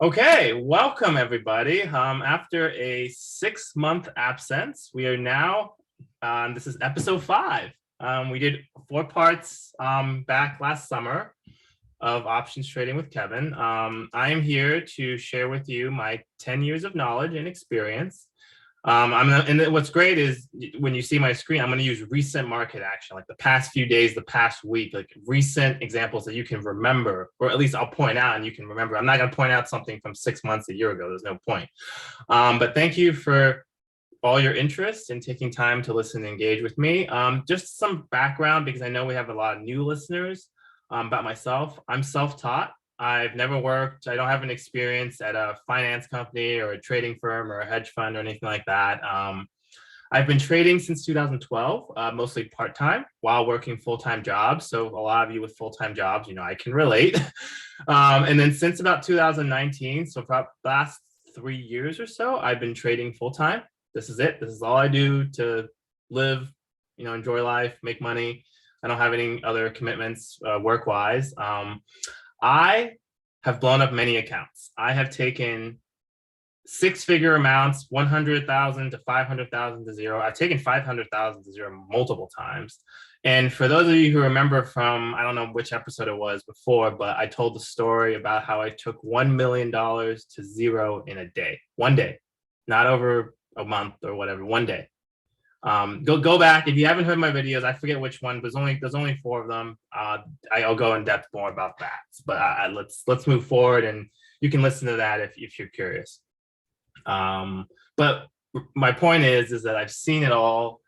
Okay, welcome everybody. After a 6-month absence, we are now this is episode 5. We did 4 parts back last summer of options trading with Kevin. I am here to share with you my 10 years of knowledge and experience. And what's great is when you see my screen, I'm going to use recent market action, like the past few days, the past week, like recent examples that you can remember, or at least I'll point out and you can remember. I'm not going to point out something from 6 months, a year ago. There's no point. But thank you for all your interest in taking time to listen and engage with me. Just some background, because I know we have a lot of new listeners about myself. I'm self-taught. I've never worked. I don't have an experience at a finance company or a trading firm or a hedge fund or anything like that. I've been trading since 2012, mostly part-time while working full-time jobs. So a lot of you with full-time jobs, I can relate. And then since about 2019, so for the last 3 years or so, I've been trading full-time. This is it. This is all I do to live, enjoy life, make money. I don't have any other commitments work-wise. I have blown up many accounts. I have taken 6-figure amounts, 100,000 to 500,000 to zero. I've taken 500,000 to zero multiple times. And for those of you who remember from, I don't know which episode it was before, but I told the story about how I took $1 million to zero in a day, one day, not over a month or whatever, one day. Go back if you haven't heard my videos. I forget which one. There's only 4 of them. I'll go in depth more about that. But let's move forward, and you can listen to that if you're curious. But my point is that I've seen it all.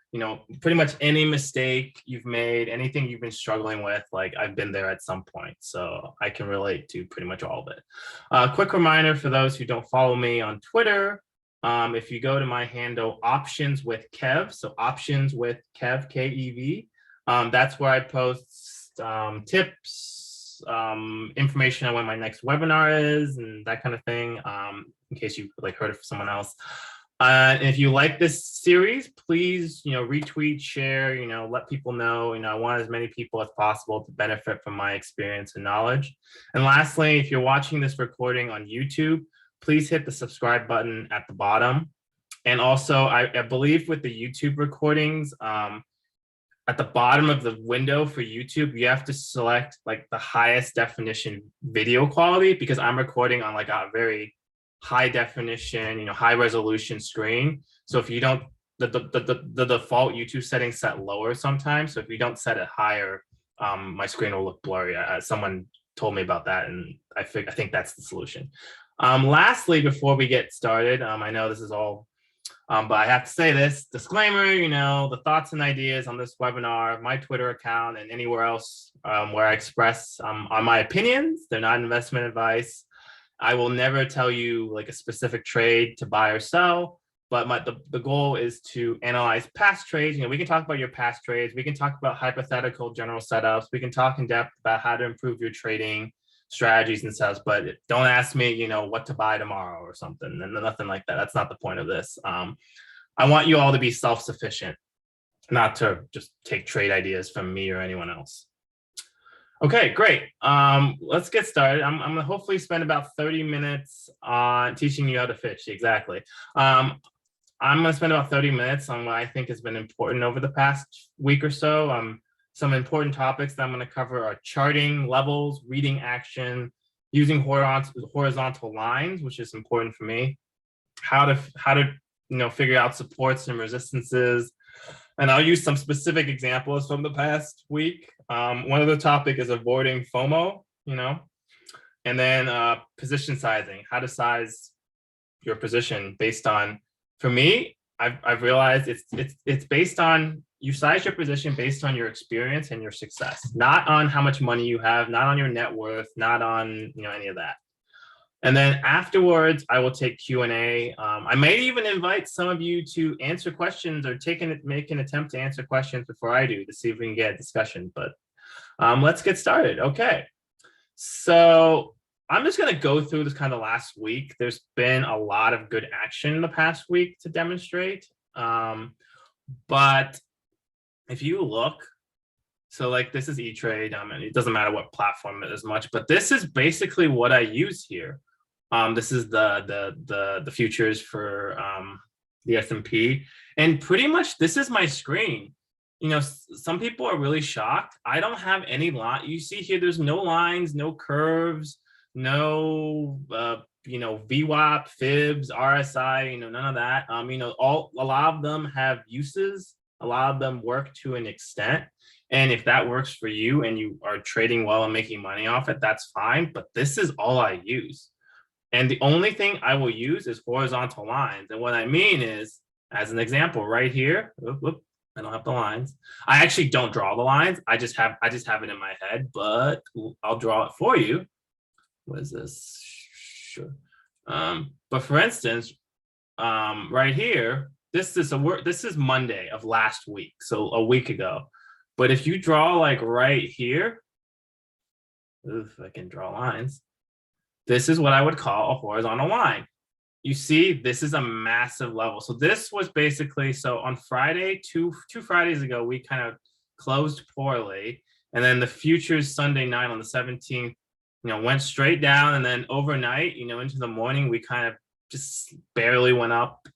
Pretty much any mistake you've made, anything you've been struggling with, like I've been there at some point, so I can relate to pretty much all of it. Quick reminder for those who don't follow me on Twitter. If you go to my handle, Options with Kev, so Options with Kev, K-E-V, that's where I post tips, information on when my next webinar is, and that kind of thing, in case you heard it from someone else. And if you like this series, please, retweet, share, let people know. I want as many people as possible to benefit from my experience and knowledge. And lastly, if you're watching this recording on YouTube, please hit the subscribe button at the bottom. And also, I believe with the YouTube recordings, at the bottom of the window for YouTube, you have to select the highest definition video quality, because I'm recording on a very high definition, high resolution screen. So if you don't, the default YouTube settings set lower sometimes. So if you don't set it higher, my screen will look blurry. Someone told me about that, and I think that's the solution. Lastly, before we get started, I know this is all, but I have to say this disclaimer, the thoughts and ideas on this webinar, my Twitter account, and anywhere else where I express are my opinions. They're not investment advice. I will never tell you a specific trade to buy or sell, but the goal is to analyze past trades. We can talk about your past trades. We can talk about hypothetical general setups. We can talk in depth about how to improve your trading strategies and stuff, but don't ask me, what to buy tomorrow or something, and nothing like that. That's not the point of this. I want you all to be self-sufficient, not to just take trade ideas from me or anyone else. Okay, great. Let's get started. I'm going to hopefully spend about 30 minutes on teaching you how to fish. Exactly. I'm going to spend about 30 minutes on what I think has been important over the past week or so. Some important topics that I'm going to cover are charting levels, reading action, using horizontal lines, which is important for me, how to figure out supports and resistances. And I'll use some specific examples from the past week. One of the topic is avoiding FOMO, and then position sizing, how to size your position based on, for me, I've realized it's based on, you size your position based on your experience and your success, not on how much money you have, not on your net worth, not on any of that. And then afterwards, I will take Q&A. I may even invite some of you to answer questions or make an attempt to answer questions before I do, to see if we can get a discussion. But let's get started. Okay. So I'm just going to go through this kind of last week. There's been a lot of good action in the past week to demonstrate. But if you look, so this is E-Trade. It doesn't matter what platform it is much, but this is basically what I use here. This is the futures for the S&P, and pretty much this is my screen. You know, some people are really shocked. I don't have any line. You see here, there's no lines, no curves, no you know, VWAP, fibs, RSI. You know, none of that. You know, a lot of them have uses. A lot of them work to an extent. And if that works for you and you are trading well and making money off it, that's fine. But this is all I use. And the only thing I will use is horizontal lines. And what I mean is, as an example, right here, I don't have the lines. I actually don't draw the lines. I just have it in my head, but I'll draw it for you. What is this? Sure. But for instance, right here, this is Monday of last week, so a week ago. But if you draw like right here, if I can draw lines, this is what I would call a horizontal line. You see, this is a massive level. So this was basically, so on Friday, two Fridays ago, we kind of closed poorly. And then the futures Sunday night on the 17th, you know, went straight down. And then overnight, you know, into the morning, we kind of just barely went up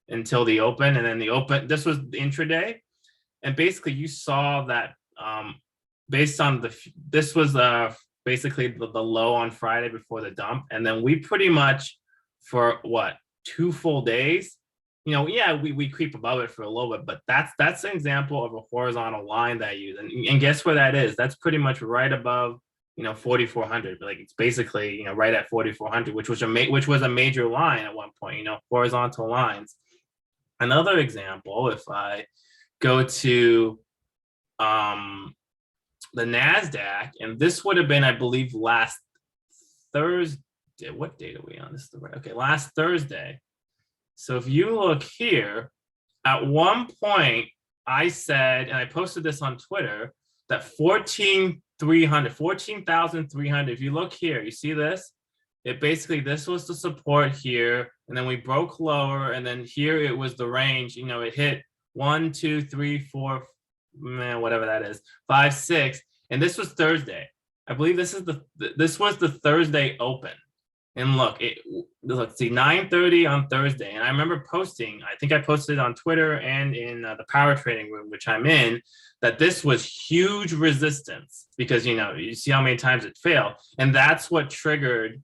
until the open. And then the open, this was the intraday. And basically you saw that based on this was basically the low on Friday before the dump. And then we pretty much, for what, 2 full days, you know, yeah, we creep above it for a little bit, but that's an example of a horizontal line that I use. And guess where that is? That's pretty much right above, you know, 4,400. Like it's basically, you know, right at 4,400, which was a major line at one point, you know, horizontal lines. Another example, if I go to the NASDAQ, and this would have been, I believe, last Thursday. What date are we on? This is the right. Okay, last Thursday. So if you look here, at one point I said, and I posted this on Twitter, that 14,300. If you look here, you see this? It basically, this was the support here, and then we broke lower, and then here it was the range. You know, it hit 1, 2, 3, 4, whatever that is, 5, 6, and this was Thursday. I believe this was the Thursday open. And look, let's see, 9:30 on Thursday. And I remember posting, I think I posted on Twitter and in the power trading room, which I'm in, that this was huge resistance because, you know, you see how many times it failed. And that's what triggered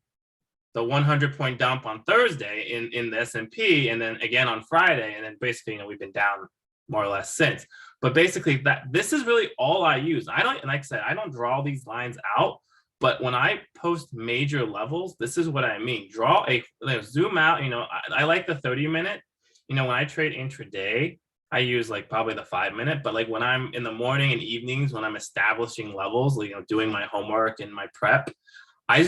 the 100-point dump on Thursday in the S&P, and then again on Friday. And then basically, you know, we've been down more or less since. But basically, this is really all I use. I don't, like I said, I don't draw these lines out. But when I post major levels, this is what I mean. Zoom out, you know, I like the 30-minute. You know, when I trade intraday, I use like probably the 5-minute, but like when I'm in the morning and evenings, when I'm establishing levels, you know, doing my homework and my prep, I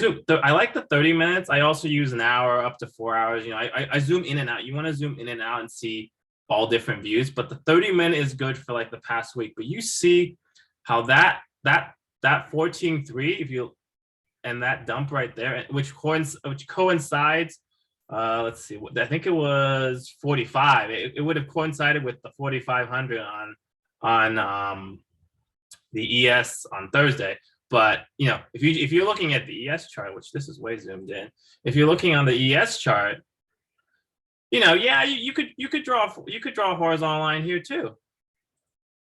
like the 30 minutes. I also use an hour up to 4 hours. You know, I zoom in and out. You want to zoom in and out and see all different views, but the 30-minute is good for like the past week. But you see how that 14.3, if you, and that dump right there, which coincides, let's see, I think it was 45. It would have coincided with the 4,500 on the ES on Thursday. But you know, if you're looking at the ES chart, which this is way zoomed in, if you're looking on the ES chart, you know, yeah, you could draw a horizontal line here too,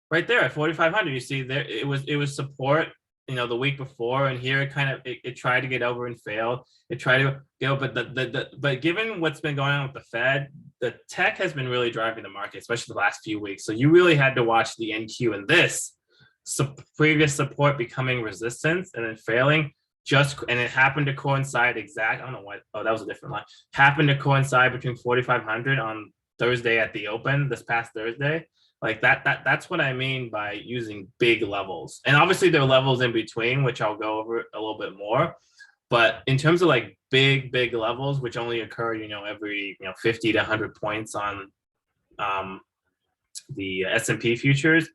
right there at 4,500. You see there, it was support, you know, the week before, and here it kind of it tried to get over and failed. It tried to go, but given what's been going on with the Fed, the tech has been really driving the market, especially the last few weeks. So you really had to watch the NQ and this previous support becoming resistance and then failing. And it happened to coincide I don't know what. Oh, that was a different line. Happened to coincide between 4,500 on Thursday at the open this past Thursday. Like that's what I mean by using big levels. And obviously there are levels in between, which I'll go over a little bit more. But in terms of like big levels, which only occur, you know, every, you know, 50 to 100 points on the S&P futures.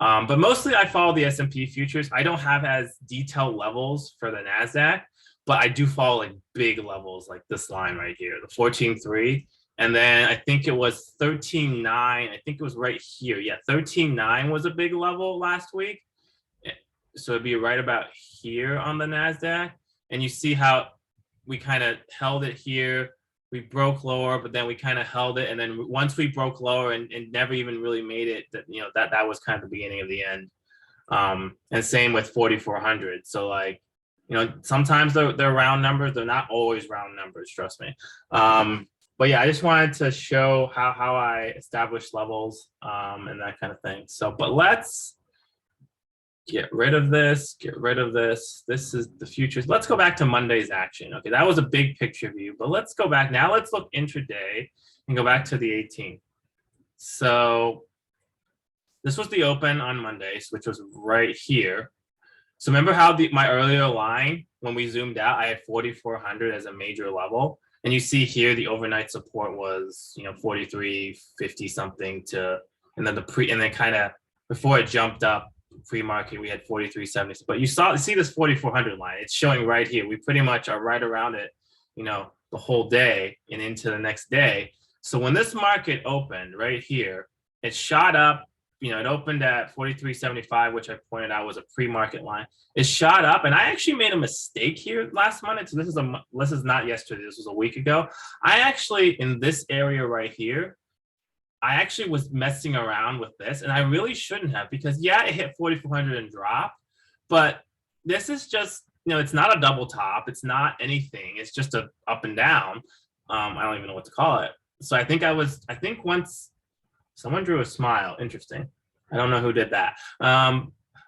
But mostly I follow the S&P futures. I don't have as detailed levels for the NASDAQ, but I do follow like big levels like this line right here, the 14.3. And then I think it was 13.9. I think it was right here. Yeah, 13.9 was a big level last week. So it'd be right about here on the NASDAQ. And you see how we kind of held it here. We broke lower, but then we kind of held it. And then once we broke lower and never even really made it, that, you know, that was kind of the beginning of the end. And same with 4,400. So like, you know, sometimes they're round numbers. They're not always round numbers, trust me. But yeah, I just wanted to show how I establish levels and that kind of thing. So, but let's get rid of this, get rid of this. This is the futures. Let's go back to Monday's action. Okay, that was a big picture view, but let's go back. Now let's look intraday and go back to the 18th. So this was the open on Mondays, which was right here. So remember how my earlier line, when we zoomed out, I had 4,400 as a major level. And you see here, the overnight support was, you know, 43.50 something to, and then and then kind of before it jumped up pre-market, we had 43.70. But you see this 4,400 line, it's showing right here. We pretty much are right around it, you know, the whole day and into the next day. So when this market opened right here, it shot up. You know, it opened at 43.75, which I pointed out was a pre-market line. It shot up, and I actually made a mistake here last Monday. So this is not yesterday. This was a week ago. I actually, in this area right here, I actually was messing around with this, and I really shouldn't have, because yeah, it hit 4,400 and dropped, but this is just, you know, it's not a double top. It's not anything. It's just a up and down. I don't even know what to call it. So I think once someone drew a smile. Interesting. I don't know who did that.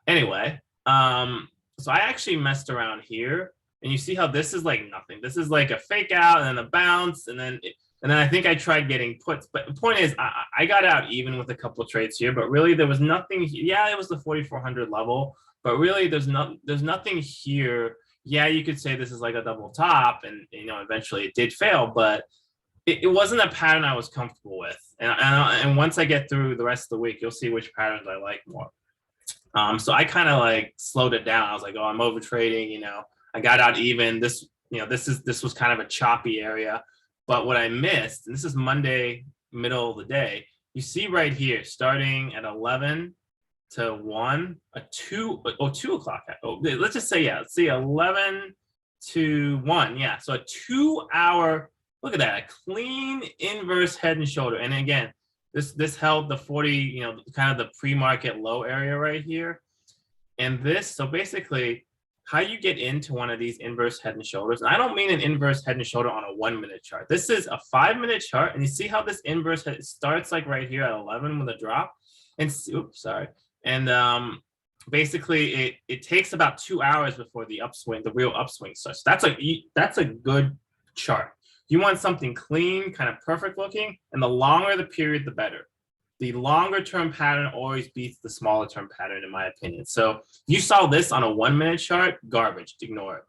Anyway, so I actually messed around here, and you see how this is like nothing. This is like a fake out and then a bounce, and then I think I tried getting puts. But the point is, I got out even with a couple of trades here, but really there was nothing. Yeah, it was the 4,400 level, but really there's nothing here. Yeah, you could say this is like a double top, and you know, eventually it did fail, but it wasn't a pattern I was comfortable with. And once I get through the rest of the week, you'll see which patterns I like more. So I kind of like slowed it down. I was like, oh, I'm over trading. You know, I got out even. This was kind of a choppy area. But what I missed, and this is Monday, middle of the day, you see right here, starting at 11 to 1, 2 o'clock. Let's just say, yeah, let's see, 11 to 1. Yeah, so a 2-hour. Look at that, a clean inverse head and shoulder. And again, this held the 40, you know, kind of the pre-market low area right here. And this, so basically, how you get into one of these inverse head and shoulders, and I don't mean an inverse head and shoulder on a 1-minute chart. This is a 5-minute chart, and you see how this inverse head starts like right here at 11 with a drop. And oops, sorry. And basically, it takes about 2 hours before the upswing, the real upswing starts. That's a good chart. You want something clean, kind of perfect looking, and the longer the period, the better. The longer term pattern always beats the smaller term pattern, in my opinion. So you saw this on a 1-minute chart, garbage, ignore it.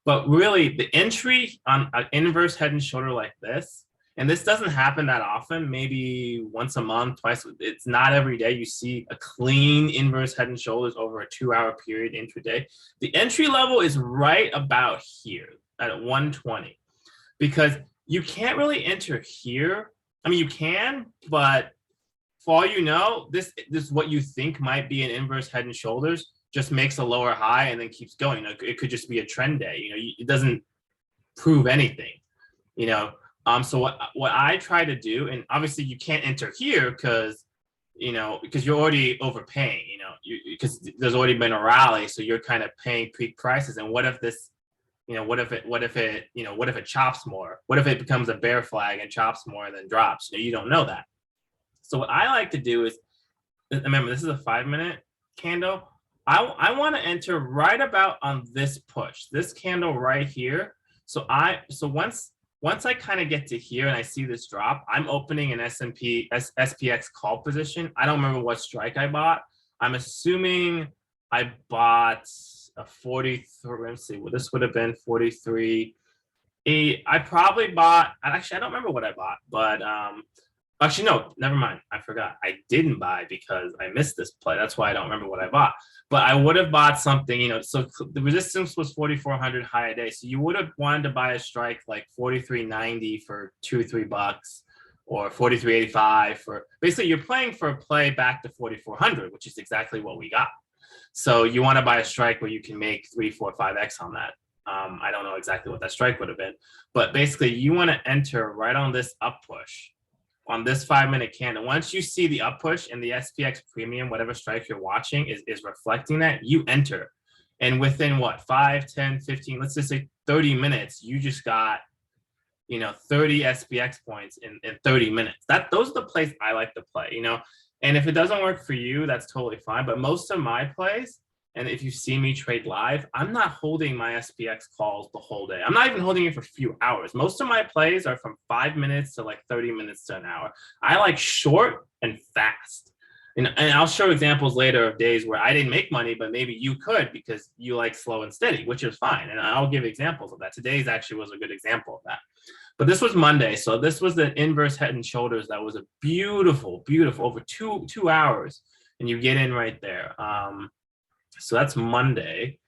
But really, the entry on an inverse head and shoulder like this, and this doesn't happen that often, maybe once a month, twice. It's not every day you see a clean inverse head and shoulders over a 2-hour period intraday. The entry level is right about here at 120. Because you can't really enter here. I mean, you can, but for all you know, this what you think might be an inverse head and shoulders just makes a lower high and then keeps going. It could just be a trend day. You know, it doesn't prove anything. You know, so what I try to do, and obviously you can't enter here because you're already overpaying. You know, because there's already been a rally, so you're kind of paying peak prices. And what if this? You know, what if it chops more? What if it becomes a bear flag and chops more and then drops? You don't know that. So what I like to do is, remember, this is a 5-minute candle. I want to enter right about on this push, this candle right here. So once I kind of get to here and I see this drop, I'm opening an SPX call position. I don't remember what strike I bought. I'm assuming I bought a 43. Let's see, well, this would have been 43. I probably bought, actually, I don't remember what I bought, but actually, no, never mind. I forgot. I didn't buy because I missed this play. That's why I don't remember what I bought. But I would have bought something, you know, so the resistance was 4,400 high a day. So you would have wanted to buy a strike like 43.90 for $2 or $3, or 43.85 for, basically you're playing for a play back to 4,400, which is exactly what we got. So you want to buy a strike where you can make 3, 4, 5x on that. I don't know exactly what that strike would have been, but basically you want to enter right on this up push on this 5-minute candle. Once you see the up push and the SPX premium, whatever strike you're watching is reflecting that, you enter. And within what, 5, 10, 15, let's just say 30 minutes, you just got, 30 SPX points in 30 minutes. Those are the plays I like to play, and if it doesn't work for you, that's totally fine. But most of my plays, and if you see me trade live, I'm not holding my SPX calls the whole day. I'm not even holding it for a few hours. Most of my plays are from 5 minutes to like 30 minutes to an hour. I like short and fast. And I'll show examples later of days where I didn't make money, but maybe you could because you like slow and steady, which is fine. And I'll give examples of that. Today's actually was a good example of that. But this was Monday. So this was the inverse head and shoulders. That was a beautiful, beautiful over two hours. And you get in right there. So that's Monday.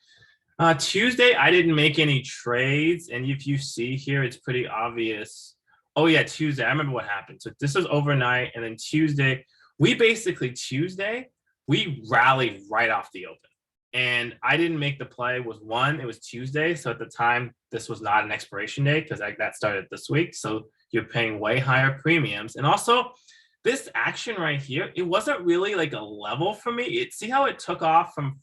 Tuesday, I didn't make any trades. And if you see here, it's pretty obvious. Oh, yeah, Tuesday. I remember what happened. So this was overnight. And then Tuesday, we rallied right off the open. And I didn't make the play. It was Tuesday. So at the time, this was not an expiration date because that started this week. So you're paying way higher premiums. And also, this action right here, it wasn't really like a level for me. See how it took off from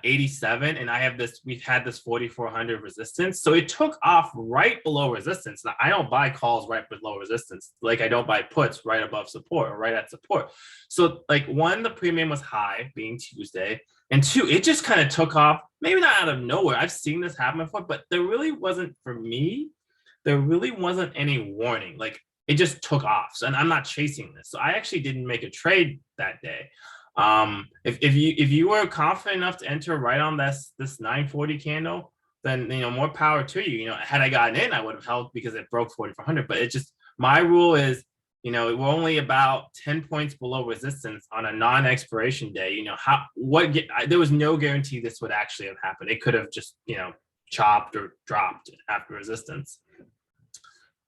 87, and we've had this 4,400 resistance. So it took off right below resistance. Now, I don't buy calls right below resistance, like I don't buy puts right above support or right at support. So like one, the premium was high being Tuesday, and two, it just kind of took off, maybe not out of nowhere. I've seen this happen before, but there really wasn't any warning. Like it just took off. So, and I'm not chasing this. So I actually didn't make a trade that day. If you were confident enough to enter right on this 940 candle, then more power to you. Had I gotten in, I would have held because it broke 4,400. But it just, my rule is, we're only about 10 points below resistance on a non-expiration day. There was no guarantee this would actually have happened. It could have just chopped or dropped after resistance.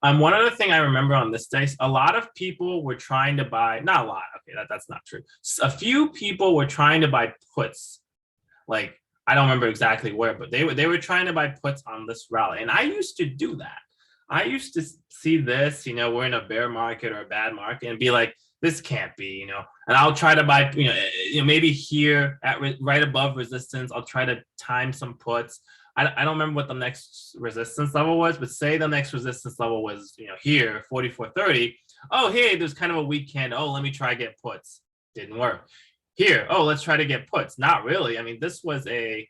One other thing I remember on this day, a lot of people were trying to buy, not a lot, okay, that's not true. A few people were trying to buy puts. Like, I don't remember exactly where, but they were trying to buy puts on this rally. And I used to do that. I used to see this, we're in a bear market or a bad market and be like, this can't be, and I'll try to buy, maybe here at right above resistance, I'll try to time some puts. I don't remember what the next resistance level was, but say the next resistance level was, here, 44.30. Oh, hey, there's kind of a weak candle. Oh, let me try to get puts. Didn't work. Here, oh, let's try to get puts. Not really. I mean, this was a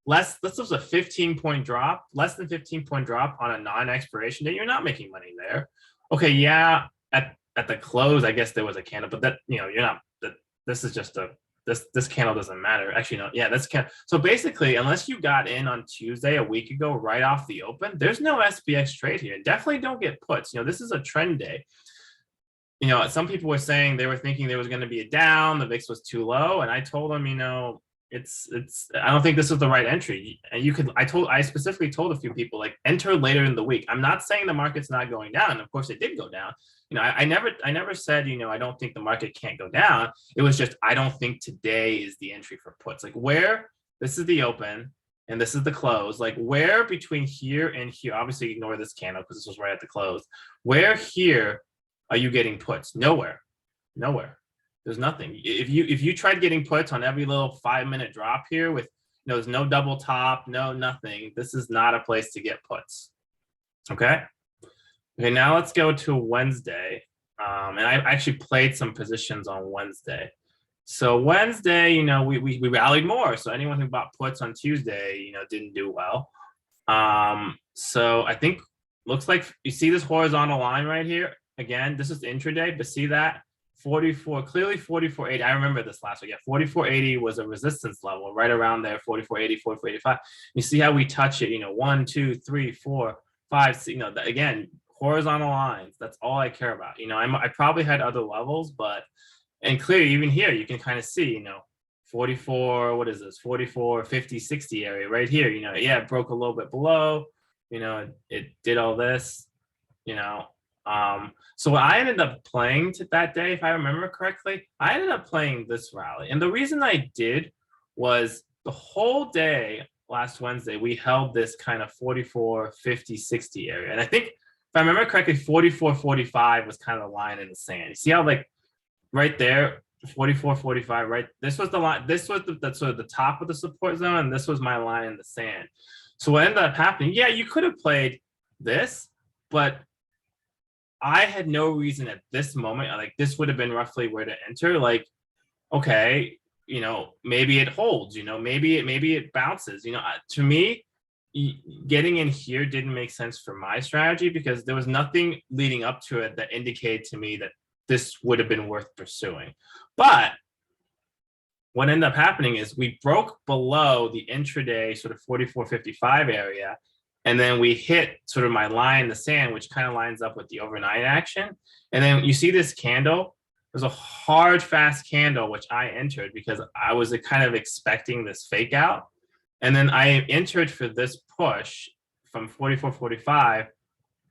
15-point drop, less than 15-point drop on a non-expiration day. You're not making money there. Okay, yeah, at the close, I guess there was a candle, but that, you're not, this is just this candle doesn't matter. Actually, no, yeah, so basically, unless you got in on Tuesday a week ago, right off the open, there's no SPX trade here. Definitely don't get puts. This is a trend day. Some people were saying they were thinking there was going to be a down, the VIX was too low. And I told them, it's I don't think this is the right entry. And I specifically told a few people, like, enter later in the week. I'm not saying the market's not going down. Of course it did go down. I never said, I don't think the market can't go down. It was just, I don't think today is the entry for puts. Like, where this is the open and this is the close, like where between here and here, obviously ignore this candle because this was right at the close. Where here are you getting puts? Nowhere. There's nothing. If you tried getting puts on every little 5-minute drop here with, there's no double top, no nothing, this is not a place to get puts. Okay, now let's go to Wednesday. And I actually played some positions on Wednesday. So Wednesday, we rallied more. So anyone who bought puts on Tuesday, didn't do well. So I think, looks like you see this horizontal line right here. Again, this is intraday, but see that? 44, clearly 44.80. I remember this last week. Yeah, 44.80 was a resistance level right around there, 44.80, 44.85. You see how we touch it, 1, 2, 3, 4, 5, 6, again, horizontal lines. That's all I care about. I probably had other levels, but, and clearly even here, you can kind of see, 44, what is this? 44, 50, 60 area right here, yeah, it broke a little bit below, it did all this, so what I ended up playing that day, if I remember correctly, I ended up playing this rally. And the reason I did was the whole day, last Wednesday, we held this kind of 44, 50, 60 area. And I think if I remember correctly, 44, 45 was kind of the line in the sand. You see how like right there, 44, 45, right? This was the line, this was the sort of the top of the support zone, and this was my line in the sand. So what ended up happening, yeah, you could have played this, but I had no reason at this moment, like this would have been roughly where to enter. Like, okay, maybe it holds, maybe it bounces. To me, getting in here didn't make sense for my strategy because there was nothing leading up to it that indicated to me that this would have been worth pursuing. But what ended up happening is we broke below the intraday sort of 44.55 area. And then we hit sort of my line in the sand, which kind of lines up with the overnight action. And then you see this candle. There's a hard, fast candle, which I entered because I was kind of expecting this fake out. And then I entered for this push from 44.45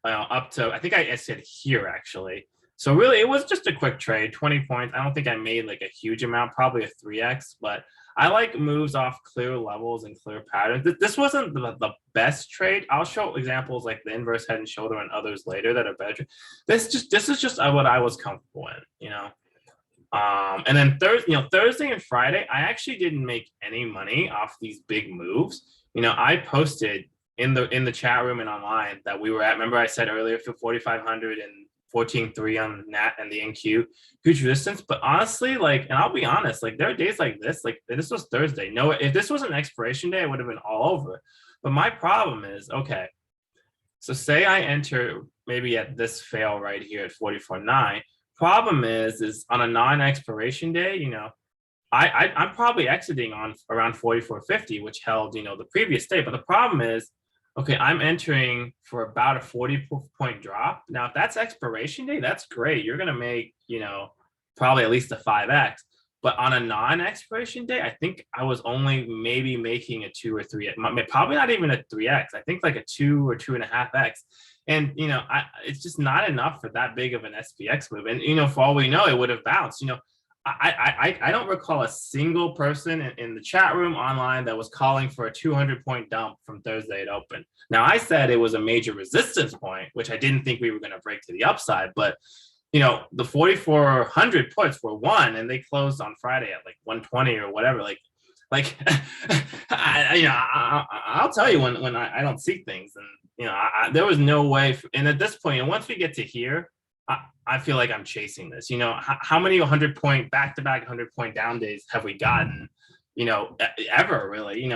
up to, I think I said here actually. So really, it was just a quick trade, 20 points. I don't think I made like a huge amount, probably a 3x, but I like moves off clear levels and clear patterns. This wasn't the best trade. I'll show examples like the inverse head and shoulder and others later that are better. This is just what I was comfortable in, And then Thursday and Friday, I actually didn't make any money off these big moves. I posted in the chat room and online that we were at. Remember, I said earlier for 4,500 and 14.3 on NAT and the NQ, huge resistance. But honestly, and I'll be honest, there are days like this was Thursday. No, if this was an expiration day, it would have been all over. But my problem is, okay, so say I enter maybe at this fail right here at 44.9. Problem is on a non-expiration day, I'm probably exiting on around 44.50, which held, the previous day. But the problem is, okay, I'm entering for about a 40-point drop. Now, if that's expiration day, that's great. You're going to make, probably at least a 5x. But on a non-expiration day, I think I was only maybe making a 2 or 3, probably not even a 3x. I think like a 2 or 2.5x. And, it's just not enough for that big of an SPX move. And, for all we know, it would have bounced. I don't recall a single person in the chat room online that was calling for a 200-point dump from Thursday at open. Now, I said it was a major resistance point, which I didn't think we were going to break to the upside. But, the 4,400 puts were won, and they closed on Friday at like 120 or whatever. I'll tell you when I don't see things, and there was no way. And at this point, once we get to here, I feel like I'm chasing this. How many 100-point back-to-back 100-point down days have we gotten? Ever really?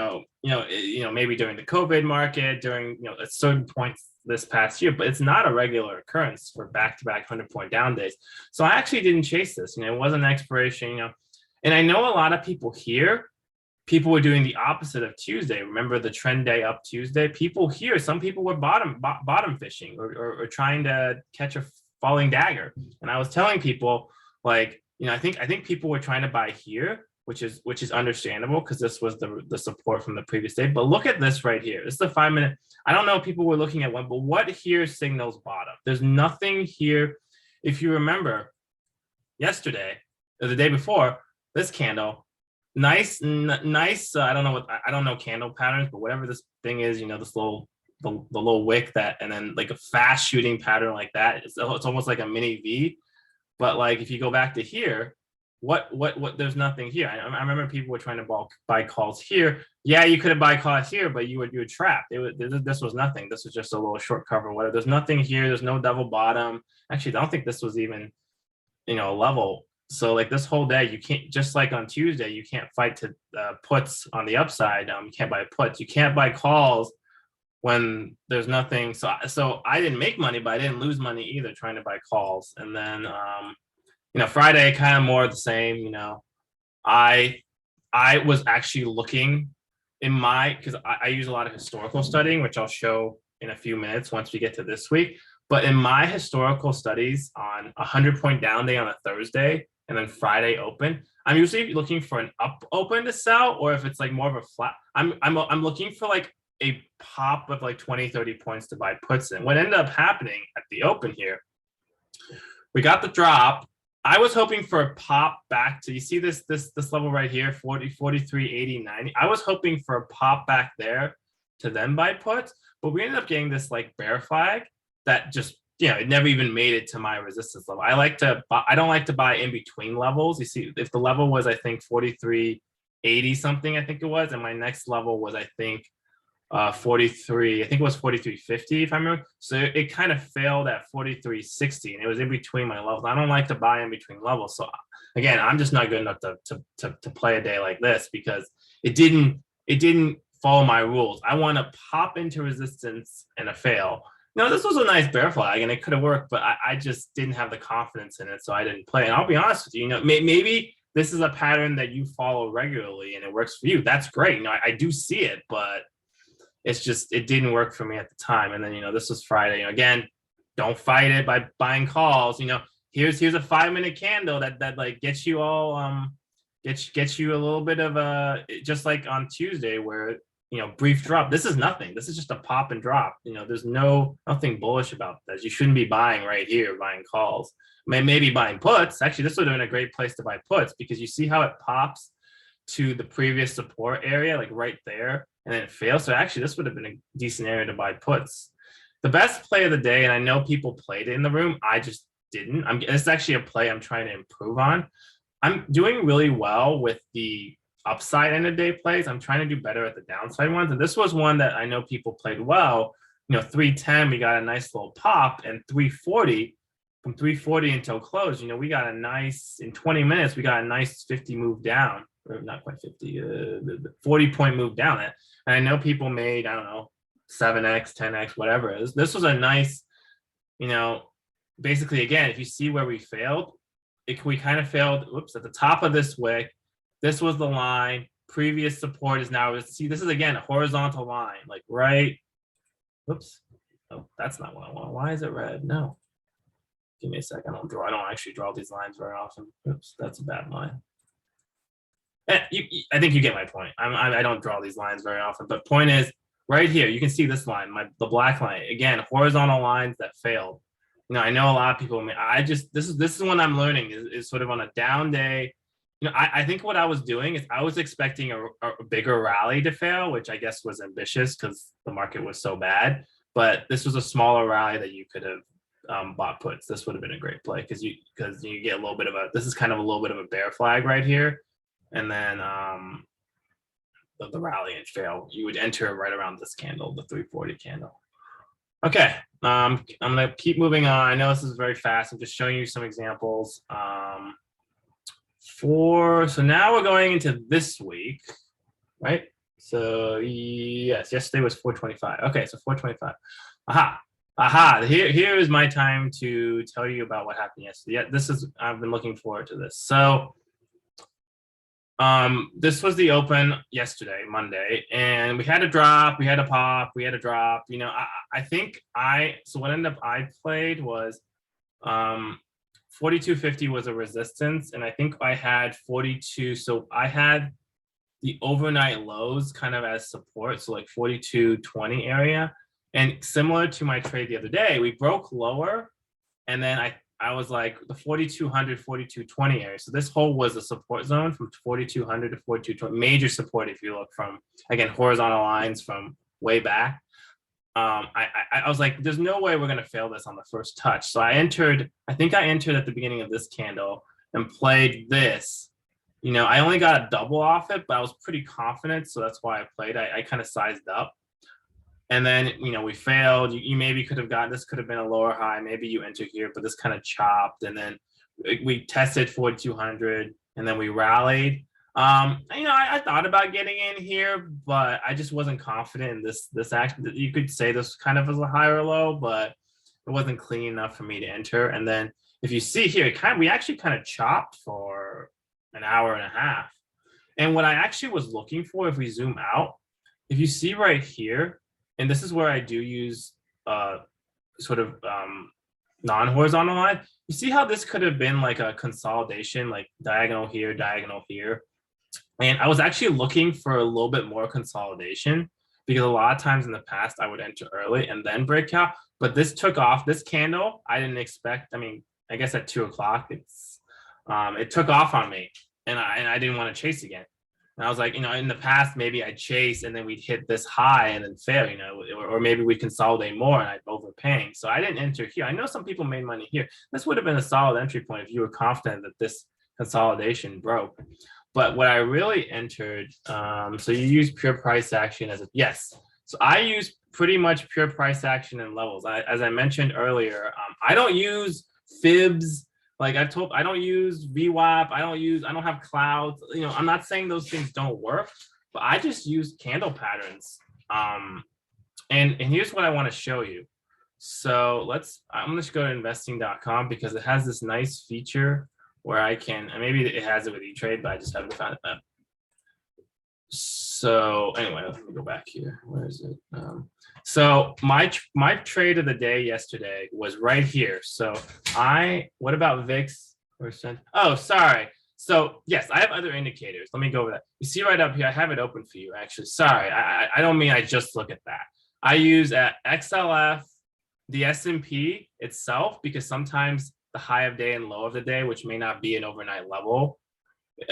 Maybe during the COVID market, during at certain points this past year, but it's not a regular occurrence for back-to-back 100-point down days. So I actually didn't chase this. It wasn't an expiration. And I know a lot of people here. People were doing the opposite of Tuesday. Remember the trend day up Tuesday? People here, some people were bottom fishing or trying to catch a falling dagger. And I was telling people, I think people were trying to buy here, which is understandable because this was the support from the previous day. But look at this right here. This is the 5-minute. I don't know if people were looking at one, but what here signals bottom? There's nothing here. If you remember yesterday or the day before, this candle, nice. I don't know candle patterns, but whatever this thing is, this little the little wick that, and then like a fast shooting pattern like that. It's almost like a mini V. But if you go back to here, what there's nothing here. I remember people were trying to buy calls here. Yeah, you could have buy calls here, but you were trapped. This was nothing. This was just a little short cover. Whatever. There's nothing here. There's no double bottom. Actually, I don't think this was even a level. So this whole day, you can't, just like on Tuesday, you can't fight to puts on the upside. You can't buy puts. You can't buy calls when there's nothing. So I didn't make money, but I didn't lose money either trying to buy calls. And then Friday, kind of more of the same. I was actually looking because I use a lot of historical studying, which I'll show in a few minutes once we get to this week. But in my historical studies on a 100-point down day on a Thursday and then Friday open, I'm usually looking for an up open to sell, or if it's more of a flat, I'm looking for a pop of 20, 30 points to buy puts in. What ended up happening at the open here, we got the drop, I was hoping for a pop back to, you see this level right here, 40, 43, 80, 90. I was hoping for a pop back there to then buy puts, but we ended up getting this like bear flag that just, it never even made it to my resistance level. I don't like to buy in between levels. You see, if the level was, I think 43.80 something, I think it was, and my next level was, I think 43, I think it was 43.50 if I remember. So it kind of failed at 43.60 and it was in between my levels. I don't like to buy in between levels. So again, I'm just not good enough to play a day like this because it didn't follow my rules. I want to pop into resistance and a fail. No, this was a nice bear flag and it could have worked, but I just didn't have the confidence in it, so I didn't play. And I'll be honest with you, maybe this is a pattern that you follow regularly and it works for you. That's great. I do see it, but it's just, it didn't work for me at the time. And then, this was Friday. Again, don't fight it by buying calls. Here's a 5-minute candle that like gets you all gets you a little bit of a, just like on Tuesday where brief drop. This is nothing. This is just a pop and drop. There's nothing bullish about this. You shouldn't be buying right here, buying calls. Maybe buying puts. Actually, this would have been a great place to buy puts because you see how it pops to the previous support area, like right there, and then it fails. So actually, this would have been a decent area to buy puts. The best play of the day, and I know people played it in the room, I just didn't. It's actually a play I'm trying to improve on. I'm doing really well with the upside end of day plays. I'm trying to do better at the downside ones. And this was one that I know people played well. 310, we got a nice little pop, and 340, from 340 until close, we got a nice, in 20 minutes, we got a nice 50 move down, or not quite 50, 40 point move down it. And I know people made, I don't know, 7x, 10x, whatever it is. This was a nice, basically, again, if you see where we failed, we kind of failed, at the top of this wick. This was the line. Previous support is now, see, this is, again, a horizontal line, like right, oh, that's not what I want. Why is it red? No. Give me a sec. I don't actually draw these lines very often. That's a bad line. I think you get my point. I don't draw these lines very often, but point is, right here, you can see this line, the black line. Again, horizontal lines that failed. I know a lot of people. This is what I'm learning is sort of on a down day. I think what I was doing is I was expecting a bigger rally to fail, which I guess was ambitious because the market was so bad. But this was a smaller rally that you could have bought puts. This would have been a great play because you get a little bit of this is kind of a little bit of a bear flag right here. And then the rally and fail, you would enter right around this candle, the 340 candle. Okay, I'm gonna keep moving on. I know this is very fast. I'm just showing you some examples. So now we're going into this week, right? So yes, yesterday was 425. Okay, so 425. Aha! Here is my time to tell you about what happened yesterday. Yeah, I've been looking forward to this. So this was the open yesterday, Monday, and we had a drop, we had a pop, we had a drop. I think so what ended up I played was 42.50 was a resistance, and I think I had 42. So I had the overnight lows kind of as support, so like 42.20 area. And similar to my trade the other day, we broke lower, and then I was like the 4200, 4220 area. So this hole was a support zone from 4200 to 4220, major support if you look from, again, horizontal lines from way back. I was like, there's no way we're going to fail this on the first touch. So I think I entered at the beginning of this candle and played this. I only got a double off it, but I was pretty confident. So that's why I played. I kind of sized up. And then, we failed. You maybe could have gotten, this could have been a lower high. Maybe you enter here, but this kind of chopped. And then we tested 4200 and then we rallied. I thought about getting in here, but I just wasn't confident in this action. You could say this kind of was a high or low, but it wasn't clean enough for me to enter. And then if you see here, we actually kind of chopped for an hour and a half. And what I actually was looking for, if we zoom out, if you see right here, and this is where I do use sort of non-horizontal line. You see how this could have been like a consolidation, like diagonal here, diagonal here. And I was actually looking for a little bit more consolidation because a lot of times in the past I would enter early and then break out. But this took off. This candle, I didn't expect. I mean, I guess at 2 o'clock, It took off on me, and I didn't want to chase again. And I was like, in the past, maybe I'd chase and then we'd hit this high and then fail, or maybe we'd consolidate more and I'd overpaying. So I didn't enter here. I know some people made money here. This would have been a solid entry point if you were confident that this consolidation broke. But what I really entered, so you use pure price action yes. So I use pretty much pure price action and levels. As I mentioned earlier, I don't use fibs. Like I don't use VWAP. I don't have clouds. I'm not saying those things don't work, but I just use candle patterns. And here's what I want to show you. So I'm going to go to investing.com because it has this nice feature where I can, and maybe it has it with E-Trade, but I just haven't found it. So anyway, let me go back here. Where is it? So my trade of the day yesterday was right here. So what about VIX percent? Oh, sorry. So yes, I have other indicators. Let me go over that. You see right up here, I have it open for you actually. Sorry, I don't mean I just look at that. I use XLF, the S&P itself, because sometimes the high of day and low of the day, which may not be an overnight level,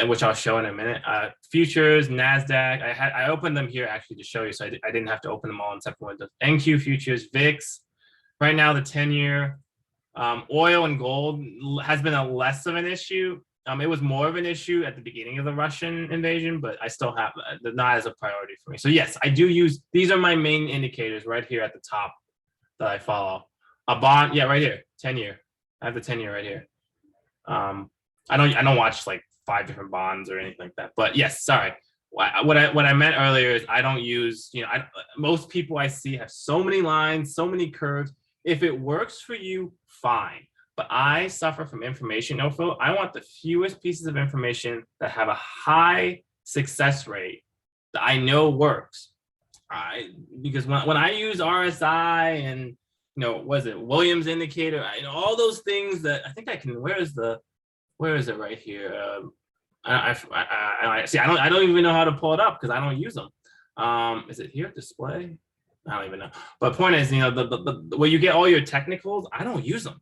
which I'll show in a minute. Futures, NASDAQ, I opened them here actually to show you, so I didn't have to open them all in separate windows. NQ futures, VIX, right now the 10-year. Oil and gold has been a less of an issue. It was more of an issue at the beginning of the Russian invasion, but I still have not as a priority for me. So yes, I do use, these are my main indicators right here at the top that I follow. A bond, yeah, right here, 10-year. I have the 10-year right here. I don't watch like 5 different bonds or anything like that. But yes, sorry. What I meant earlier is I don't use, most people I see have so many lines, so many curves. If it works for you, fine. But I suffer from information overload. I want the fewest pieces of information that have a high success rate that I know works. Because when I use RSI and was it Williams indicator, all those things that I think I can. Where is it right here? I see. I don't even know how to pull it up because I don't use them. Is it here? Display? I don't even know. But point is, where you get all your technicals, I don't use them.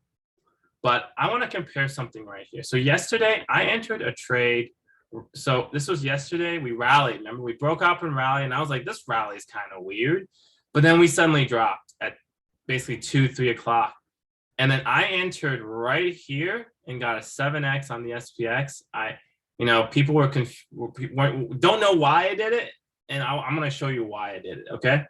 But I want to compare something right here. So yesterday I entered a trade. So this was yesterday. We rallied. Remember, we broke up and rallied, and I was like, this rally is kind of weird. But then we suddenly dropped at basically 2-3 o'clock. And then I entered right here and got a 7x on the SPX. People don't know why I did it, and I'm going to show you why I did it. Okay.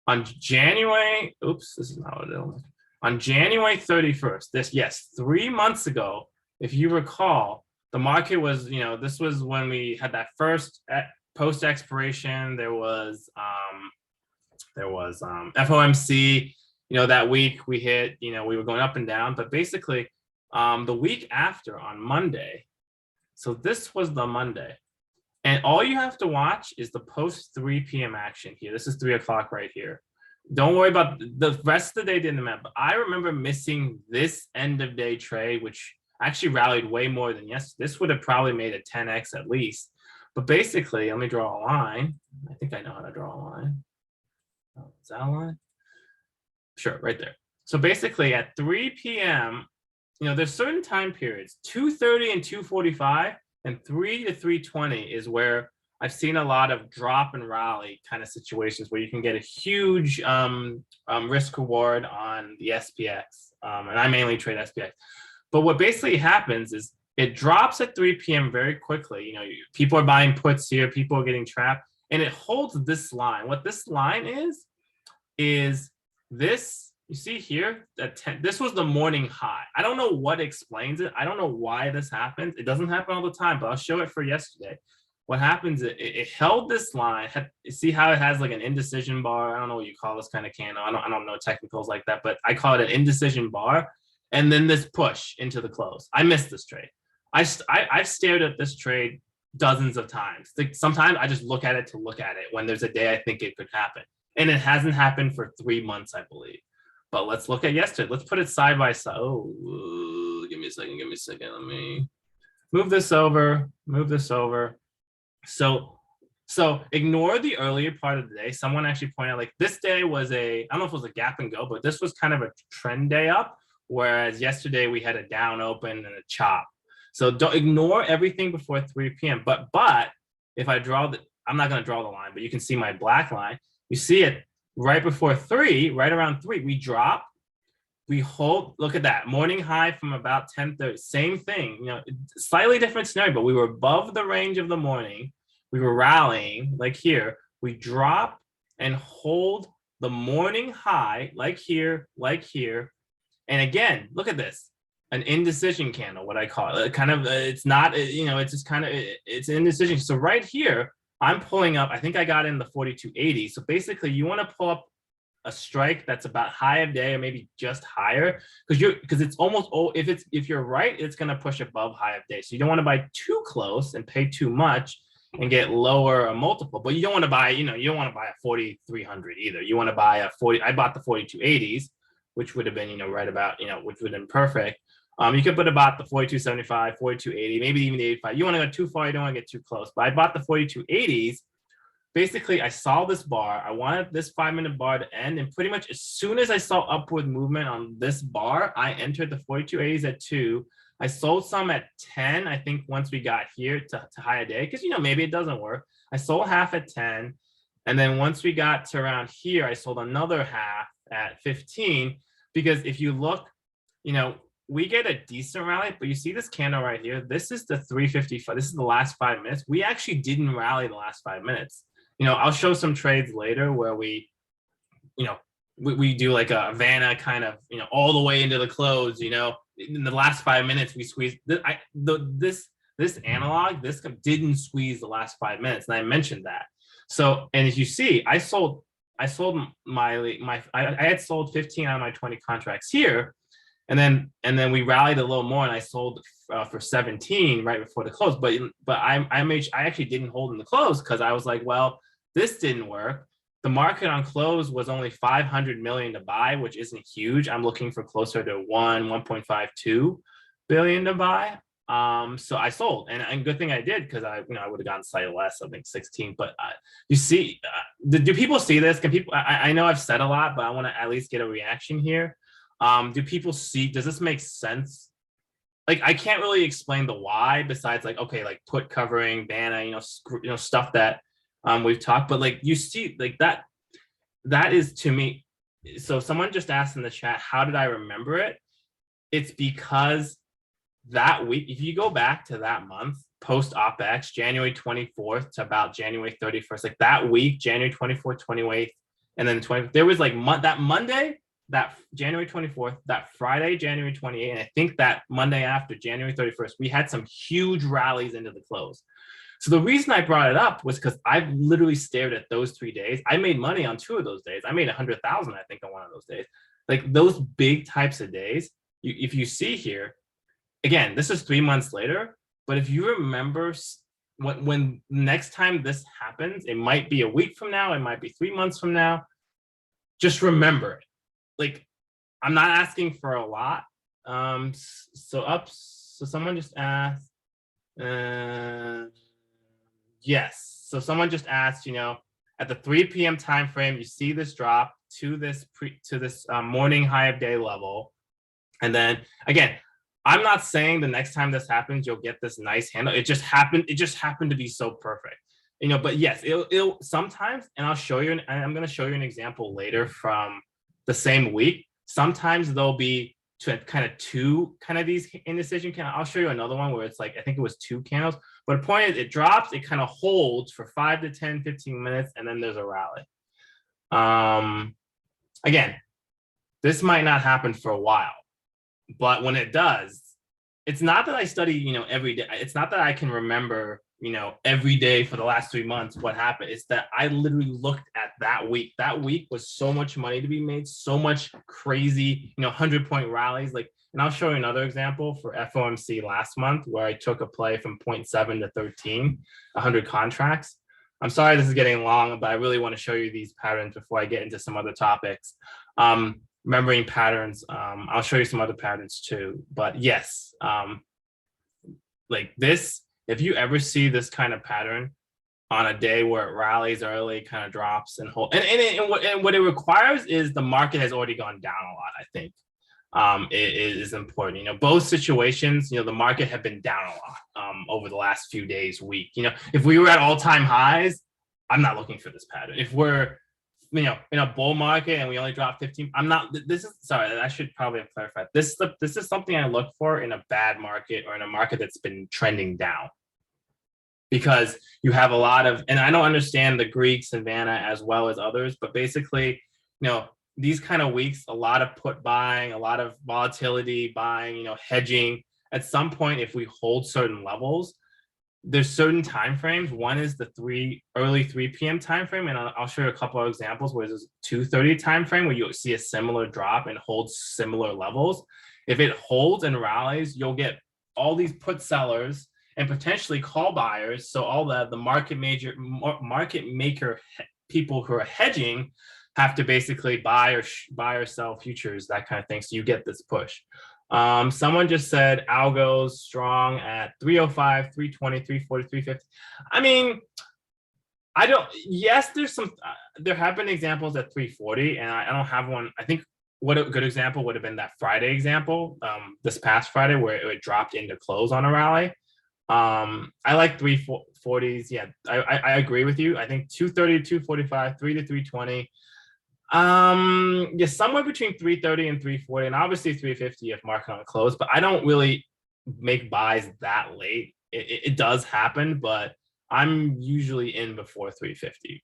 On January, this is not what it is. On January 31st, 3 months ago, if you recall, the market was, this was when we had that first post expiration. There was FOMC. That week we hit, we were going up and down, but basically the week after on Monday, so this was the Monday, and all you have to watch is the post 3 p.m. action here. This is 3 o'clock right here. Don't worry about the rest of the day didn't matter, but I remember missing this end of day trade, which actually rallied way more than yesterday. This would have probably made a 10x at least. But basically, let me draw a line. I think I know how to draw a line. Is that a line? Sure, right there. So basically at 3 p.m., there's certain time periods, 2:30 and 2:45 and 3 to 3:20 is where I've seen a lot of drop and rally kind of situations where you can get a huge risk reward on the SPX. And I mainly trade SPX. But what basically happens is it drops at 3 p.m. very quickly. People are buying puts here, people are getting trapped, and it holds this line. What this line is this, you see here, this was the morning high. I don't know what explains it. I don't know why this happens. It doesn't happen all the time, but I'll show it for yesterday. What happens, it held this line. See how it has like an indecision bar? I don't know what you call this kind of candle. I don't know technicals like that, but I call it an indecision bar. And then this push into the close. I missed this trade. I've stared at this trade dozens of times. Sometimes I just look at it to look at it when there's a day I think it could happen. And it hasn't happened for 3 months, I believe. But let's look at yesterday. Let's put it side by side. Oh, give me a second. Let me move this over. So ignore the earlier part of the day. Someone actually pointed out like this day was I don't know if it was a gap and go, but this was kind of a trend day up. Whereas yesterday we had a down open and a chop. So don't ignore everything before 3 p.m. But if I draw I'm not going to draw the line, but you can see my black line. You see it right before 3, right around 3, we drop, we hold, look at that, morning high from about 10:30, same thing, slightly different scenario, but we were above the range of the morning. We were rallying like here. We drop and hold the morning high like here, like here. And again, look at this, an indecision candle, what I call it. Kind of, it's not, it's just kind of, it's indecision. So right here, I'm pulling up, I think I got in the 4280. So basically you want to pull up a strike that's about high of day or maybe just higher, because it's almost, if you're right, it's going to push above high of day. So you don't want to buy too close and pay too much and get lower a multiple, but you don't want to buy, you don't want to buy a 4,300 either. You want to buy a 40. I bought the 4280s, which would have been, right about, which would have been perfect. You could put about the 4275, 4280, maybe even the 85. You want to go too far, you don't want to get too close. But I bought the 4280s. Basically, I saw this bar. I wanted this 5-minute bar to end. And pretty much as soon as I saw upward movement on this bar, I entered the 4280s at 2. I sold some at 10, I think, once we got here to high a day, because, maybe it doesn't work. I sold half at 10. And then once we got to around here, I sold another half at 15. Because if you look, we get a decent rally, but you see this candle right here. This is the 355. This is the last 5 minutes. We actually didn't rally the last 5 minutes. I'll show some trades later where we do like a Vanna kind of, all the way into the close. In the last 5 minutes, we squeezed this analog. This didn't squeeze the last 5 minutes, and I mentioned that. So, and as you see, I had sold 15 out of my 20 contracts here. And then we rallied a little more, and I sold for 17 right before the close. But I actually didn't hold in the close because I was like, well, this didn't work. The market on close was only 500 million to buy, which isn't huge. I'm looking for closer to 1.52 billion to buy. So I sold, and good thing I did, because I would have gotten slightly less, I think 16. But you see, do people see this? Can people? I know I've said a lot, but I want to at least get a reaction here. Do people see? Does this make sense? Like, I can't really explain the why besides like, okay, like put covering, Vanna, stuff that we've talked, but like you see, like that is to me. So someone just asked in the chat, how did I remember it? It's because that week, if you go back to that month, post OPEX, January 24th to about January 31st, like that week, January 24th, 28th, and then 20th, there was like that Monday, that January 24th, that Friday, January 28th, and I think that Monday after, January 31st, we had some huge rallies into the close. So the reason I brought it up was because I've literally stared at those 3 days. I made money on 2 of those days. I made 100,000, I think, on one of those days. Like those big types of days, if you see here, again, this is 3 months later, but if you remember when next time this happens, it might be a week from now, it might be 3 months from now, just remember it. Like, I'm not asking for a lot. So someone just asked, yes. So someone just asked, at the 3 p.m. time frame, you see this drop to this morning high of day level. And then again, I'm not saying the next time this happens, you'll get this nice handle. It just happened to be so perfect. But yes, it'll sometimes, and I'll show you, and I'm going to show you an example later from the same week. Sometimes there'll be two these indecision candles. I'll show you another one where it's like, I think it was 2 candles, but the point is it drops, it kind of holds for 5 to 10, 15 minutes, and then there's a rally. Again, this might not happen for a while, but when it does, it's not that I study, every day. It's not that I can remember, every day for the last 3 months what happened. It's that I literally looked at that week. That week was so much money to be made, so much crazy, 100-point rallies. Like, and I'll show you another example for FOMC last month where I took a play from 0.7 to 13, 100 contracts. I'm sorry this is getting long, but I really want to show you these patterns before I get into some other topics. Remembering patterns, I'll show you some other patterns too. But yes, like this, if you ever see this kind of pattern on a day where it rallies early, kind of drops and hold, and what it requires is the market has already gone down a lot, I think. is important. Both situations, the market have been down a lot over the last few days, week. If we were at all-time highs, I'm not looking for this pattern. If we're in a bull market and we only drop 15, I'm not. This is sorry. I should probably have clarified. This is something I look for in a bad market or in a market that's been trending down, because you have a lot of, and I don't understand the Greek Savannah as well as others, but basically, these kind of weeks, a lot of put buying, a lot of volatility buying, hedging. At some point, if we hold certain levels, there's certain time frames. One is the early 3 p.m. time frame, and I'll show you a couple of examples where there's 2:30 time frame where you'll see a similar drop and holds similar levels. If it holds and rallies, you'll get all these put sellers and potentially call buyers. So all the market maker people who are hedging have to basically buy or sell futures, that kind of thing. So you get this push. Someone just said algos strong at 305, 320, 340, 350. I mean, yes, there have been examples at 340, and I don't have one. I think what a good example would have been that Friday example, this past Friday, where it dropped into close on a rally. I like 340s. Yeah, I agree with you. I think 230 to 245, 3 to 320. Yeah, somewhere between 330 and 340, and obviously 350 if market on close. But I don't really make buys that late. It does happen, but I'm usually in before 350.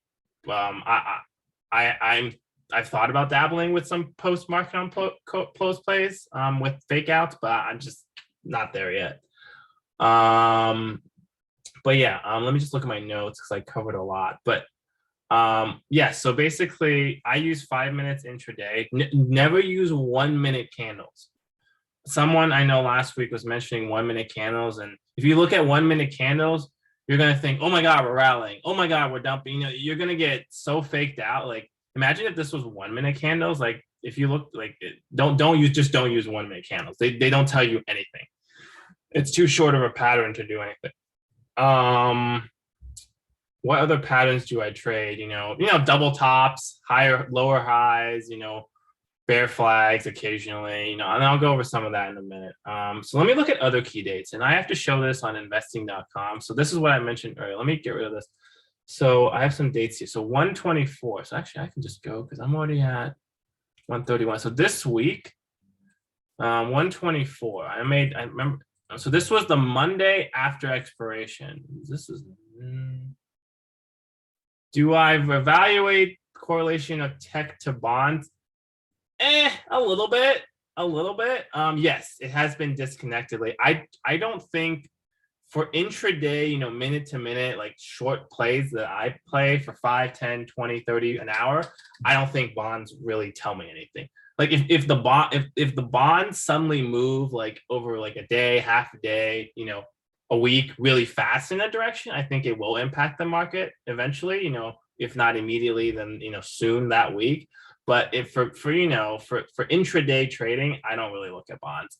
I've thought about dabbling with some post market on close plays with fake outs, but I'm just not there yet. But yeah, let me just look at my notes because I covered a lot. But yeah, so basically I use 5 minutes intraday. Never use 1 minute candles. Someone I know last week was mentioning 1 minute candles, and if you look at 1 minute candles, you're gonna think, oh my god, we're rallying, oh my god, we're dumping. You're gonna get so faked out. Like, imagine if this was 1 minute candles. Like, if you look like don't use 1 minute candles. They don't tell you anything. It's too short of a pattern to do anything. What other patterns do I trade? Double tops, lower highs, bear flags occasionally, and I'll go over some of that in a minute. So let me look at other key dates, and I have to show this on investing.com. So this is what I mentioned earlier. Let me get rid of this. So I have some dates here. So 124. So actually I can just go because I'm already at 131. So this week, 124. I remember. So this was the Monday after expiration. Do I evaluate correlation of tech to bonds? A little bit. Yes, it has been disconnected. I don't think for intraday, minute to minute, like short plays that I play for 5, 10, 20, 30 an hour, I don't think bonds really tell me anything. Like if the bonds suddenly move like over like a day, half a day, a week really fast in that direction, I think it will impact the market eventually, if not immediately, then, soon that week. But if for intraday trading, I don't really look at bonds.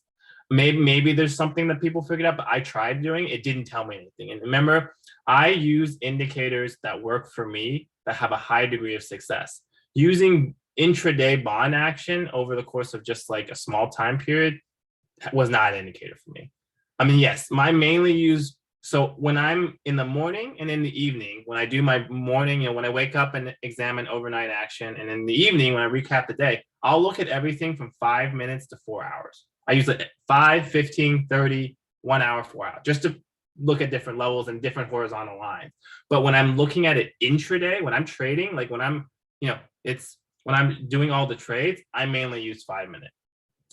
Maybe there's something that people figured out, but I tried doing it. Didn't tell me anything. And remember, I use indicators that work for me that have a high degree of success. Using intraday bond action over the course of just like a small time period was not an indicator for me. I mean, yes, so when I'm in the morning and in the evening, when I do my morning and when I wake up and examine overnight action, and in the evening when I recap the day, I'll look at everything from 5 minutes to 4 hours. I use like 5, 15, 30, 1 hour, 4 hours, just to look at different levels and different horizontal lines. But when I'm looking at it intraday, when I'm trading, like when I'm doing all the trades, I mainly use 5 minutes.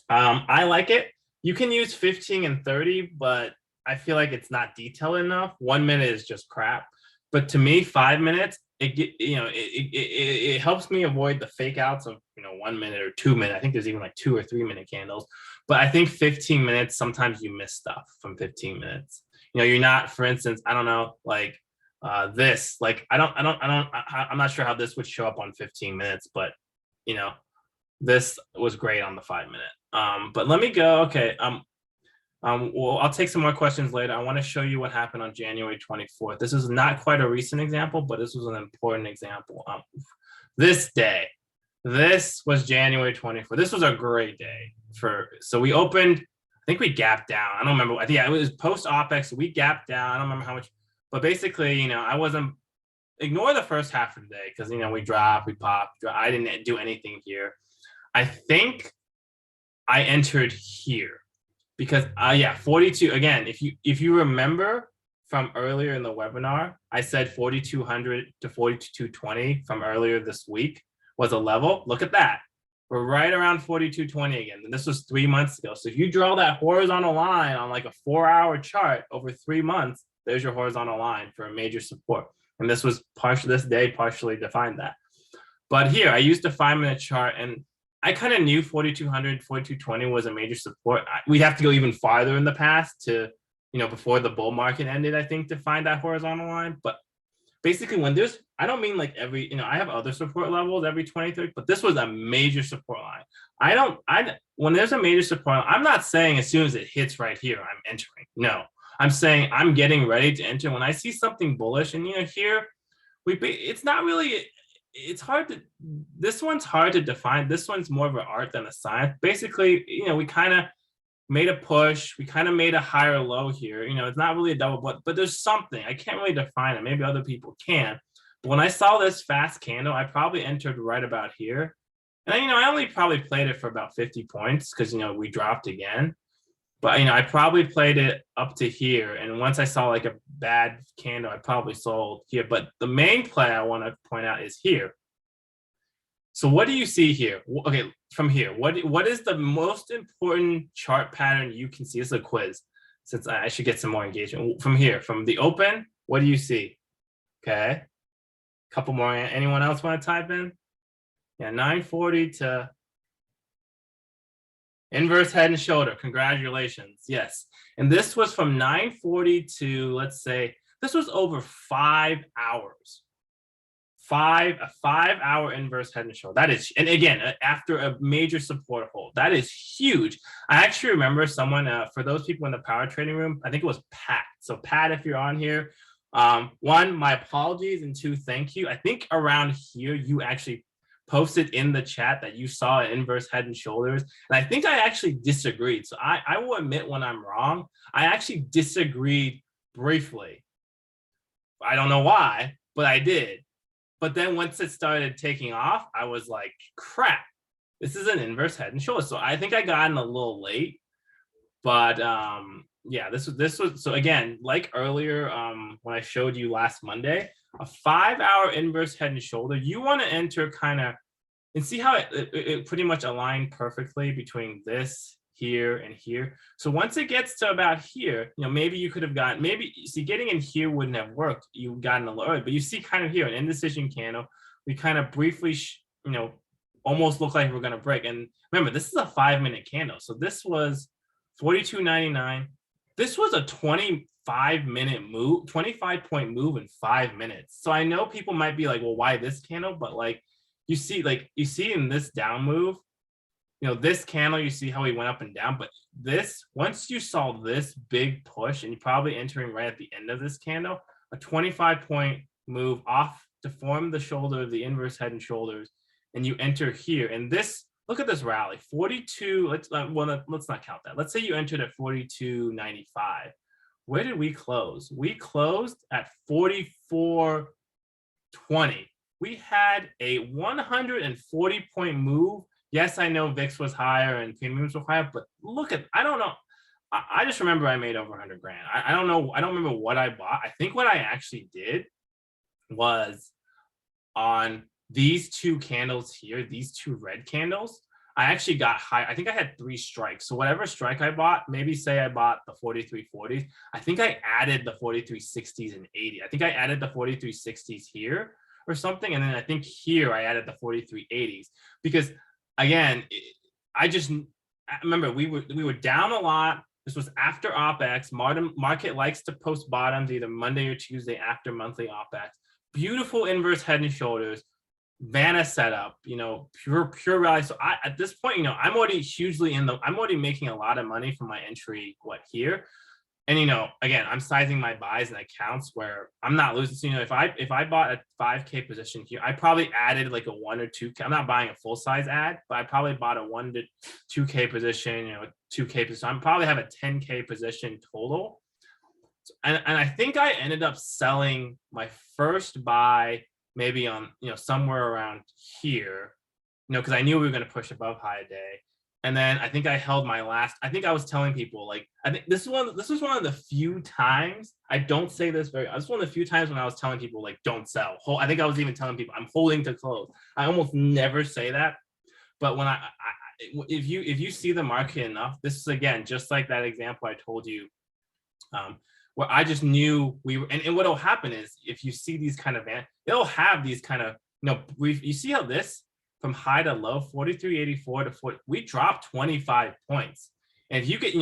I like it. You can use 15 and 30, but I feel like it's not detailed enough. 1 minute is just crap. But to me, 5 minutes, it helps me avoid the fake outs of 1 minute or 2 minutes. I think there's even like 2 or 3 minute candles. But I think 15 minutes, sometimes you miss stuff from 15 minutes. You're not, for instance, I don't know, like this, like I'm not sure how this would show up on 15 minutes, but this was great on the 5 minute. But let me go. Okay. Well, I'll take some more questions later. I want to show you what happened on January 24th. This is not quite a recent example, but this was an important example. This day, This was January 24th. This was a great day so we opened, I think we gapped down. I don't remember. Yeah, it was post OPEX. So we gapped down. I don't remember how much, but basically, I wasn't, ignore the first half of the day because, we dropped, we popped. I didn't do anything here. I think I entered here because, yeah, 42. Again, if you remember from earlier in the webinar, I said 4,200 to 4,220 from earlier this week was a level. Look at that. We're right around 4,220 again. And this was 3 months ago. So if you draw that horizontal line on like a 4-hour chart over 3 months, there's your horizontal line for a major support. And this was this day partially defined that. But here, I used the 5-minute chart, and I kind of knew 4,200, 4,220 was a major support. We'd have to go even farther in the past to, before the bull market ended, I think, to find that horizontal line. But basically, when there's, I don't mean like every, I have other support levels every 20, 30, but this was a major support line. When there's a major support, I'm not saying as soon as it hits right here, I'm entering. No, I'm saying I'm getting ready to enter. When I see something bullish, and here, it's not really, it's hard to, this one's hard to define. This one's more of an art than a science. Basically, we kind of made a push. We kind of made a higher low here. It's not really a double, but there's something. I can't really define it. Maybe other people can. But when I saw this fast candle, I probably entered right about here. And I only probably played it for about 50 points because, we dropped again. But, I probably played it up to here. And once I saw like a bad candle, I probably sold here. But the main play I want to point out is here. So what do you see here? Okay, from here, what is the most important chart pattern you can see? This is a quiz, since I should get some more engagement. From here, from the open, what do you see? Okay, couple more. Anyone else want to type in? Yeah, 940 to inverse head and shoulder. Congratulations. Yes. And this was from 940 to, let's say, this was over 5 hours. A 5-hour inverse head and shoulder. That is, and again, after a major support hold, that is huge. I actually remember someone, for those people in the power trading room, I think it was Pat. So Pat, if you're on here, one, my apologies, and two, thank you. I think around here, you actually posted in the chat that you saw an inverse head and shoulders. And I think I actually disagreed. So I will admit when I'm wrong. I actually disagreed briefly. I don't know why, but I did. But then once it started taking off, I was like, crap, this is an inverse head and shoulders. So I think I got in a little late. But yeah, this was, so again, like earlier, when I showed you last Monday, a 5-hour inverse head and shoulder, you want to enter kind of, and see how it pretty much aligned perfectly between this, here, and here. So once it gets to about here, maybe you could have gotten, see, getting in here wouldn't have worked. You've gotten a little, but you see kind of here, an indecision candle, we kind of briefly, almost look like we're going to break. And remember, this is a 5-minute candle. So this was 42.99. This was a 25-minute move, 25-point move in 5 minutes. So I know people might be like, well, why this candle? But like, you see in this down move, this candle, you see how he went up and down, but this, once you saw this big push, and you're probably entering right at the end of this candle, a 25-point move off to form the shoulder, the inverse head and shoulders, and you enter here. And this, look at this rally, 42, let's not count that. Let's say you entered at 42.95. Where did we close? We closed at 44.20. We had a 140-point move. Yes, I know VIX was higher and premiums were higher, but look at, I don't know. I just remember I made over 100 grand. I don't know. I don't remember what I bought. I think what I actually did was on these two candles here, these two red candles, I actually got high. I think I had 3 strikes. So whatever strike I bought, maybe say I bought the 43.40s. I think I added the 43.60s and 80. I think I added the 43.60s here or something. And then I think here I added the 43.80s because, again, I remember we were down a lot. This was after OPEX. Market likes to post bottoms either Monday or Tuesday after monthly OPEX. Beautiful inverse head and shoulders, Vanna setup, pure rally. So at this point, I'm already hugely I'm already making a lot of money from my entry, here. And again, I'm sizing my buys in accounts where I'm not losing. So, if I bought a 5K position here, I probably added like a 1 or 2K. I'm not buying a full size ad, but I probably bought a 1 to 2K position, 2K position. I probably have a 10K position total. And I think I ended up selling my first buy maybe on somewhere around here, because I knew we were going to push above high a day. And then I think I held my last. I think I was telling people, like, I think this was one of the few times, I don't say this very. This was one of the few times when I was telling people, like, don't sell. I think I was even telling people I'm holding to close. I almost never say that, but when if you see the market enough, this is again just like that example I told you, where I just knew we were. And what will happen is, if you see these kind of it'll have these kind of you see how this from high to low, 43.84 to 40, we dropped 25 points. And if you get,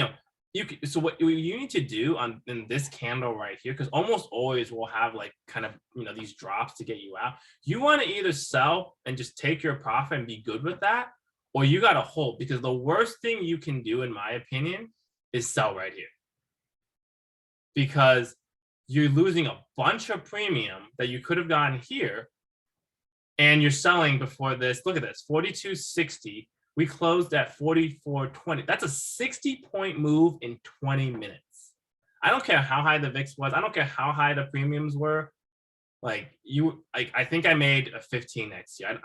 so what you need to do in this candle right here, because almost always we'll have like kind of, these drops to get you out. You want to either sell and just take your profit and be good with that, or you got to hold, because the worst thing you can do, in my opinion, is sell right here. Because you're losing a bunch of premium that you could have gotten here. And you're selling before this. Look at this, 42.60. We closed at 44.20. That's a 60-point move in 20 minutes. I don't care how high the VIX was. I don't care how high the premiums were. Like I think I made a 15x here.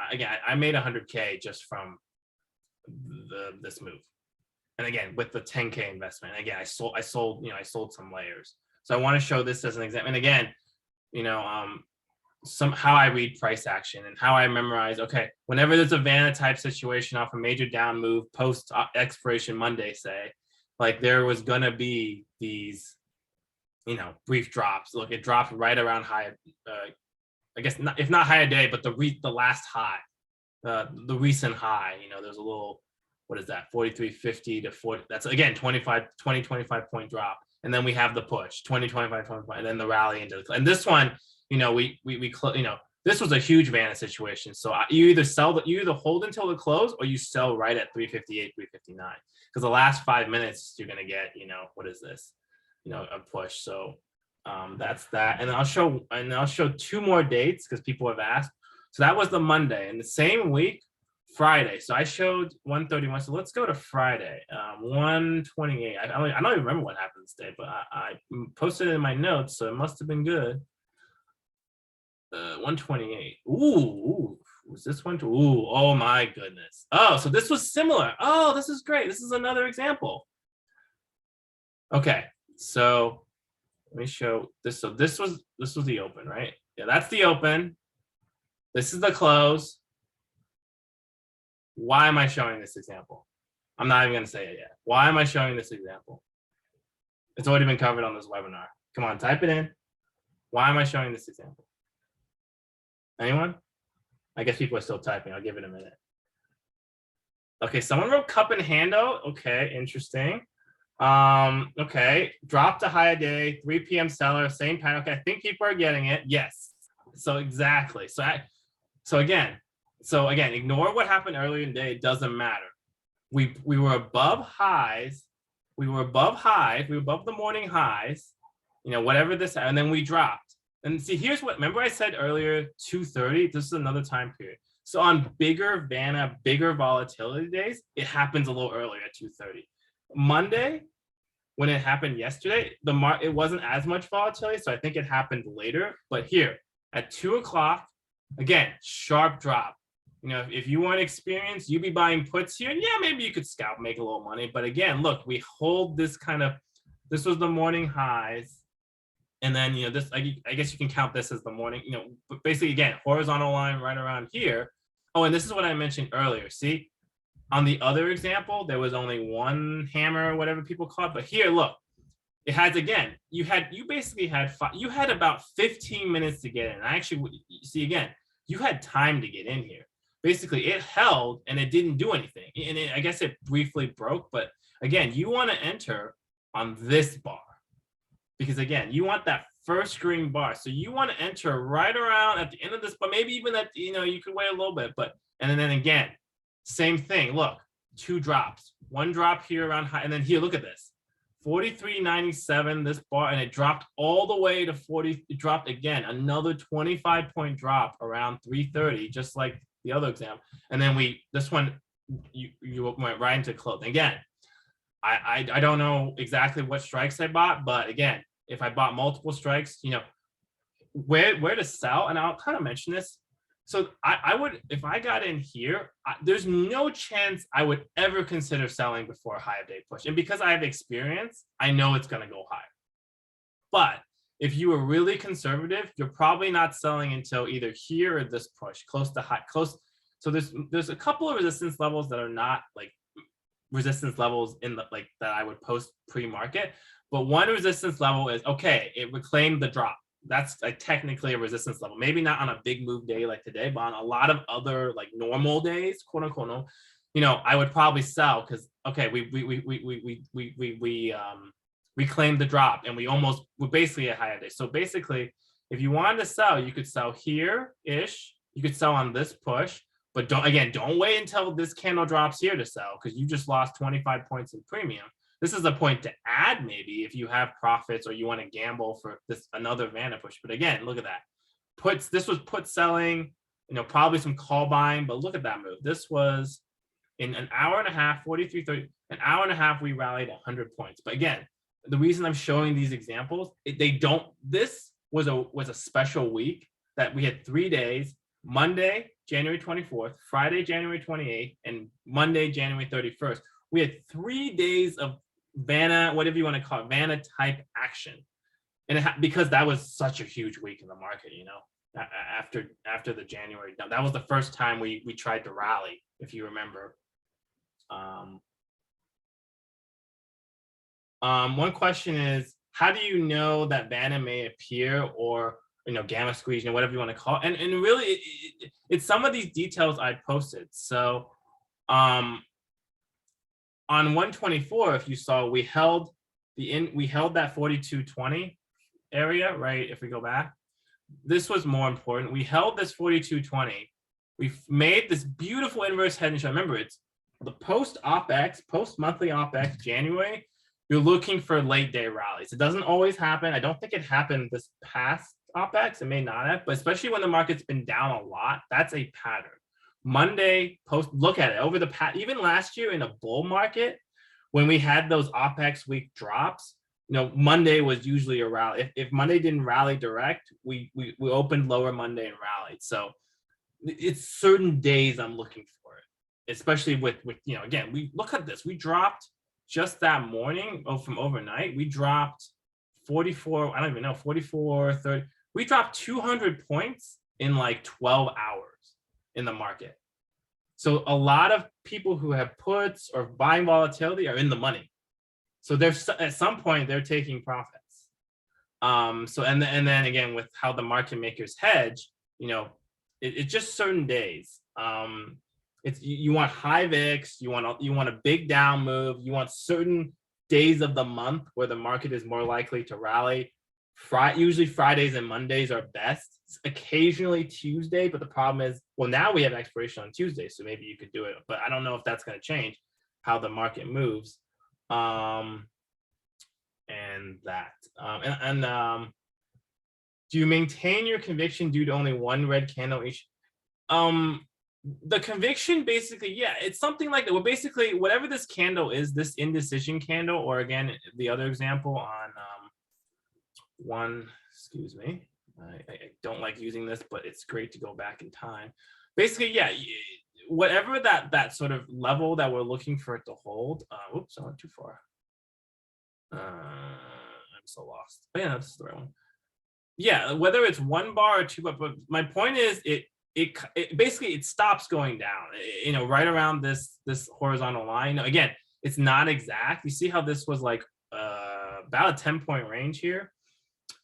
I made 100K just from this move. And again, with the 10K investment. And again, I sold some layers. So I want to show this as an example. And again, how I read price action and how I memorize, okay, whenever there's a Vanna type situation off a major down move post expiration Monday, say, like there was going to be these, brief drops. Look, it dropped right around high, I guess, not, if not high a day, but the last high, the recent high, there's a little, what is that, 43.50 to 40. That's, again, 25 point drop. And then we have the push, 25, and then the rally into the, and this one, this was a huge Vanna situation. So you either hold until the close, or you sell right at 358, 359. Because the last 5 minutes, you're going to get, what is this? A push. So that's that. And I'll show 2 more dates because people have asked. So that was the Monday. And the same week, Friday. So I showed 131. So let's go to Friday, 128. I don't even remember what happened this day, but I posted it in my notes, so it must have been good. 128. Ooh, was this one? Ooh, oh my goodness. Oh, so this was similar. Oh, this is great. This is another example. Okay, so let me show this. So this was the open, right? Yeah, that's the open. This is the close. Why am I showing this example? I'm not even going to say it yet. Why am I showing this example? It's already been covered on this webinar. Come on, type it in. Why am I showing this example? Anyone? I guess people are still typing. I'll give it a minute. Okay, someone wrote cup and handle. Okay, interesting. Okay, drop to high a day, 3 p.m. seller, same pattern. Okay, I think people are getting it. Yes. So exactly. So again, ignore what happened earlier in the day. It doesn't matter. We were above highs. We were above the morning highs, whatever this, and then we dropped. And see, here's what, remember I said earlier, 2:30, this is another time period. So on bigger Vanna, bigger volatility days, it happens a little earlier at 2:30. Monday, when it happened yesterday, it wasn't as much volatility, so I think it happened later. But here, at 2 o'clock, again, sharp drop. If you want experience, you'd be buying puts here. And yeah, maybe you could scalp, make a little money. But again, look, we hold this this was the morning highs. And then, this, I guess you can count this as the morning, but basically, again, horizontal line right around here. Oh, and this is what I mentioned earlier. See, on the other example, there was only one hammer or whatever people call it. But here, look, it has, again, you basically had about 15 minutes to get in. I actually, see, again, you had time to get in here. Basically, it held and it didn't do anything. And I guess it briefly broke. But again, you want to enter on this bar. Because again, you want that first green bar. So you want to enter right around at the end of this, but maybe even that, you could wait a little bit, and then again, same thing. Look, 2 drops, 1 drop here around high. And then here, look at this, 43.97 this bar, and it dropped all the way to 40. It dropped again, another 25-point drop around 3:30, just like the other example. And then this one, you went right into closing. Again, I don't know exactly what strikes I bought, but again, if I bought multiple strikes, where to sell, and I'll kind of mention this. So I would, if I got in here, there's no chance I would ever consider selling before a higher day push. And because I have experience, I know it's going to go higher. But if you were really conservative, you're probably not selling until either here or this push, close to high, close. So there's a couple of resistance levels that are not like resistance levels in the that I would post pre-market. But one resistance level is, okay, it reclaimed the drop. That's technically a resistance level. Maybe not on a big move day like today, but on a lot of other like normal days, quote unquote, I would probably sell because okay, we reclaimed the drop and we're basically a higher day. So basically, if you wanted to sell, you could sell here-ish. You could sell on this push, but don't wait until this candle drops here to sell because you just lost 25 points in premium. This is a point to add maybe if you have profits or you want to gamble for this another Vanna push. But again, look at that. This was put selling, probably some call buying, but look at that move. This was in an hour and a half, 43.30, an hour and a half, we rallied 100 points. But again, the reason I'm showing these examples, this was a special week that we had 3 days, Monday, January 24th, Friday, January 28th, and Monday, January 31st. We had 3 days of Vanna, whatever you want to call it, Vanna type action. And because that was such a huge week in the market, after the January, that was the first time we tried to rally, if you remember. One question is, how do you know that Vanna may appear or gamma squeeze, whatever you want to call it? And really it's some of these details I posted. So on 124, if you saw, we held that 42.20 area, right? If we go back, this was more important. We held this 42.20. We made this beautiful inverse head and shoulder. Remember, it's the post monthly OPEX January. You're looking for late day rallies. It doesn't always happen. I don't think it happened this past OPEX. It may not have, but especially when the market's been down a lot, that's a pattern. Monday post, look at it over the past, even last year in a bull market, when we had those OPEX week drops, Monday was usually a rally. If Monday didn't rally direct, we opened lower Monday and rallied. So it's certain days I'm looking for it, especially with again, we look at this. We dropped just that morning from overnight. We dropped 44. I don't even know 44, 30. We dropped 200 points in like 12 hours in the market. So a lot of people who have puts or buying volatility are in the money. So there's at some point they're taking profits. So and then again with how the market makers hedge, it's just certain days. It's you want high VIX, you want a big down move, you want certain days of the month where the market is more likely to rally. Usually Fridays and Mondays are best. Occasionally Tuesday, but the problem is, well, now we have expiration on Tuesday, so maybe you could do it, but I don't know if that's going to change how the market moves. And that. Do you maintain your conviction due to only one red candle each? The conviction basically, yeah, it's something like that. Well, basically, whatever this candle is, this indecision candle, or again, the other example on excuse me. I don't like using this, but it's great to go back in time. Basically, yeah, whatever that sort of level that we're looking for it to hold. Oops, I went too far. I'm so lost. But yeah, that's the right one. Yeah, whether it's 1 bar or 2 bar, but my point is it basically it stops going down. Right around this horizontal line. Again, it's not exact. You see how this was like about a 10-point range here.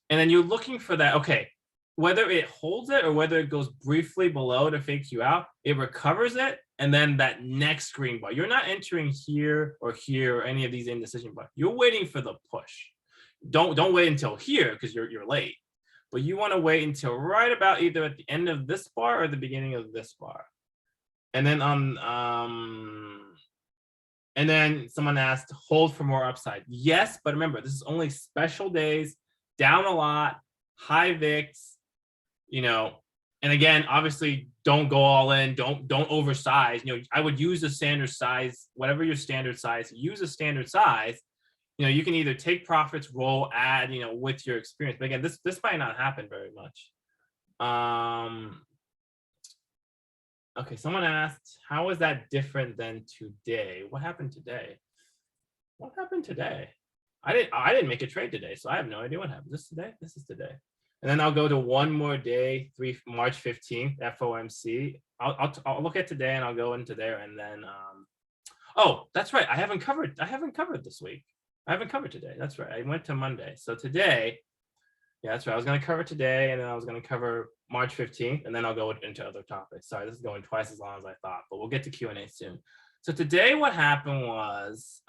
And then you're looking for that, okay, whether it holds it or whether it goes briefly below to fake you out, it recovers it, and then that next green bar. You're not entering here or any of these indecision bars. You're waiting for the push. Don't wait until here because you're late. But you want to wait until right about either at the end of this bar or the beginning of this bar. And then And then someone asked, hold for more upside. Yes, but remember, this is only special days, down a lot, high VIX, you know, and again, obviously don't go all in, don't oversize. You know, I would use a standard size, whatever your standard size, use a standard size. You know, you can either take profits, roll, add, you know, with your experience. But again, this might not happen very much. Okay, someone asked, how is that different than today? What happened today? What happened today? I didn't make a trade today, so I have no idea what happened. This today? This is today. And then I'll go to one more day, March 15th, FOMC. I'll look at today and I'll go into there, and then oh, that's right. I haven't covered this week. I haven't covered today. That's right. I went to Monday. So today, yeah, that's right. I was going to cover today, and then I was going to cover March 15th, and then I'll go into other topics. Sorry, this is going twice as long as I thought, but we'll get to Q&A soon. So today what happened was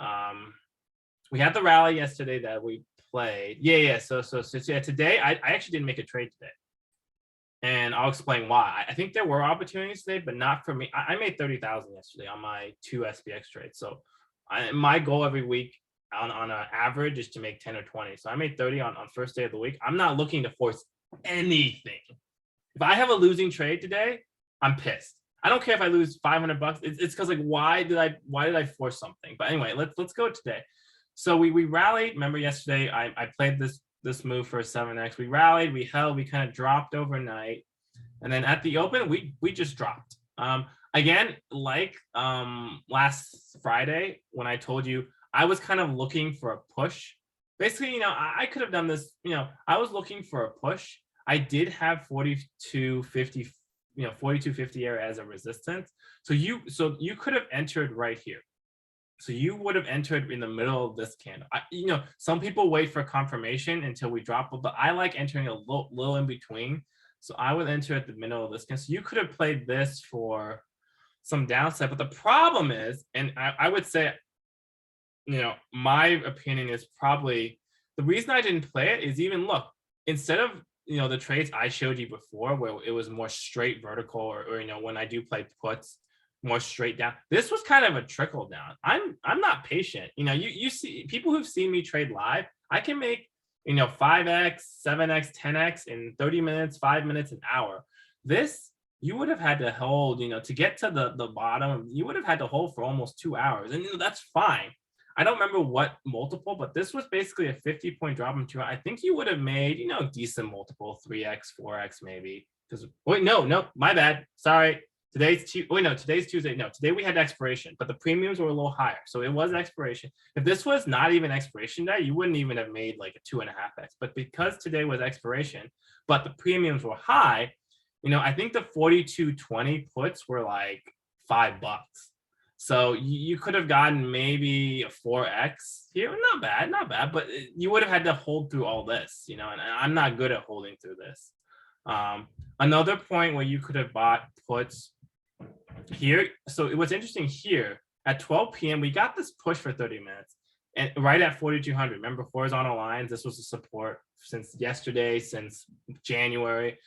we had the rally yesterday that we played. Yeah. So yeah, today I actually didn't make a trade today. And I'll explain why. I think there were opportunities today, but not for me. I made 30,000 yesterday on my 2 SPX trades. So my goal every week on an average is to make 10 or 20. So I made 30 on first day of the week. I'm not looking to force anything. If I have a losing trade today, I'm pissed. I don't care if I lose $500. It's because like, why did I force something? But anyway, let's go today. So we rallied. Remember yesterday I played this move for a 7x. We rallied, we held, we kind of dropped overnight, and then at the open we just dropped. Again, like last Friday when I told you I was kind of looking for a push. Basically, you know, I could have done this. You know, I was looking for a push. I did have 42.50, you know, 42.50 area as a resistance. So you could have entered right here. So you would have entered in the middle of this candle. You know, some people wait for confirmation until we drop, but I like entering a little in between. So I would enter at the middle of this candle. So you could have played this for some downside, but the problem is, and I would say, you know, my opinion is probably the reason I didn't play it is even look, instead of, you know, the trades I showed you before where it was more straight vertical or you know, when I do play puts, more straight down. This was kind of a trickle down. I'm not patient. You know, you see people who've seen me trade live, I can make, you know, 5x, 7x, 10x in 30 minutes, 5 minutes, an hour. This, you would have had to hold, you know, to get to the bottom, you would have had to hold for almost 2 hours. And you know, that's fine. I don't remember what multiple, but this was basically a 50-point drop in 2 hours. I think you would have made, you know, decent multiple, 3x, 4x maybe. Because wait, no, my bad. Sorry. Today's Tuesday. No, today we had expiration, but the premiums were a little higher. So it was expiration. If this was not even expiration day, you wouldn't even have made like a 2.5x. But because today was expiration, but the premiums were high, you know, I think the 42.20 puts were like $5. So you could have gotten maybe a 4x here. Not bad, but you would have had to hold through all this, you know, and I'm not good at holding through this. Another point where you could have bought puts here. So it was interesting here at 12 p.m. we got this push for 30 minutes and right at 4,200. Remember horizontal lines. This was a support since yesterday, since January.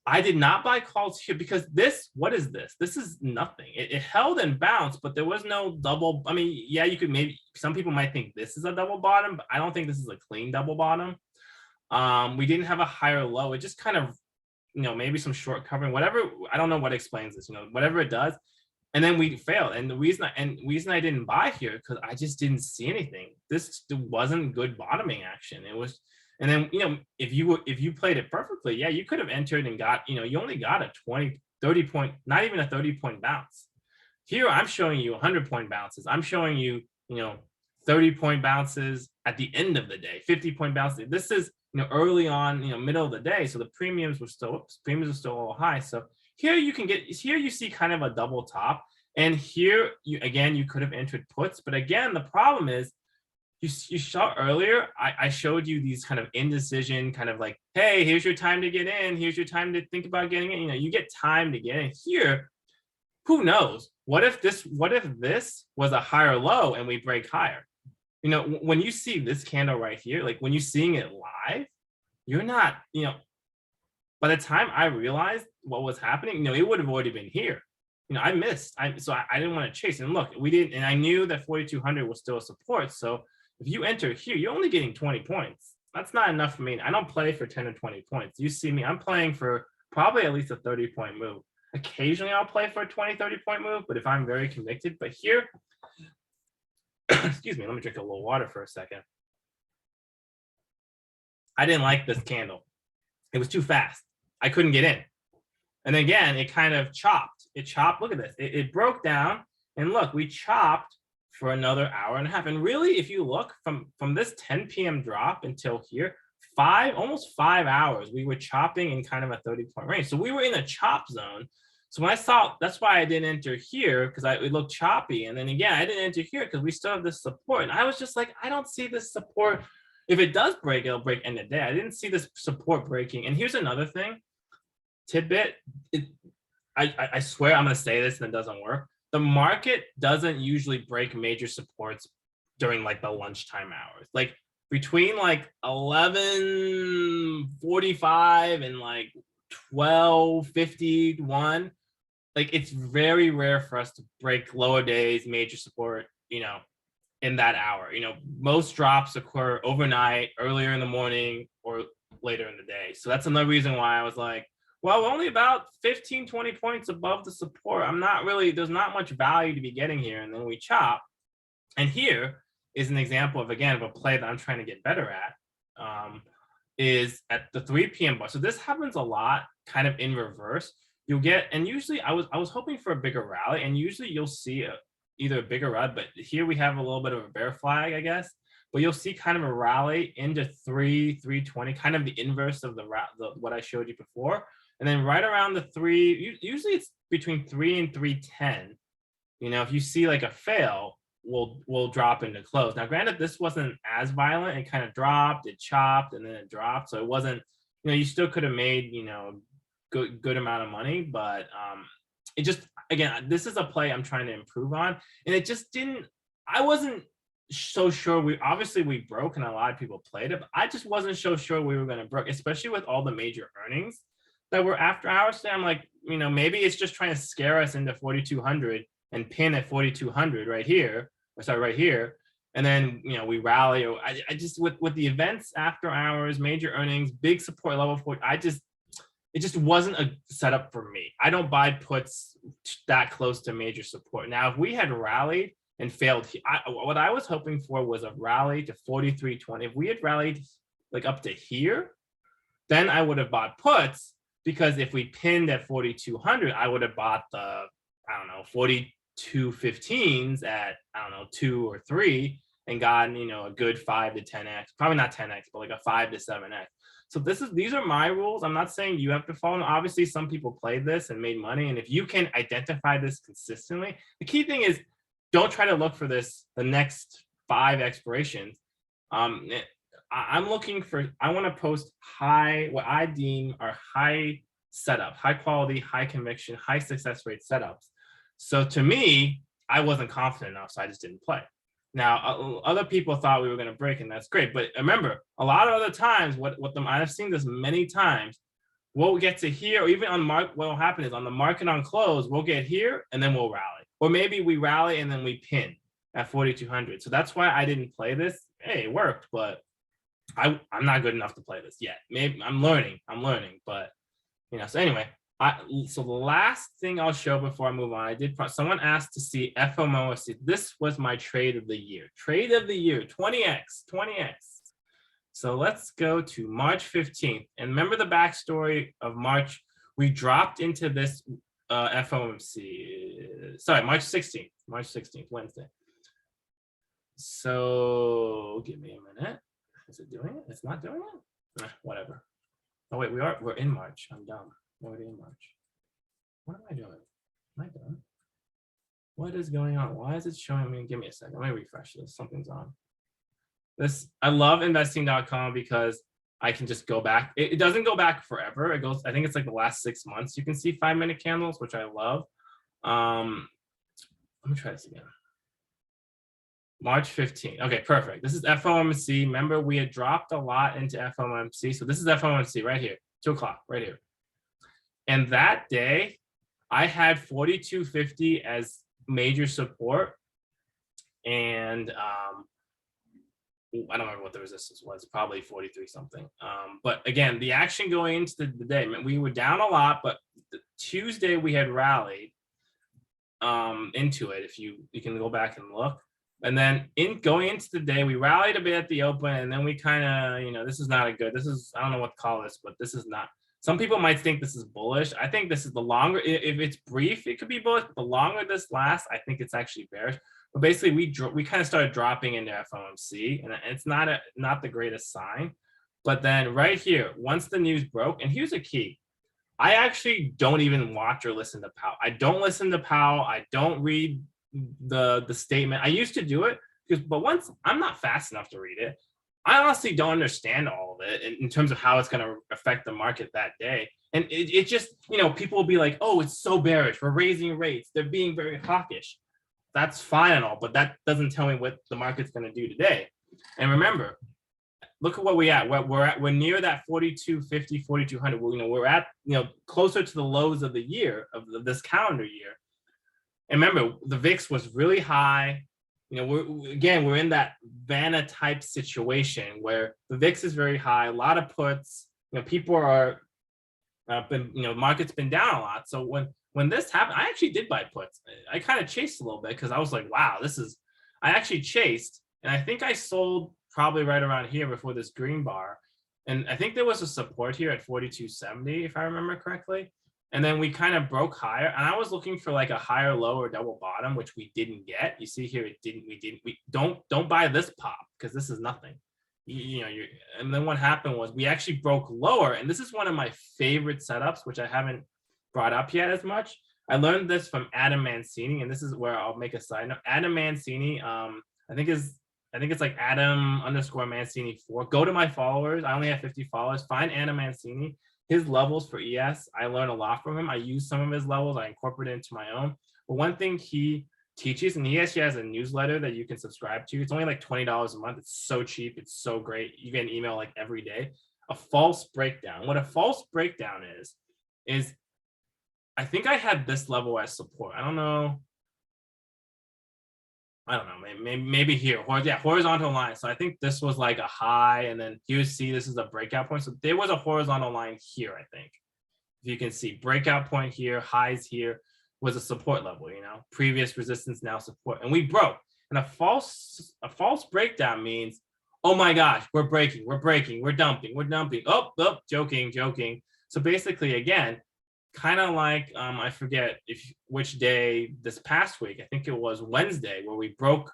I did not buy calls here because this, what is this? This is nothing. It held and bounced, but there was no double. I mean, yeah, you could maybe, some people might think this is a double bottom, but I don't think this is a clean double bottom. We didn't have a higher low. It just kind of, you know, maybe some short covering, whatever. I don't know what explains this, you know, whatever it does. And then we failed. And the reason I didn't buy here, because I just didn't see anything. This wasn't good bottoming action. It was, and then, you know, if you played it perfectly, yeah, you could have entered and got, you know, you only got a 30 point, not even a 30-point bounce. Here, I'm showing you 100-point bounces. I'm showing you, you know, 30-point bounces at the end of the day, 50-point bounces. This is, you know, early on, you know, middle of the day. So the premiums were still a little high. So here you see kind of a double top. And here, you could have entered puts. But again, the problem is, you saw earlier, I showed you these kind of indecision, kind of like, hey, here's your time to get in. Here's your time to think about getting in. You know, you get time to get in. Here, who knows? What if this was a higher low and we break higher? You know, when you see this candle right here, like when you're seeing it live, you're not, you know, by the time I realized what was happening, you know, it would have already been here. I missed. So I didn't want to chase. And look, we didn't. And I knew that 4,200 was still a support. So if you enter here, you're only getting 20 points. That's not enough for me. I don't play for 10 or 20 points. You see me, I'm playing for probably at least a 30-point move. Occasionally I'll play for a 20, 30-point move, but if I'm very convicted, but here, excuse me, let me drink a little water for a second. I didn't like this candle. It was too fast. I couldn't get in. And again, it kind of chopped. It chopped. Look at this. It broke down. And look, we chopped for another hour and a half. And really, if you look from this 10 p.m. drop until here, almost 5 hours, we were chopping in kind of a 30-point range. So we were in a chop zone. So when I saw, that's why I didn't enter here, because it looked choppy. And then again, I didn't enter here because we still have this support. And I was just like, I don't see this support. If it does break, it'll break end of day. I didn't see this support breaking. And here's another thing, tidbit. I swear I'm going to say this and it doesn't work. The market doesn't usually break major supports during like the lunchtime hours. Like between like 11:45 and like 12:51, like it's very rare for us to break lower days, major support, in that hour. Most drops occur overnight, earlier in the morning, or later in the day. So that's another reason why I was like, well, only about 15, 20 points above the support. There's not much value to be getting here. And then we chop. And here is an example of a play that I'm trying to get better at, is at the 3 p.m. bar. So this happens a lot, kind of in reverse. You'll get, and usually I was hoping for a bigger rally, and usually you'll see either a bigger run, but here we have a little bit of a bear flag, I guess. But you'll see kind of a rally into 320, kind of the inverse of what I showed you before. And then right around the 3, usually it's between 3 and 310. If you see like a fail, we'll drop into close. Now, granted, this wasn't as violent. It kind of dropped, it chopped, and then it dropped. So it wasn't, you still could have made, good amount of money, but it just, again, this is a play I'm trying to improve on. And it just I wasn't so sure. We broke, and a lot of people played it, but I just wasn't so sure we were going to break, especially with all the major earnings that were after hours today. I'm like, maybe it's just trying to scare us into 4,200 and pin at 4,200 right here. And then, we rally. I just, with the events after hours, major earnings, big support level for, it just wasn't a setup for me. I don't buy puts that close to major support. Now, if we had rallied and failed, what I was hoping for was a rally to 43.20. If we had rallied like up to here, then I would have bought puts, because if we pinned at 4,200, I would have bought the, 42.15s at, 2 or 3 and gotten, a good 5 to 10x, probably not 10x, but like a 5 to 7x. So these are my rules. I'm not saying you have to follow them. Obviously, some people played this and made money. And if you can identify this consistently, the key thing is don't try to look for the next 5 expirations. I'm looking for, I want to post what I deem are high setup, high quality, high conviction, high success rate setups. So to me, I wasn't confident enough, so I just didn't play. Now, other people thought we were going to break, and that's great. But remember, a lot of other times, I've seen this many times, we'll get to here, or even on what will happen is on the market on close, we'll get here, and then we'll rally. Or maybe we rally, and then we pin at 4,200. So that's why I didn't play this. Hey, it worked, but I'm not good enough to play this yet. Maybe I'm learning, but so anyway, so the last thing I'll show before I move on, someone asked to see FOMO. This was my trade of the year, 20x. So let's go to March 15th. And remember the backstory of March, we dropped into this FOMC, sorry, March 16th, Wednesday. So give me a minute. Is it doing it? It's not doing it? Whatever. Oh wait, we're in March. I'm dumb. We're already in March. What am I doing? Am I done? What is going on? Why is it showing me? Give me a second. Let me refresh this. Something's on. I love investing.com because I can just go back. It doesn't go back forever. It goes, I think it's like the last 6 months. You can see 5-minute candles, which I love. Let me try this again. March 15th. Okay, perfect. This is FOMC. Remember, we had dropped a lot into FOMC. So this is FOMC right here, 2 o'clock, right here. And that day, I had 4250 as major support, and I don't remember what the resistance was, probably 43 something. But again, the action going into the day, we were down a lot, but Tuesday we had rallied into it. If you can go back and look. And then going into the day, we rallied a bit at the open, and then we kind of, this is not a good, I don't know what to call this, but this is not, some people might think this is bullish. I think this is the longer, if it's brief, it could be bullish, but the longer this lasts, I think it's actually bearish. But basically, we kind of started dropping into FOMC, and it's not the greatest sign. But then right here, once the news broke, and here's a key. I actually don't even watch or listen to Powell. I don't listen to Powell. I don't read the statement. I used to do it, but once I'm not fast enough to read it, I honestly don't understand all of it in terms of how it's going to affect the market that day. And it just, people will be like, oh, it's so bearish. We're raising rates. They're being very hawkish. That's fine and all, but that doesn't tell me what the market's going to do today. And remember, look at what we're at. We're near that 4250, 4200. We're at, closer to the lows of the year, of this calendar year. And remember, the VIX was really high. We're in that Vanna type situation where the VIX is very high, a lot of puts. People are, market's been down a lot. So when this happened, I actually did buy puts. I kind of chased a little bit because I was like, wow, I actually chased, and I think I sold probably right around here before this green bar. And I think there was a support here at 4270, if I remember correctly. And then we kind of broke higher, and I was looking for like a higher low or double bottom, which we didn't get. You see here, we don't buy this pop because this is nothing. And then what happened was we actually broke lower, and this is one of my favorite setups, which I haven't brought up yet as much. I learned this from Adam Mancini, and this is where I'll make a side note. Adam Mancini, I think it's like Adam_Mancini4. Go to my followers. I only have 50 followers. Find Adam Mancini. His levels for ES, I learned a lot from him. I use some of his levels. I incorporate it into my own. But one thing he teaches, and he actually has a newsletter that you can subscribe to. It's only like $20 a month. It's so cheap. It's so great. You get an email like every day. A false breakdown. What a false breakdown is I think I had this level as support. I don't know. Maybe here. Horizontal line. So I think this was like a high, and then you see this is a breakout point. So there was a horizontal line here, I think. If you can see, breakout point here, highs here was a support level, previous resistance, now support. And we broke. And a false breakdown means, oh my gosh, we're breaking, we're dumping. Oh, joking. So basically, again, kind of like I forget which day this past week. I think it was Wednesday where we broke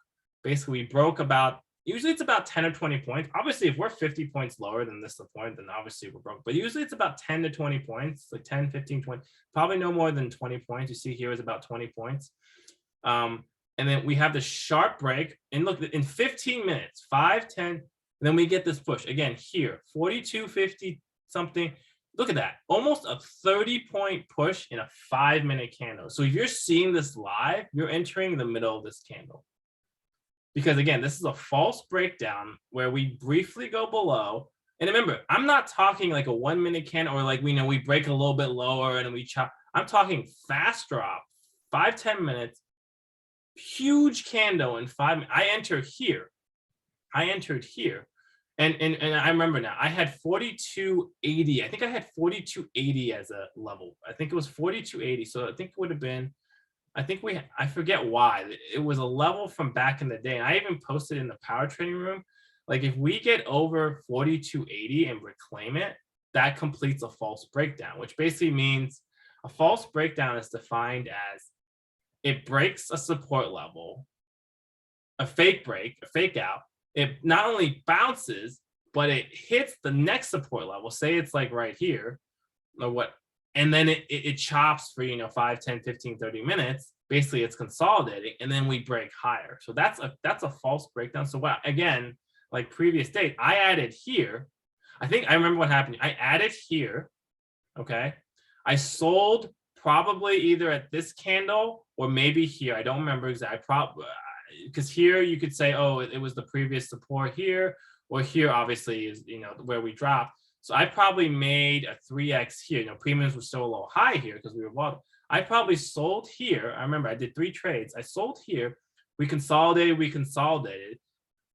about, usually it's about 10 or 20 points. Obviously, if we're 50 points lower than this point, then obviously we're broke. But usually it's about 10 to 20 points, like 10, 15, 20, probably no more than 20 points. You see here is about 20 points. And then we have the sharp break. And look, in 15 minutes, 5, 10, and then we get this push. Again, here, 42.50 something. Look at that, almost a 30-point push in a 5-minute candle. So if you're seeing this live, you're entering the middle of this candle. Because again, this is a false breakdown where we briefly go below. And remember, I'm not talking like a 1-minute candle or like we break a little bit lower and we chop. I'm talking fast drop, 5-10 minutes, huge candle in 5 minutes. I entered here. And I remember now, I had 4280. I think I had 4280 as a level. I think it was 4280. So I think it would have been, I forget why. It was a level from back in the day. And I even posted in the power trading room. Like if we get over 4280 and reclaim it, that completes a false breakdown, which basically means a false breakdown is defined as it breaks a support level, a fake break, a fake out. It not only bounces, but it hits the next support level. Say it's like right here, or what, and then it chops for 5, 10, 15, 30 minutes. Basically, it's consolidating, and then we break higher. So that's a false breakdown. So what, again, like previous day, I added here. I think I remember what happened. I added here. Okay, I sold probably either at this candle or maybe here. I don't remember exactly. Because here you could say, oh, it was the previous support here, or here obviously is where we dropped. So I probably made a 3x here. Premiums were still a little high here because we were volatile. I probably sold here. I remember I did 3 trades. I sold here. We consolidated.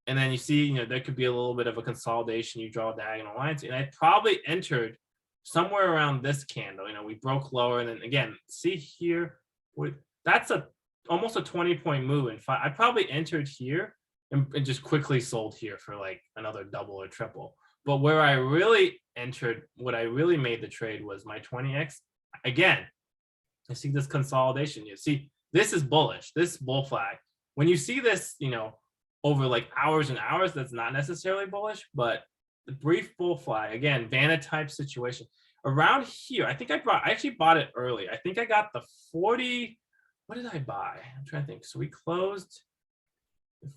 And then you see, there could be a little bit of a consolidation. You draw diagonal lines. And I probably entered somewhere around this candle. We broke lower. And then again, see here, that's almost a 20-point move. And I probably entered here and just quickly sold here for like another double or triple. But where I really entered, what I really made the trade was my 20x. Again, I see this consolidation. You see, this is bullish, this bull flag. When you see this, over like hours and hours, that's not necessarily bullish, but the brief bull flag, again, Vanna type situation. Around here, I actually bought it early. I think I got the 40, what did I buy? I'm trying to think. So we closed,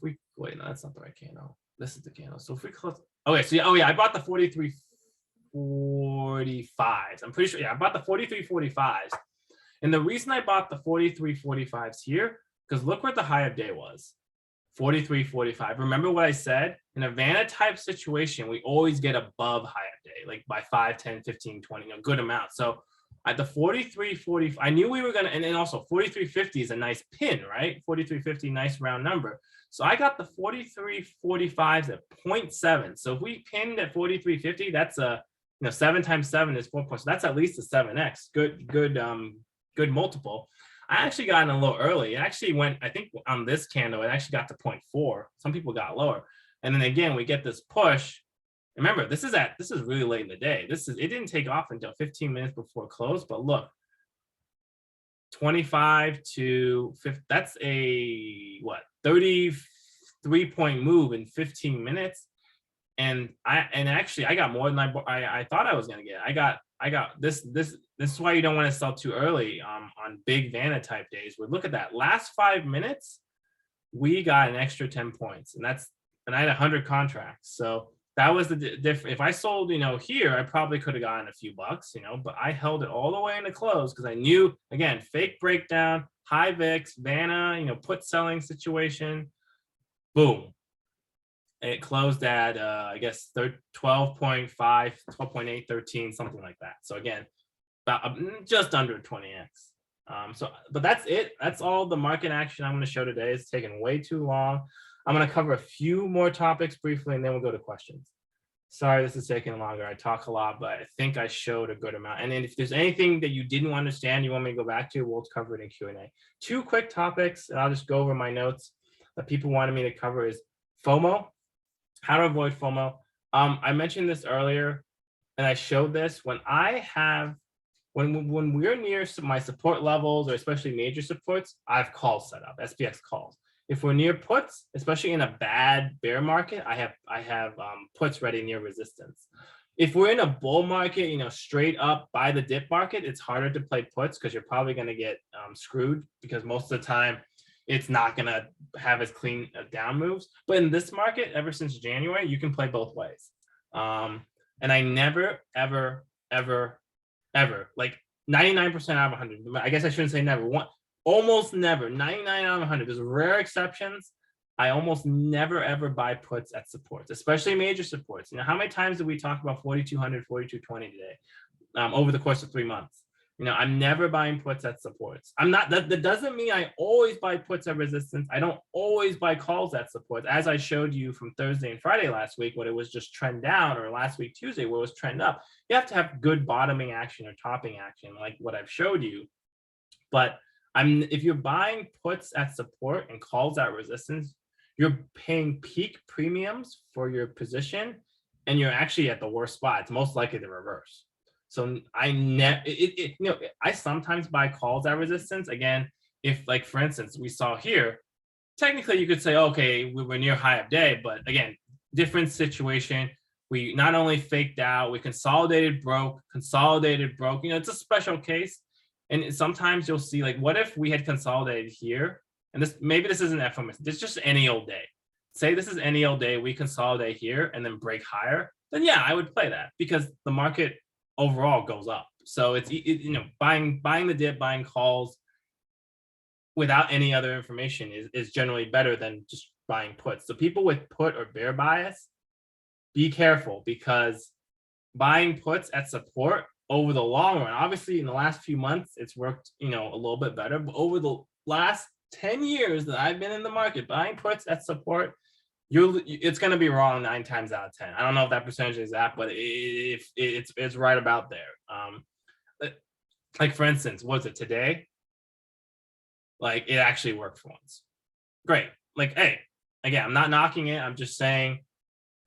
wait, no, that's not the right candle. This is the candle. So if we close, okay, so I bought the 43.45s. I'm pretty sure, I bought the 43.45s. And the reason I bought the 43.45s here, because look where the high of day was, 43.45. Remember what I said? In a Vanna type situation, we always get above high of day, like by 5, 10, 15, 20, a good amount. So at the 43.40, I knew we were going to, and then also 43.50 is a nice pin, right? 43.50, nice round number. So I got the 43.45s at 0.7. So if we pinned at 43.50, that's 7 times 7 is 4 points. So that's at least a 7x. Good multiple. I actually got in a little early. It actually went, I think on this candle, it actually got to 0.4. Some people got lower. And then again, we get this push. Remember, this is really late in the day. It didn't take off until 15 minutes before close, but look, 25 to 50, that's a 33-point move in 15 minutes. And actually I got more than I thought I was gonna get. I got this. This is why you don't want to sell too early on big Vanna type days. But look at that. Last 5 minutes, we got an extra 10 points, and I had 100 contracts. So that was the difference. If I sold, here, I probably could have gotten a few bucks, but I held it all the way in the close because I knew, again, fake breakdown, high VIX, Vanna, put selling situation, boom. It closed at, I guess, 12.5, 12.8, 13, something like that. So again, about just under 20x. But that's it. That's all the market action I'm going to show today. It's taken way too long. I'm going to cover a few more topics briefly, and then we'll go to questions. Sorry, this is taking longer. I talk a lot, but I think I showed a good amount. And then if there's anything that you didn't understand, you want me to go back to, we'll cover it in Q&A. 2 quick topics, and I'll just go over my notes that people wanted me to cover is FOMO. How to avoid FOMO. I mentioned this earlier, and I showed this when we're near my support levels, or especially major supports, I have calls set up, SPX calls. If we're near puts, especially in a bad bear market, I have puts ready near resistance. If we're in a bull market, straight up by the dip market, it's harder to play puts because you're probably going to get screwed because most of the time it's not going to have as clean down moves. But in this market, ever since January, you can play both ways. And I never, ever, ever, ever, like 99% out of 100, I guess I shouldn't say never, almost never, 99 out of 100, there's rare exceptions. I almost never, ever buy puts at supports, especially major supports. How many times did we talk about 4,200, 4,220 today over the course of 3 months? I'm never buying puts at supports. I'm not, that doesn't mean I always buy puts at resistance. I don't always buy calls at supports. As I showed you from Thursday and Friday last week, when it was just trend down, or last week, Tuesday, where it was trend up, you have to have good bottoming action or topping action, like what I've showed you. But if you're buying puts at support and calls at resistance, you're paying peak premiums for your position, and you're actually at the worst spot. It's most likely the reverse. So I sometimes buy calls at resistance. Again, if, like, for instance, we saw here, technically you could say, okay, we were near high of day, but again, different situation. We not only faked out, we consolidated, broke. It's a special case. And sometimes you'll see, like, what if we had consolidated here? And maybe this isn't FOMO, it's just any old day. Say this is any old day, we consolidate here and then break higher. Then yeah, I would play that because the market overall goes up. So it's buying the dip, buying calls without any other information is generally better than just buying puts. So people with put or bear bias, be careful, because buying puts at support over the long run, obviously in the last few months, it's worked, a little bit better, but over the last 10 years that I've been in the market buying puts at support, it's going to be wrong 9 times out of 10. I don't know if that percentage is that, but if it's right about there. Like for instance, was it today? Like it actually worked for once. Great. Like, hey, again, I'm not knocking it. I'm just saying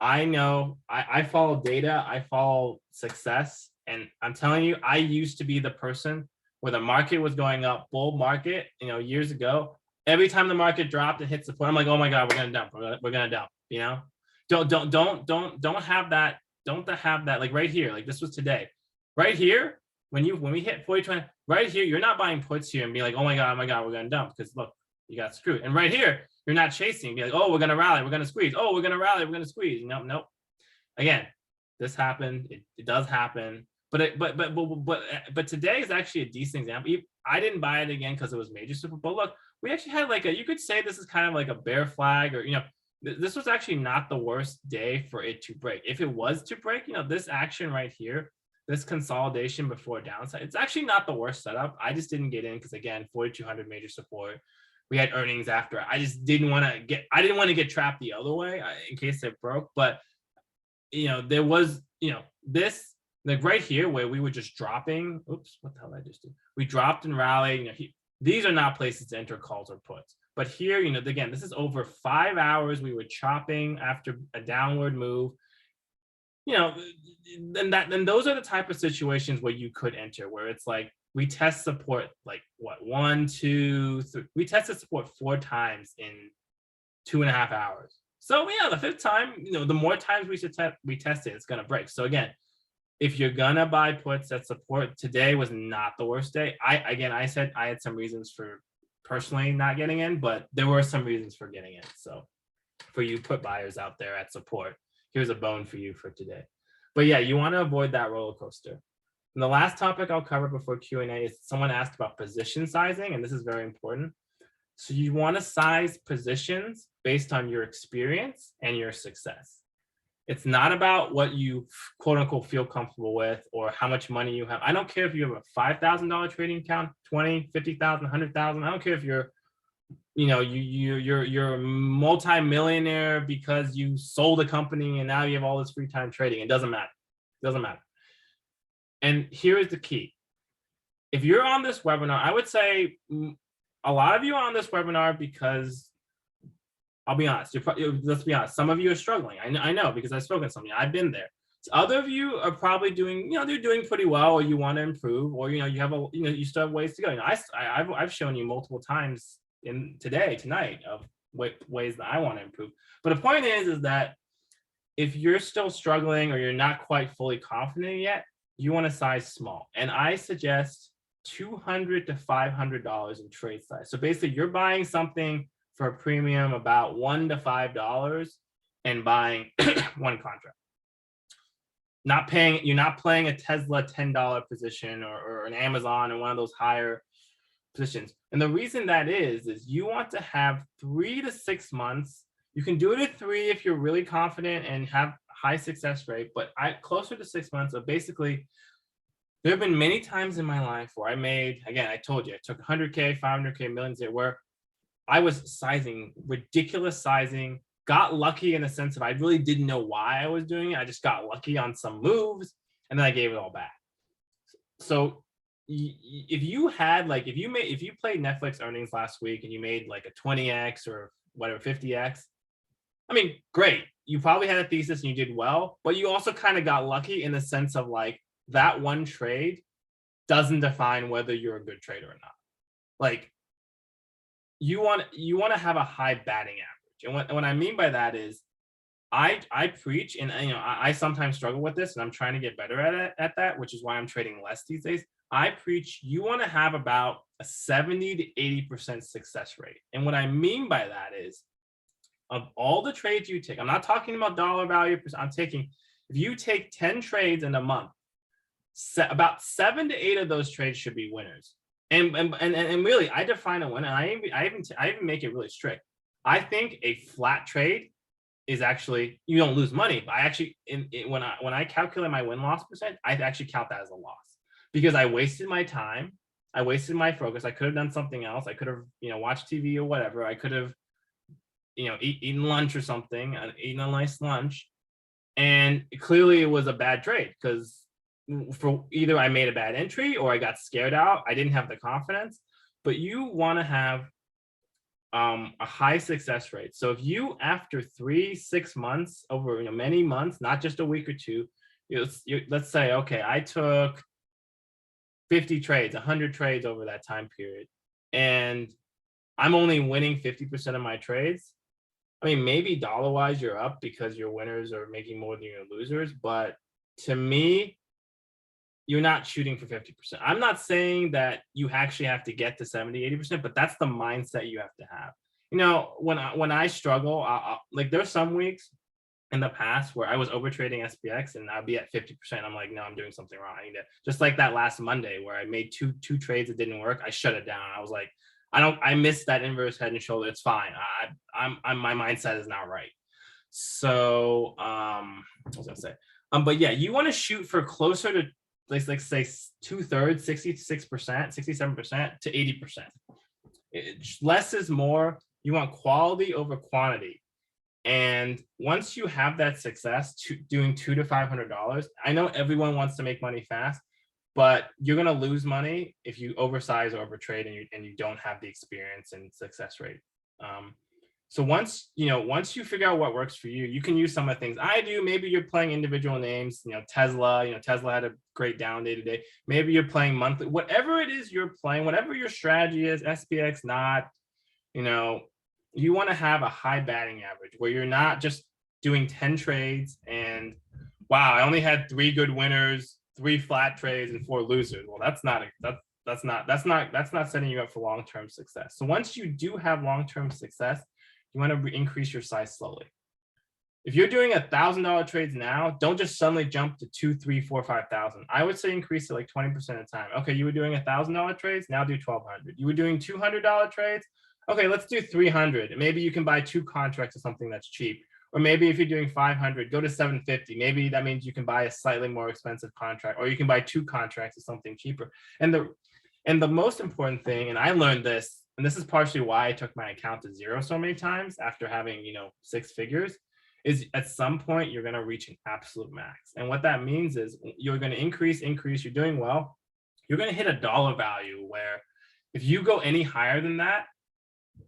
I know I follow data, I follow success. And I'm telling you, I used to be the person where the market was going up, bull market, years ago. Every time the market dropped and hit support, I'm like, oh my God, we're gonna dump. We're gonna dump, Don't have that. Don't have that. Like right here, like this was today. Right here, when we hit 40, right here, you're not buying puts here and be like, oh my God, we're gonna dump. Because look, you got screwed. And right here, you're not chasing, be like, oh, we're gonna rally, we're gonna squeeze. Oh, we're gonna rally, we're gonna squeeze. Nope. Again, this happened. It does happen. But today is actually a decent example. I didn't buy it again because it was major super. But look, we actually had like you could say this is kind of like a bear flag, or this was actually not the worst day for it to break. If it was to break, this action right here, this consolidation before downside, it's actually not the worst setup. I just didn't get in because again, 4,200 major support. We had earnings after. I just didn't want to get trapped the other way in case it broke. But there was this like right here where we were just dropping. Oops, what the hell did I just do? We dropped and rallied. These are not places to enter calls or puts. But here, again, this is over 5 hours. We were chopping after a downward move. Then those are the type of situations where you could enter, where it's like we test support like what 1, 2, 3. We tested support 4 times in 2.5 hours. So yeah, the 5th time, the more times we test it, it's gonna break. So again, if you're gonna buy puts that support, today was not the worst day. I said I had some reasons for personally not getting in, but there were some reasons for getting in. So for you put buyers out there at support, here's a bone for you for today. But yeah, you want to avoid that roller coaster. And the last topic I'll cover before Q&A is someone asked about position sizing, and this is very important. So you want to size positions based on your experience and your success. It's not about what you quote unquote feel comfortable with or how much money you have. I don't care if you have a $5,000 trading account, 20, 50,000, 100,000. I don't care if you're you're a multi-millionaire because you sold a company and now you have all this free time trading. It doesn't matter. It doesn't matter. And here is the key. If you're on this webinar, I would say a lot of you are on this webinar because I'll be honest. Let's be honest. Some of you are struggling. I know because I've spoken to some of you. I've been there. So other of you are probably doing, they're doing pretty well, or you want to improve, or you have you still have ways to go. I've shown you multiple times tonight of ways that I want to improve. But the point is that if you're still struggling or you're not quite fully confident yet, you want to size small. And I suggest $200 to $500 in trade size. So basically you're buying something for a premium about $1 to $5 and buying one contract. You're not playing a Tesla $10 position or an Amazon or one of those higher positions. And the reason that is you want to have 3 to 6 months. You can do it at 3 if you're really confident and have high success rate, but closer to 6 months. So basically, there have been many times in my life where I told you, I took 100K, 500K, millions there, where I was sizing, ridiculous sizing, got lucky in the sense of I really didn't know why I was doing it. I just got lucky on some moves and then I gave it all back. So if you played Netflix earnings last week and you made like a 20x or whatever, 50x, I mean, great. You probably had a thesis and you did well, but you also kind of got lucky in the sense of like that one trade doesn't define whether you're a good trader or not. Like you want to have a high batting average. And what I mean by that is I preach, and I sometimes struggle with this and I'm trying to get better at that, which is why I'm trading less these days. I preach you want to have about a 70 to 80% success rate. And what I mean by that is of all the trades you take, I'm not talking about dollar value, I'm taking, if you take 10 trades in a month, about 7 to 8 of those trades should be winners. And really, I define a winner. I even make it really strict. I think a flat trade is actually, you don't lose money, but I actually when I calculate my win-loss percent, I actually count that as a loss. because I wasted my time. I wasted my focus. I could have done something else. I could have, watched TV or whatever. I could have, eaten lunch or something, eaten a nice lunch. And clearly it was a bad trade because for either I made a bad entry or I got scared out. I didn't have the confidence. But you want to have a high success rate. So if you, after 3-6 months, over many months, not just a week or two, let's say, okay, I took 50 trades, 100 trades over that time period, and I'm only winning 50% of my trades. I mean, maybe dollar wise you're up because your winners are making more than your losers, but to me, you're not shooting for 50%. I'm not saying that you actually have to get to 70, 80%, but that's the mindset you have to have. When I struggle, like there's some weeks in the past where I was over trading SPX and I'd be at 50%. I'm like, no, I'm doing something wrong. I need to, just like that last Monday where I made two trades that didn't work. I shut it down. I was like, I missed that inverse head and shoulder. It's fine. My mindset is not right. So, what was I gonna say? But yeah, you want to shoot for closer to like say 2/3, 66%, 67% to 80%. Less is more. You want quality over quantity. And once you have that success doing $200 to $500, I know everyone wants to make money fast, but you're going to lose money if you oversize or overtrade and you don't have the experience and success rate. So once you figure out what works for you, you can use some of the things I do. Maybe you're playing individual names, Tesla, Tesla had a great down day today. Maybe you're playing monthly, whatever it is you're playing, whatever your strategy is, SPX, not, you want to have a high batting average where you're not just doing 10 trades and wow, I only had 3 good winners, 3 flat trades and 4 losers. Well, that's not setting you up for long-term success. So once you do have long-term success, you want to increase your size slowly. If you're doing $1,000 trades now, don't just suddenly jump to 2, 3, 4, 5,000. I would say increase it like 20% of the time. Okay, you were doing $1,000 trades, now do 1,200. You were doing $200 trades. Okay, let's do 300. Maybe you can buy 2 contracts of something that's cheap. Or maybe if you're doing 500, go to 750. Maybe that means you can buy a slightly more expensive contract, or you can buy 2 contracts of something cheaper. And the most important thing, and I learned this, and this is partially why I took my account to 0 so many times after having, 6 figures, is at some point you're going to reach an absolute max. And what that means is you're going to increase, you're doing well. You're going to hit a dollar value where if you go any higher than that,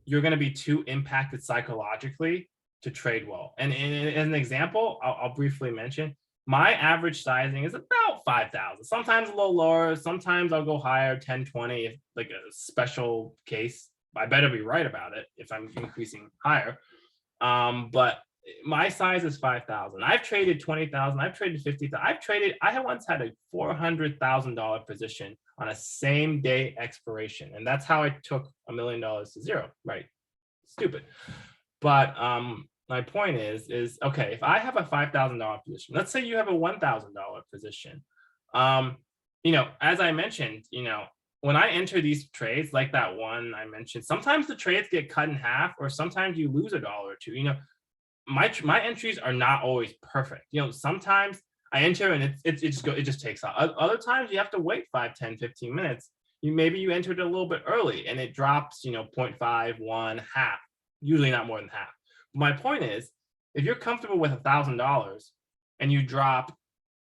you're going to be too impacted psychologically to trade well. And as an example, I'll briefly mention, my average sizing is about 5,000, sometimes a little lower. Sometimes I'll go higher, 10, 20, if like a special case. I better be right about it if I'm increasing higher. But my size is 5,000. I've traded 20,000. I've traded 50,000. I once had a $400,000 position on a same day expiration. And that's how I took $1 million to 0, right? Stupid. But my point is okay, if I have a $5,000 position, let's say you have a $1,000 position. As I mentioned, when I enter these trades, like that one I mentioned, sometimes the trades get cut in half, or sometimes you lose $1 or $2. My entries are not always perfect. Sometimes I enter and it just takes off. Other times you have to wait 5, 10, 15 minutes. Maybe you entered a little bit early and it drops, 0.5, 1, half, usually not more than half. My point is, if you're comfortable with $1,000 and you drop,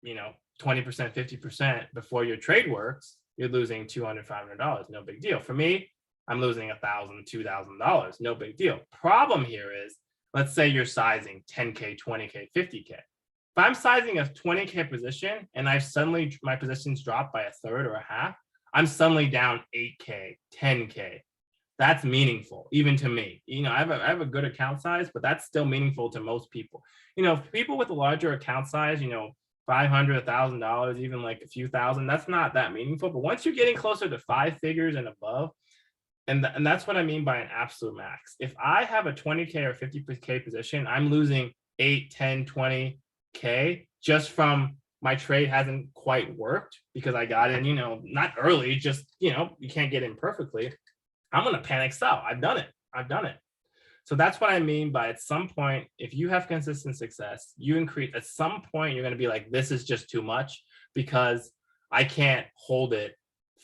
20%, 50% before your trade works, you're losing $200, $500. No big deal. For me, I'm losing $1,000, $2,000. No big deal. Problem here is, let's say you're sizing 10K, 20K, 50K. If I'm sizing a 20K position and my positions drop by 1/3 or 1/2, I'm suddenly down 8K, 10K. That's meaningful, even to me. I have a good account size, but that's still meaningful to most people. People with a larger account size, $500, $1,000, even like a few thousand, that's not that meaningful. But once you're getting closer to 5 figures and above, and that's what I mean by an absolute max. If I have a 20K or 50K position, I'm losing 8, 10, 20K just from my trade hasn't quite worked because I got in, not early, just, you can't get in perfectly. I'm going to panic sell. I've done it. So that's what I mean by, at some point, if you have consistent success, you increase, at some point, you're going to be like, this is just too much, because I can't hold it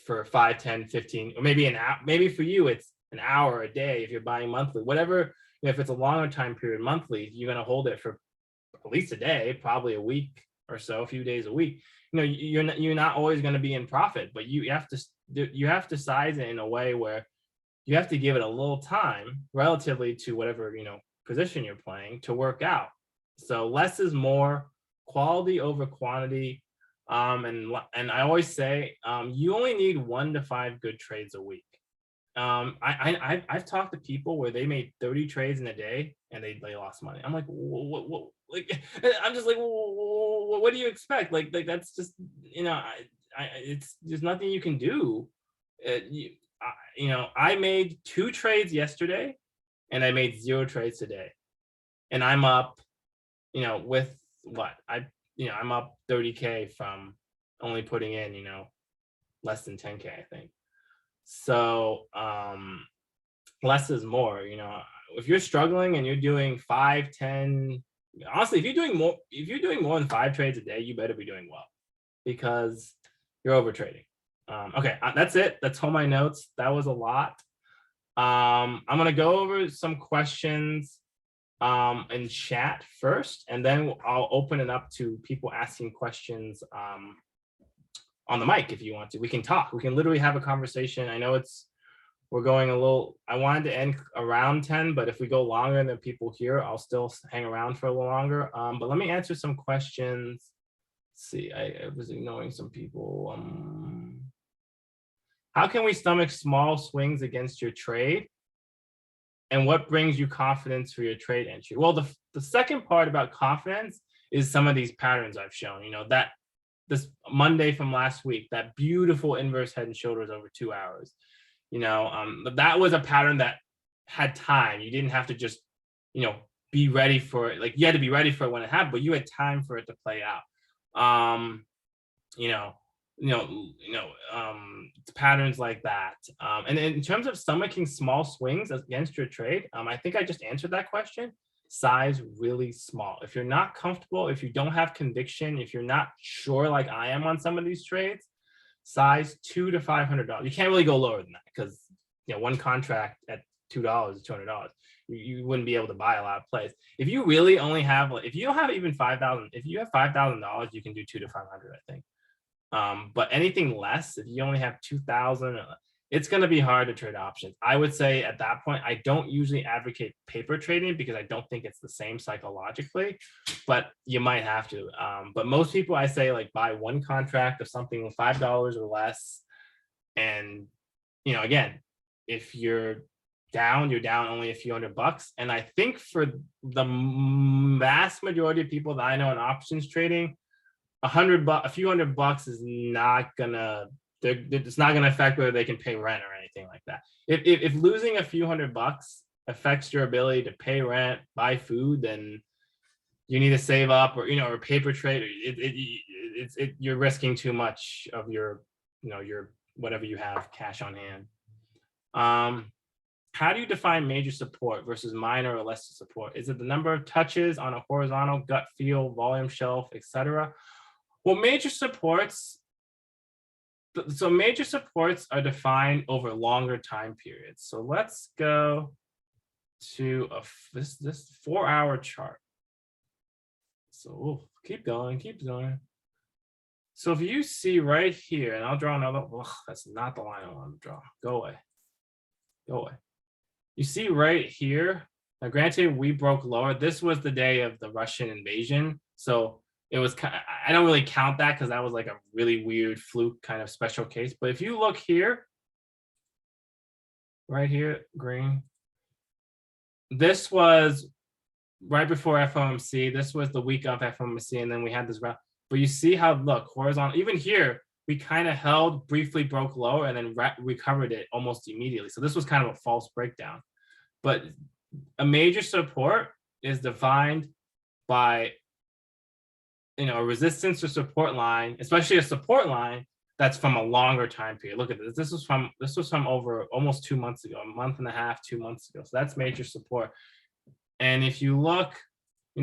for 5, 10, 15, or maybe an hour. Maybe for you, it's an hour a day if you're buying monthly, whatever. If it's a longer time period monthly, you're going to hold it for at least a day, probably a week or so, a few days a week. You're not always going to be in profit, but you have to size it in a way where you have to give it a little time relatively to whatever, position you're playing to work out. So less is more, quality over quantity. And I always say, you only need 1 to 5 good trades a week. I've talked to people where they made 30 trades in a day and they lost money. I'm like, what? Like, I'm just like, what do you expect? Like that's just, it's there's nothing you can do. I made 2 trades yesterday, and I made 0 trades today, and I'm up, with what I'm up 30K from only putting in, less than 10K, I think. So less is more. If you're struggling and you're doing 5, 10, honestly, if you're doing more than 5 trades a day, you better be doing well, because you're over trading. Okay, that's it. That's all my notes. That was a lot. I'm gonna go over some questions in chat first, and then I'll open it up to people asking questions on the mic. If you want to, we can talk. We can literally have a conversation. I know we're going a little, I wanted to end around 10, but if we go longer than people here, I'll still hang around for a little longer. But let me answer some questions. Let's see, I was ignoring some people. How can we stomach small swings against your trade? And what brings you confidence for your trade entry? Well, the second part about confidence is some of these patterns I've shown. That this Monday from last week, that beautiful inverse head and shoulders over 2 hours. That was a pattern that had time. You didn't have to just, be ready for it. Like, you had to be ready for it when it happened, but you had time for it to play out. Patterns like that. And in terms of stomaching small swings against your trade, I think I just answered that question. Size really small. If you're not comfortable, if you don't have conviction, if you're not sure like I am on some of these trades, size $200 to $500. You can't really go lower than that, because one contract at $2 is $200. You wouldn't be able to buy a lot of plays. If you really only have, if you don't have even 5,000, if you have $5,000, you can do $200 to $500, I think. But anything less, if you only have 2,000, it's going to be hard to trade options. I would say at that point, I don't usually advocate paper trading, because I don't think it's the same psychologically, but you might have to. But most people, I say, like, buy one contract of something with $5 or less. And, again, if you're down only a few $100. And I think for the vast majority of people that I know in options trading, a few $100 is not gonna, it's not gonna affect whether they can pay rent or anything like that. If losing a few $100 affects your ability to pay rent, buy food, then you need to save up, or paper trade. You're risking too much of your whatever you have cash on hand. How do you define major support versus minor or lesser support? Is it the number of touches on a horizontal, gut feel, volume shelf, etc.? Well, major supports are defined over longer time periods. So let's go to this 4-hour chart. So keep going. So if you see right here, and I'll draw another, that's not the line I want to draw. Go away. You see right here, now granted, we broke lower. This was the day of the Russian invasion. So it was, I don't really count that, because that was like a really weird fluke kind of special case. But if you look here, right here, green, this was right before FOMC. This was the week of FOMC, and then we had this round. But you see how, look, horizontal, even here, we kind of held, briefly broke lower, and then recovered it almost immediately. So this was kind of a false breakdown. But a major support is defined by, a resistance or support line, especially a support line that's from a longer time period. Look at this. This was from over almost 2 months ago, a month and a half, 2 months ago. So that's major support. And if you look,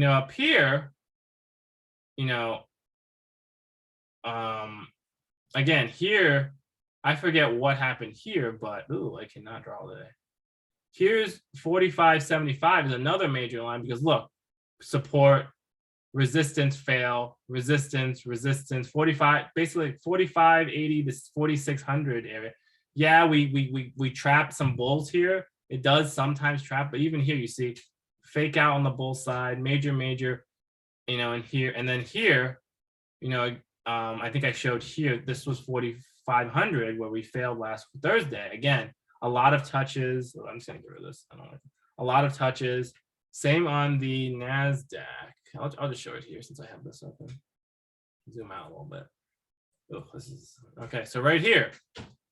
up here, again, here, I forget what happened here, but I cannot draw today. Here's 45.75 is another major line because look, support, resistance, fail, resistance, resistance, 45, basically 45.80 to 4600 area. Yeah, we trapped some bulls here. It does sometimes trap, but even here you see fake out on the bull side, major, and here, and then here, I think I showed here, this was 4,500 where we failed last Thursday. Again, a lot of touches. I'm just gonna get rid of this. I don't like a lot of touches. Same on the NASDAQ. I'll just show it here since I have this open. Zoom out a little bit. Oh, this is okay. So right here,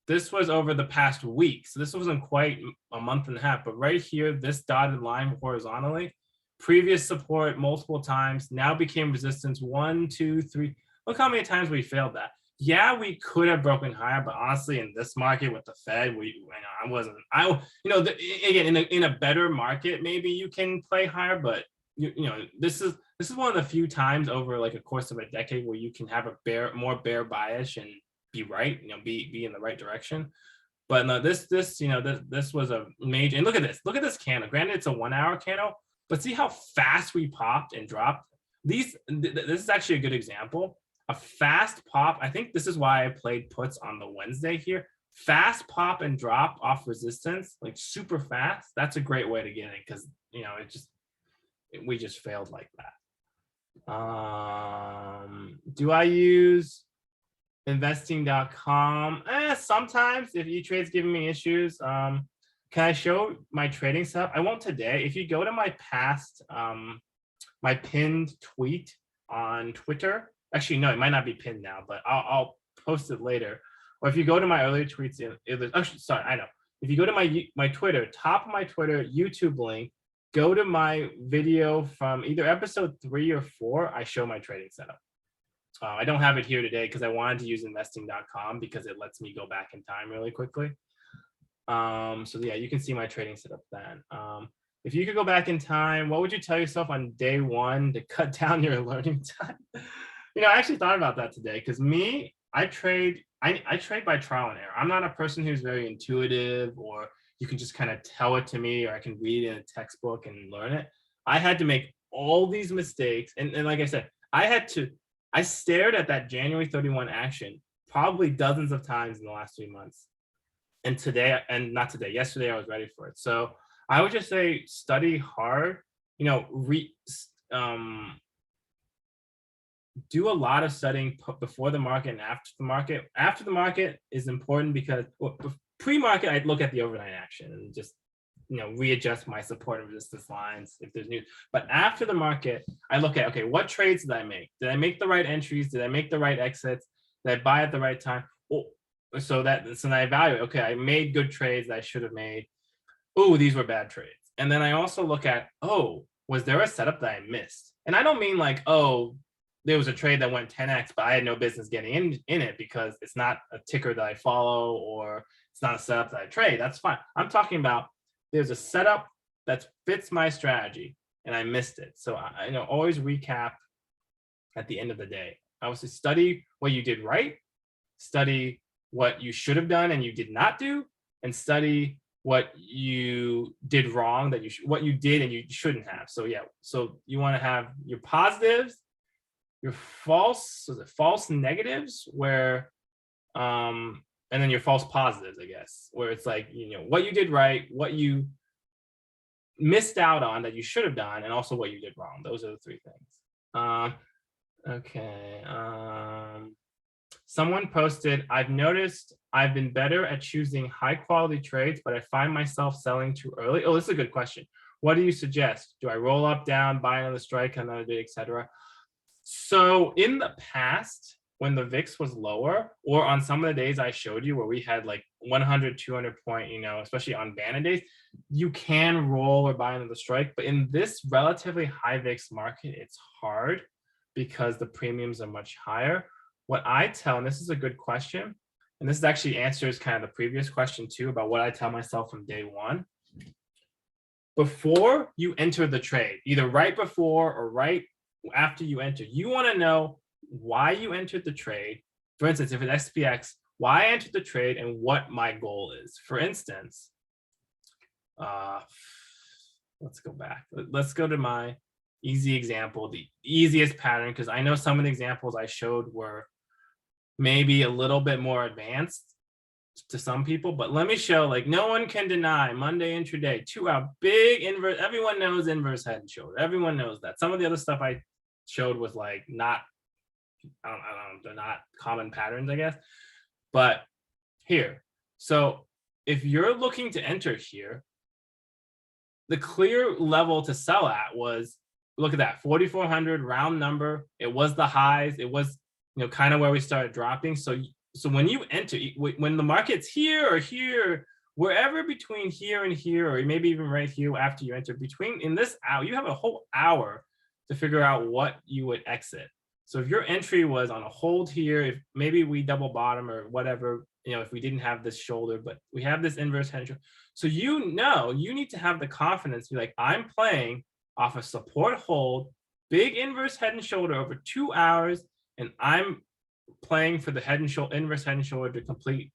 this was over the past week. So this wasn't quite a month and a half, but right here, this dotted line horizontally, previous support multiple times, now became resistance 1, 2, 3. Look how many times we failed that. Yeah, we could have broken higher, but honestly, in this market with the Fed, again, in a better market, maybe you can play higher, but this is one of the few times over like a course of a decade where you can have a more bear bias and be right, be in the right direction. But no, this was a major, and look at this candle. Granted, it's a 1 hour candle, but see how fast we popped and dropped. This is actually a good example. A fast pop. I think this is why I played puts on the Wednesday here. Fast pop and drop off resistance, like super fast. That's a great way to get it because we just failed like that. Do I use investing.com? Sometimes if E-Trade's giving me issues. Can I show my trading setup? I won't today. If you go to my past, my pinned tweet on Twitter, actually, no, it might not be pinned now, but I'll post it later. Or if you go to my earlier tweets, actually, sorry, I know. If you go to my Twitter, top of my Twitter, YouTube link, go to my video from either episode 3 or 4, I show my trading setup. I don't have it here today because I wanted to use investing.com because it lets me go back in time really quickly. So yeah, you can see my trading setup then. If you could go back in time, what would you tell yourself on day 1 to cut down your learning time? I actually thought about that today because I trade by trial and error. I'm not a person who's very intuitive, or you can just kind of tell it to me, or I can read it in a textbook and learn it. I had to make all these mistakes. And like I said, I stared at that January 31 action probably dozens of times in the last 3 months. And yesterday I was ready for it. So I would just say study hard, do a lot of studying before the market and after the market. After the market is important because pre-market, I'd look at the overnight action and just, readjust my support and resistance lines if there's news. But after the market, I look at, okay, what trades did I make? Did I make the right entries? Did I make the right exits? Did I buy at the right time? So then I evaluate, okay, I made good trades that I should have made. Oh, these were bad trades. And then I also look at, was there a setup that I missed? And I don't mean like, there was a trade that went 10x, but I had no business getting in it because it's not a ticker that I follow or it's not a setup that I trade. That's fine. I'm talking about there's a setup that fits my strategy and I missed it. So I always recap at the end of the day. I would say study what you did right, study what you should have done and you did not do, and study what you did wrong what you did and you shouldn't have. So yeah, so you want to have your positives, your false negatives, where and then your false positives, I guess, where it's like, what you did right, what you missed out on that you should have done, and also what you did wrong. Those are the 3 things. Okay. Someone posted, I've noticed I've been better at choosing high quality trades, but I find myself selling too early. Oh, this is a good question. What do you suggest? Do I roll up, down, buy another strike, another day, etc.? So in the past, when the VIX was lower, or on some of the days I showed you where we had like 100, 200 point, especially on banner days, you can roll or buy another strike. But in this relatively high VIX market, it's hard because the premiums are much higher. What I tell, and this is a good question, and this actually answers kind of the previous question too about what I tell myself from day 1. Before you enter the trade, either right before or right after you enter, you want to know why you entered the trade, for instance, if it's SPX, why I entered the trade and what my goal is. For instance, let's go back. Let's go to my easy example, the easiest pattern, because I know some of the examples I showed were maybe a little bit more advanced to some people, but let me show, like, no one can deny Monday intraday, 2 hour big inverse. Everyone knows inverse head and shoulder. Everyone knows that. Some of the other stuff I showed was like not, I don't know, they're not common patterns, I guess. But here, so if you're looking to enter here, the clear level to sell at was, look at that, 4,400 round number. It was the highs. It was, kind of where we started dropping. So when you enter, when the market's here or here, wherever between here and here, or maybe even right here after you enter, between in this hour, you have a whole hour to figure out what you would exit. So if your entry was on a hold here, if maybe we double bottom or whatever, if we didn't have this shoulder, but we have this inverse head and shoulder. So you need to have the confidence to be like, I'm playing off a support hold, big inverse head and shoulder over 2 hours, and I'm playing for the head and shoulder, inverse head and shoulder to complete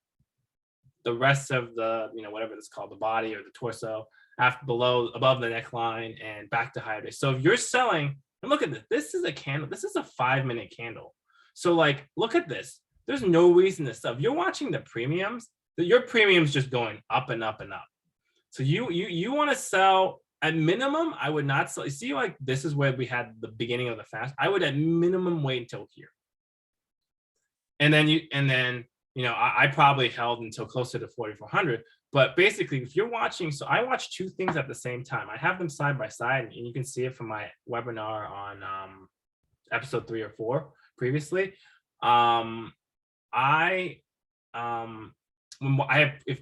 the rest of the, whatever it's called, the body or the torso, above the neckline and back to higher day. So if you're selling, and look at this, this is a candle, this is a 5-minute candle. So like, look at this. There's no reason to sell. If you're watching the premiums, your premium's just going up and up and up. So you want to sell at minimum. I would not sell. You see, like, this is where we had the beginning of the fast. I would at minimum wait until here. And then I probably held until closer to 4,400. But basically, if you're watching, so I watch two things at the same time. I have them side by side, and you can see it from my webinar on episode 3 or 4 previously. If I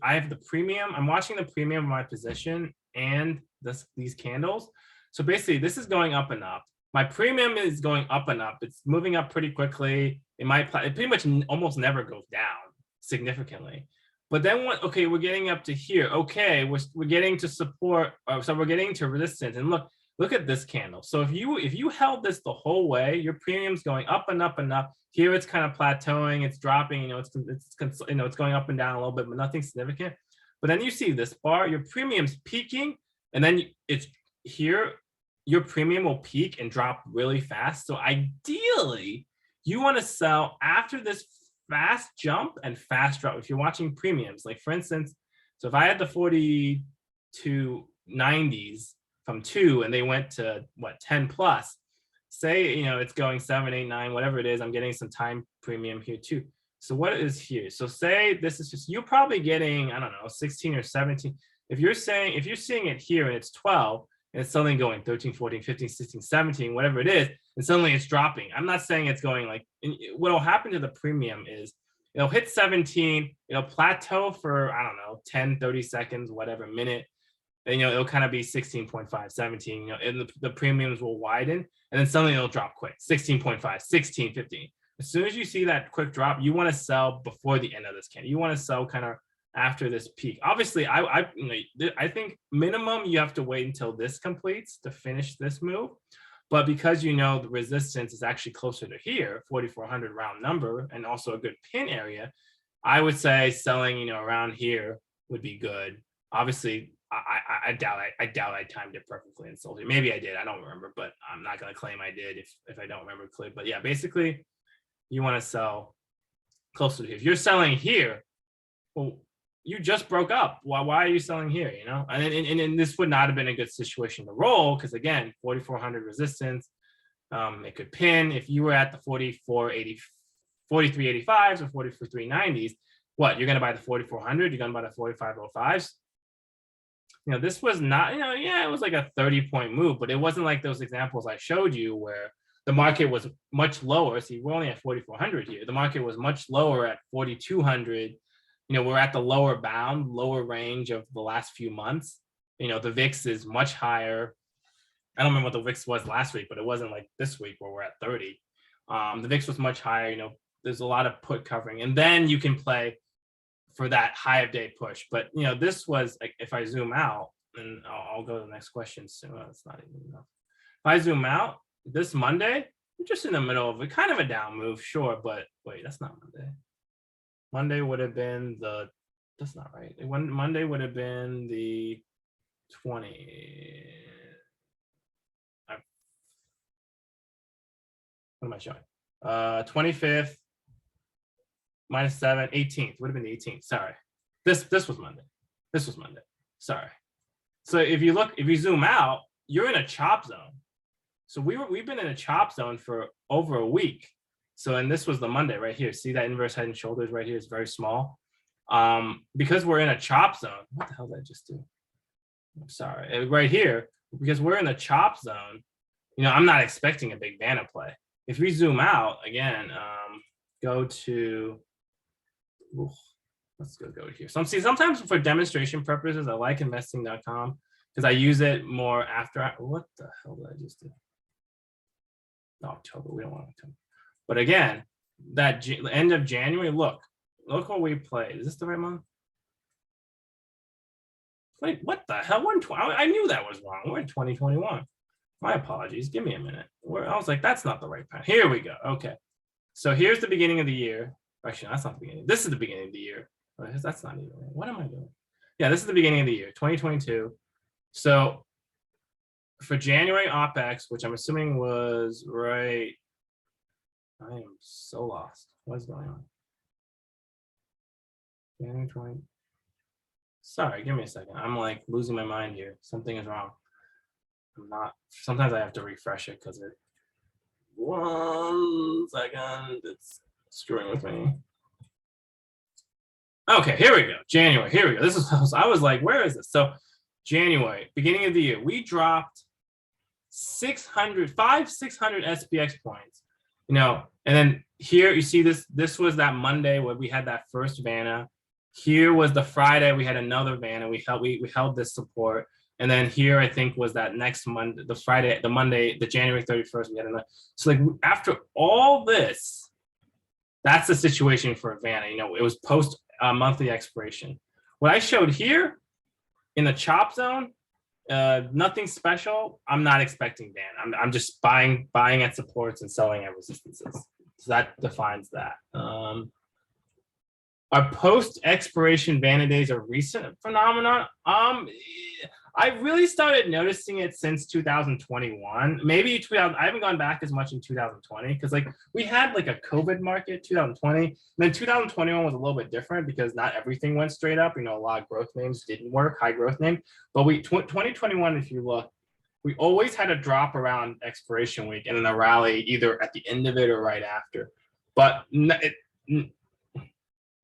have the premium, I'm watching the premium of my position and these candles. So basically, this is going up and up. My premium is going up and up. It's moving up pretty quickly. It pretty much almost never goes down significantly. But then we're getting up to here. Okay, we're getting to support. So we're getting to resistance. And look at this candle. So if you held this the whole way, your premium's going up and up and up. Here it's kind of plateauing. It's dropping. It's going up and down a little bit, but nothing significant. But then you see this bar. Your premium's peaking, and then it's here. Your premium will peak and drop really fast. So ideally, you want to sell after this fast jump and fast drop. If you're watching premiums, like for instance, so if I had the 4290s from 2 and they went to 10 plus, say, it's going 7, 8, 9, whatever it is, I'm getting some time premium here too. So what is here? So say this is just, you're probably getting, I don't know, 16 or 17. If you're seeing it here and it's 12, and it's suddenly going 13, 14, 15, 16, 17, whatever it is, and suddenly it's dropping. I'm not saying it's going like, what will happen to the premium is it'll hit 17, it'll plateau for, I don't know, 10, 30 seconds, whatever, minute, and it'll kind of be 16.5, 17, and the premiums will widen, and then suddenly it'll drop quick, 16.5, 16, 15. As soon as you see that quick drop, you want to sell before the end of this candle. You want to sell kind of after this peak. Obviously, I think minimum you have to wait until this completes to finish this move. But because the resistance is actually closer to here, 4,400 round number, and also a good pin area, I would say selling around here would be good. Obviously, I doubt I timed it perfectly and sold it. Maybe I did. I don't remember, but I'm not going to claim I did if I don't remember clearly. But yeah, basically, you want to sell closer to here. If you're selling here, well, you just broke up. Why are you selling here? And this would not have been a good situation to roll because again, 4,400 resistance. It could pin if you were at the 4385s or 4390s. What, you're going to buy the 4,400? You're going to buy the 4505s? This was not. It was like a 30-point move, but it wasn't like those examples I showed you where the market was much lower. See, we're only at 4,400 here. The market was much lower at 4,200. We're at the lower range of the last few months. The VIX is much higher. I don't remember what the VIX was last week, but it wasn't like this week where we're at 30. The VIX was much higher. There's a lot of put covering, and then you can play for that high of day push. But this was like, if I zoom out, and I'll go to the next question soon. It's not even enough. If I zoom out, this Monday, we're just in the middle of it, kind of a down move, sure, but wait, that's not Monday. Monday would have been that's not right. Monday would have been the 20. What am I showing? 25th minus 7, 18th would have been the 18th. Sorry, this was Monday. This was Monday. Sorry. So if you zoom out, you're in a chop zone. So we've been in a chop zone for over a week. So, and this was the Monday right here. See that inverse head and shoulders right here is very small. Because we're in a chop zone. What the hell did I just do? I'm sorry. Right here, because we're in a chop zone, I'm not expecting a big Vanna play. If we zoom out again, go to, let's go here. So sometimes for demonstration purposes, I like investing.com because I use it more after. What the hell did I just do? October, we don't want October. But again, that end of January, look what we played. Is this the right month? Wait, what the hell? I knew that was wrong. We're in 2021. My apologies. Give me a minute. I was like, that's not the right pattern. Here we go. Okay. So here's the beginning of the year. Actually, that's not the beginning. This is the beginning of the year. That's not even right. What am I doing? Yeah, this is the beginning of the year, 2022. So for January OPEX, which I'm assuming was right. I am so lost. What is going on? January 20. Sorry, give me a second. I'm like losing my mind here. Something is wrong. Sometimes I have to refresh it because it, 1 second, it's screwing with me. Okay, here we go. January, here we go. This is, I was like, where is this? So January, beginning of the year, we dropped 600 SPX points, and then here you see this was that Monday where we had that first Vanna. Here was the Friday, we had another Vanna. We held this support. And then here, I think, was that next Monday, the Monday, the January 31st, we had another. So like after all this, that's the situation for Vanna. It was post monthly expiration. What I showed here in the chop zone, nothing special. I'm not expecting Vanna. I'm just buying at supports and selling at resistances. So that defines that. Are post expiration Vanna days a recent phenomenon? I really started noticing it since 2021. Maybe I haven't gone back as much in 2020 because like we had like a COVID market 2020. And then 2021 was a little bit different because not everything went straight up. A lot of growth names didn't work, high growth name. But 2021, if you look, we always had a drop around expiration week and then a rally either at the end of it or right after. But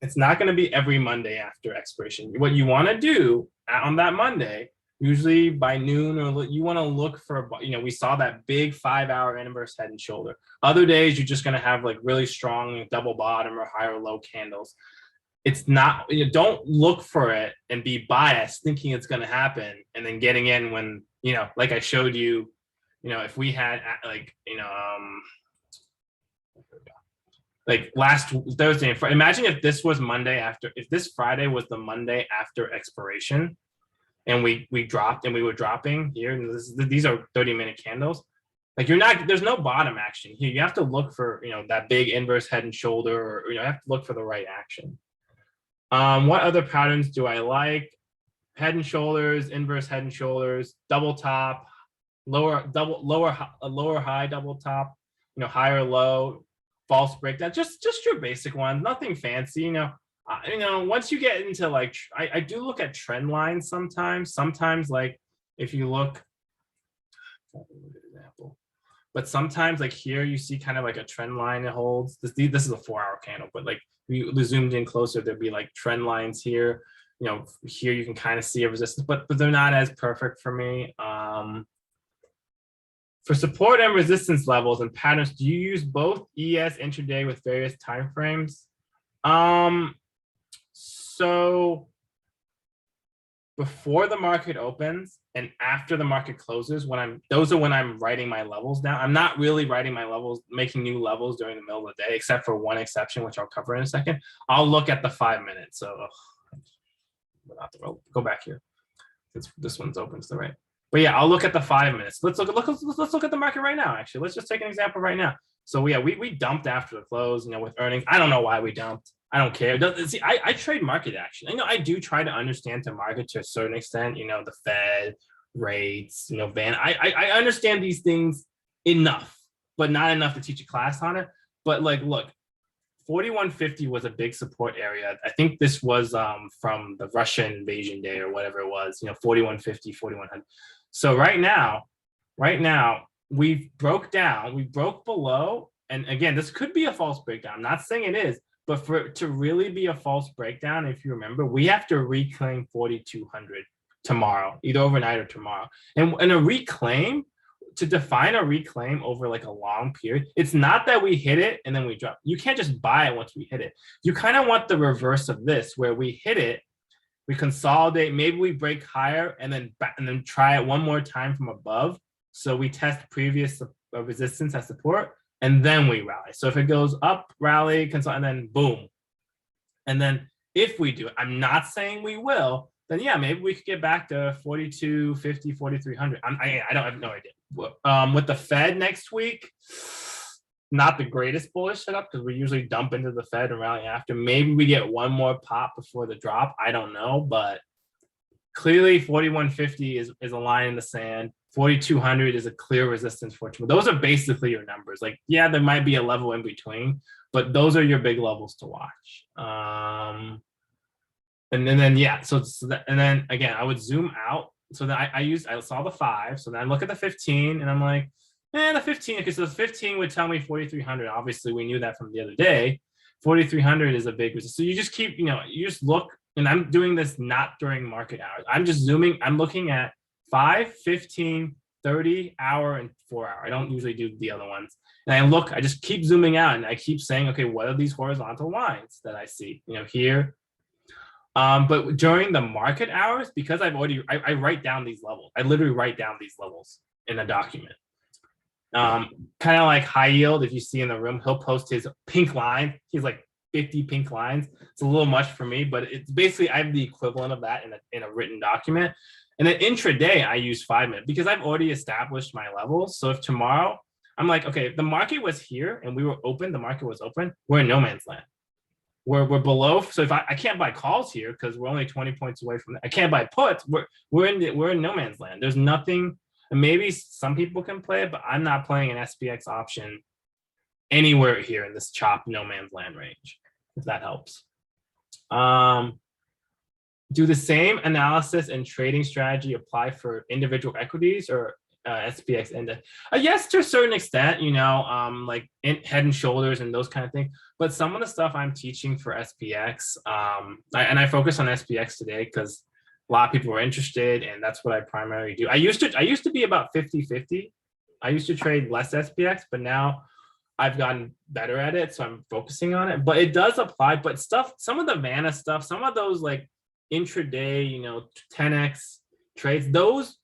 it's not going to be every Monday after expiration. What you want to do on that Monday, usually by noon, or you want to look for, we saw that big 5-hour inverse head and shoulder. Other days, you're just going to have like really strong double bottom or higher low candles. It's not, don't look for it and be biased thinking it's going to happen and then getting in when, like I showed you, if we had like last Thursday and Friday, imagine if this was Monday if this Friday was the Monday after expiration and we dropped and we were dropping here, and these are 30-minute candles. Like there's no bottom action here. You have to look for, that big inverse head and shoulder, or, you have to look for the right action. What other patterns do I like? Head and shoulders, inverse head and shoulders, double top, lower high double top, higher low, false breakdown, just your basic ones, nothing fancy. Once you get into like, I do look at trend lines sometimes like if you look, example, but sometimes like here you see kind of like a trend line that holds. This is a 4-hour candle, but like we zoomed in closer, there'd be like trend lines here. Here you can kind of see a resistance, but they're not as perfect for me. For support and resistance levels and patterns, do you use both ES intraday with various timeframes? So before the market opens and after the market closes, those are when I'm writing my levels down. I'm not really writing my levels, making new levels during the middle of the day, except for one exception, which I'll cover in a second. I'll look at the 5 minutes. So go back here. This one's open to the right. But yeah, I'll look at the 5 minutes. Let's look at the market right now. Actually, let's just take an example right now. So yeah, we dumped after the close, with earnings. I don't know why we dumped. I don't care. See, I trade market action. I do try to understand the market to a certain extent. The Fed rates. Van. I understand these things enough, but not enough to teach a class on it. But look, 4150 was a big support area. I think this was from the Russian invasion day or whatever it was. 4150, 4100. So right now we broke below, and again, this could be a false breakdown. I'm not saying it is, but for it to really be a false breakdown, if you remember, we have to reclaim 4200 tomorrow, either overnight or tomorrow. And a reclaim, to define a reclaim over a long period, it's not that we hit it and then we drop. You can't just buy it once we hit it. You kind of want the reverse of this, where we hit it, we consolidate, maybe we break higher and then try it one more time from above. So we test previous resistance as support, and then we rally. So if it goes up, rally, consolidate, and then boom. And then if we do it, I'm not saying we will, then yeah, maybe we could get back to 4250, 4300. I have no idea. With the Fed next week, not the greatest bullish setup, because we usually dump into the Fed and rally after. Maybe we get one more pop before the drop. I don't know, but clearly 4150 is a line in the sand. 4200 is a clear resistance for tomorrow. Those are basically your numbers. Yeah, there might be a level in between, but those are your big levels to watch. And then yeah, and then again, I would zoom out. So then I saw the 5. So then I look at the 15, and I'm like, the 15. Okay, so the 15 would tell me 4300. Obviously, we knew that from the other day. 4300 is a big resistance. So you just keep, you just look. And I'm doing this not during market hours. I'm just zooming. I'm looking at 5, 15, 30 hour, and 4 hour. I don't usually do the other ones. And I just keep zooming out, and I keep saying, okay, what are these horizontal lines that I see? Here. But during the market hours, because I write down these levels. I literally write down these levels in a document. Kind of like high yield. If you see in the room, he'll post his pink line. He's like 50 pink lines. It's a little much for me, but it's basically, I have the equivalent of that in a written document. And then intraday, I use 5 minutes because I've already established my levels. So if tomorrow, I'm like, okay, if the market was here and we were open, the market was open, we're in no man's land. We're below. So if I can't buy calls here because we're only 20 points away from that. I can't buy puts. We're in no man's land. There's nothing. And maybe some people can play it, but I'm not playing an SPX option anywhere here in this chop no man's land range, if that helps. Do the same analysis and trading strategy apply for individual equities or SPX index? Yes, to a certain extent, like head and shoulders and those kind of things. But some of the stuff I'm teaching for SPX, I focus on SPX today because a lot of people are interested, and that's what I primarily do. I used to be about 50-50. I used to trade less SPX, but now I've gotten better at it, so I'm focusing on it. But it does apply. But some of the Vanna stuff, some of those like intraday, 10x trades, those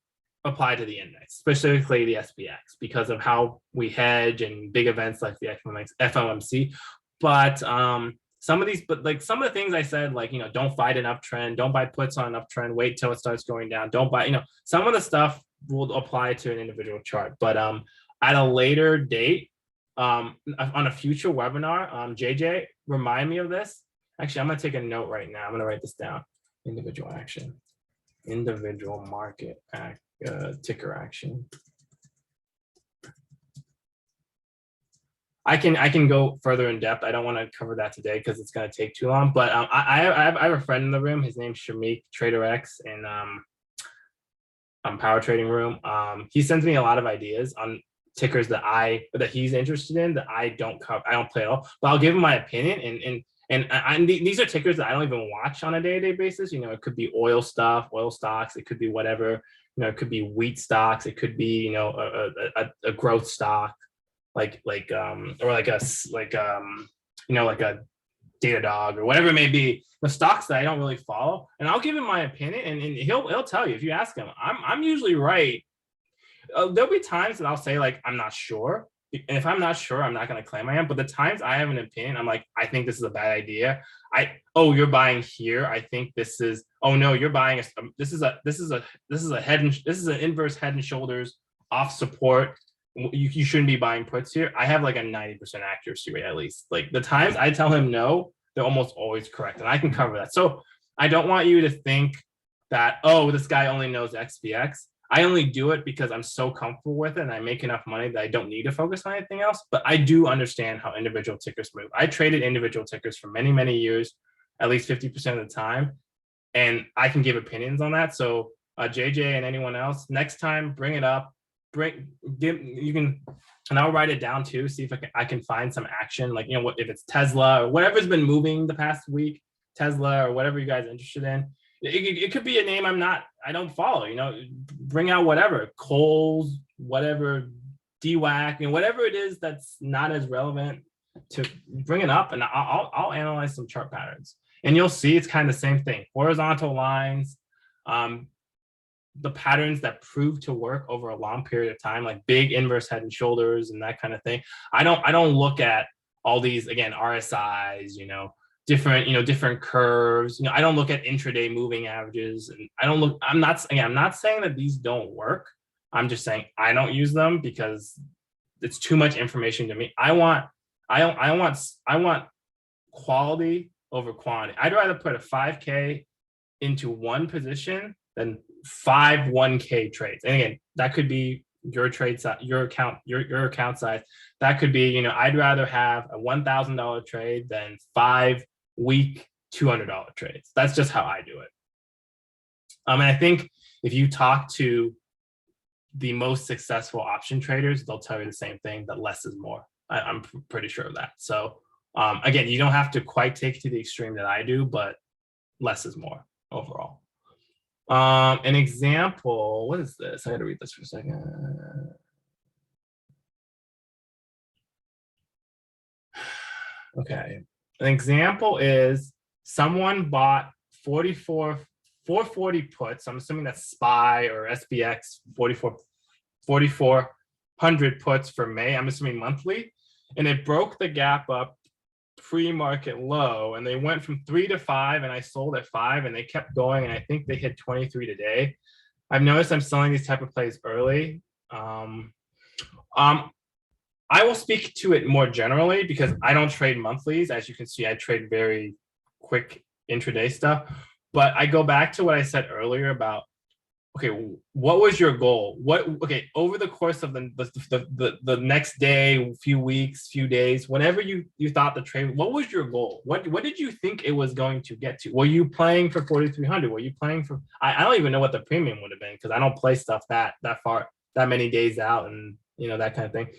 apply to the index, specifically the SPX, because of how we hedge and big events like the FOMC. But some of the things I said, like, don't fight an uptrend, don't buy puts on an uptrend, wait till it starts going down, don't buy, some of the stuff will apply to an individual chart. But at a later date, on a future webinar, JJ, remind me of this. Actually, I'm gonna take a note right now. I'm gonna write this down. Individual action, individual market ticker action. I can go further in depth. I don't want to cover that today because it's going to take too long. But I have a friend in the room. His name's Shamik, Trader X, in Power Trading Room. He sends me a lot of ideas on tickers that he's interested in that I don't cover. I don't play at all. But I'll give him my opinion. And these are tickers that I don't even watch on a day-to-day basis. It could be oil stocks. It could be whatever. It could be wheat stocks. It could be a growth stock. Like a Datadog or whatever it may be, the stocks that I don't really follow, and I'll give him my opinion, and he'll tell you. If you ask him, I'm usually right. There'll be times that I'll say like I'm not sure, And if I'm not sure, I'm not going to claim I am. But the times I have an opinion, I'm like, I think this is a bad idea. Oh, you're buying here. I think this is. Oh no, you're buying a. This is an inverse head and shoulders off support. You shouldn't be buying puts here. I have like a 90% accuracy rate at least. Like the times I tell him no, they're almost always correct, and I can cover that. So I don't want you to think that, oh, this guy only knows XPX. I only do it because I'm so comfortable with it and I make enough money that I don't need to focus on anything else. But I do understand how individual tickers move. I traded individual tickers for many, many years, at least 50% of the time. And I can give opinions on that. So JJ and anyone else, next time, bring it up. You can, and I'll write it down too, see if I can find some action. Like, what if it's Tesla or whatever's been moving the past week, Tesla or whatever you guys are interested in. It could be a name I don't follow, bring out whatever, Kohl's, whatever, DWAC, and whatever it is that's not as relevant, to bring it up, and I'll analyze some chart patterns. And you'll see it's kind of the same thing. Horizontal lines, the patterns that prove to work over a long period of time, like big inverse head and shoulders and that kind of thing. I don't look at all these, again, RSIs, different curves. I don't look at intraday moving averages, and I'm not saying that these don't work. I'm just saying I don't use them because it's too much information to me. I want quality over quantity. I'd rather put a 5K into one position than 5 1K trades. And again, that could be your trade size, your account size. That could be, I'd rather have a $1,000 trade than 5 week $200 trades. That's just how I do it. And I think if you talk to the most successful option traders, they'll tell you the same thing, that less is more. I'm pretty sure of that. So again, you don't have to quite take it to the extreme that I do, but less is more overall. An example, what is this? I had to read this for a second. Okay. An example is someone bought 440 puts. I'm assuming that's SPY or SPX 4,400 puts for May. I'm assuming monthly. And it broke the gap up pre-market low, and they went from 3 to 5, and I sold at 5, and they kept going, and I think they hit 23 today. I've noticed I'm selling these type of plays early. I will speak to it more generally because I don't trade monthlies. As you can see, I trade very quick intraday stuff. But I go back to what I said earlier about, okay, what was your goal? Over the course of the next day, few weeks, few days, whenever you thought the trade, what was your goal? What did you think it was going to get to? Were you playing for 4,300? Were you playing for? I don't even know what the premium would have been because I don't play stuff that far, that many days out, and that kind of thing.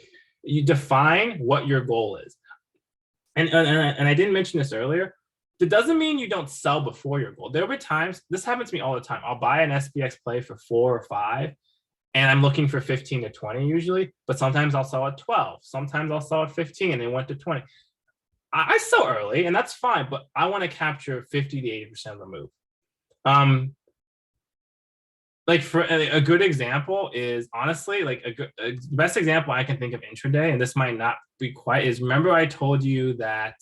You define what your goal is, and I didn't mention this earlier. That doesn't mean you don't sell before your goal. There were times, this happens to me all the time. I'll buy an SPX play for 4 or 5, and I'm looking for 15 to 20 usually, but sometimes I'll sell at 12. Sometimes I'll sell at 15 and they went to 20. I sell early and that's fine, but I want to capture 50 to 80% of the move. Like for a good example is honestly, like the best example I can think of intraday, and this might not be quite, is remember I told you that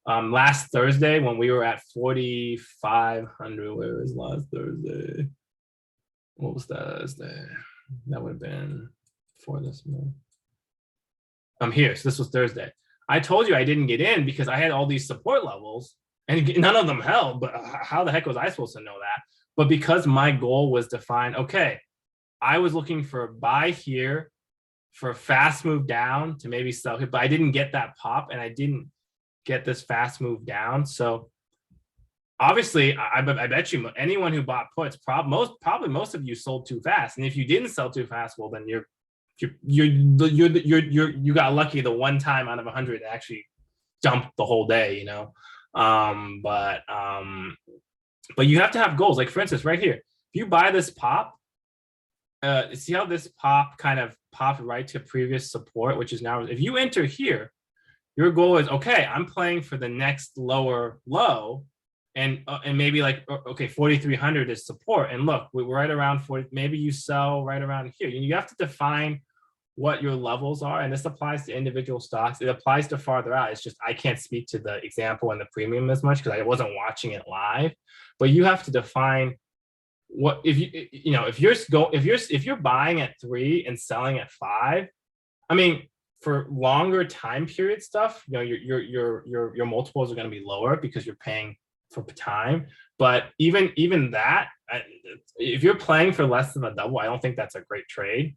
last Thursday when we were at 4,500, where was last Thursday? What was that? That would have been before this month. I'm here, so this was Thursday. I told you I didn't get in because I had all these support levels and none of them held, but how the heck was I supposed to know that? But because my goal was to find, okay, I was looking for a buy here for a fast move down to maybe sell it, but I didn't get that pop and I didn't get this fast move down. So obviously, I bet you anyone who bought puts, probably most of you sold too fast. And if you didn't sell too fast, well, then you got lucky the one time out of 100 to actually dump the whole day, But you have to have goals. Like for instance, right here, if you buy this pop, see how this pop kind of popped right to previous support, which is now, if you enter here, your goal is, okay, I'm playing for the next lower low, and maybe like, okay, 4,300 is support. And look, we're right around 40, maybe you sell right around here. You have to define what your levels are, and this applies to individual stocks. It applies to farther out. It's just I can't speak to the example and the premium as much because I wasn't watching it live. But you have to define what if if you're buying at 3 and selling at 5. I mean, for longer time period stuff, your multiples are going to be lower because you're paying for time. But even that, if you're playing for less than a double, I don't think that's a great trade.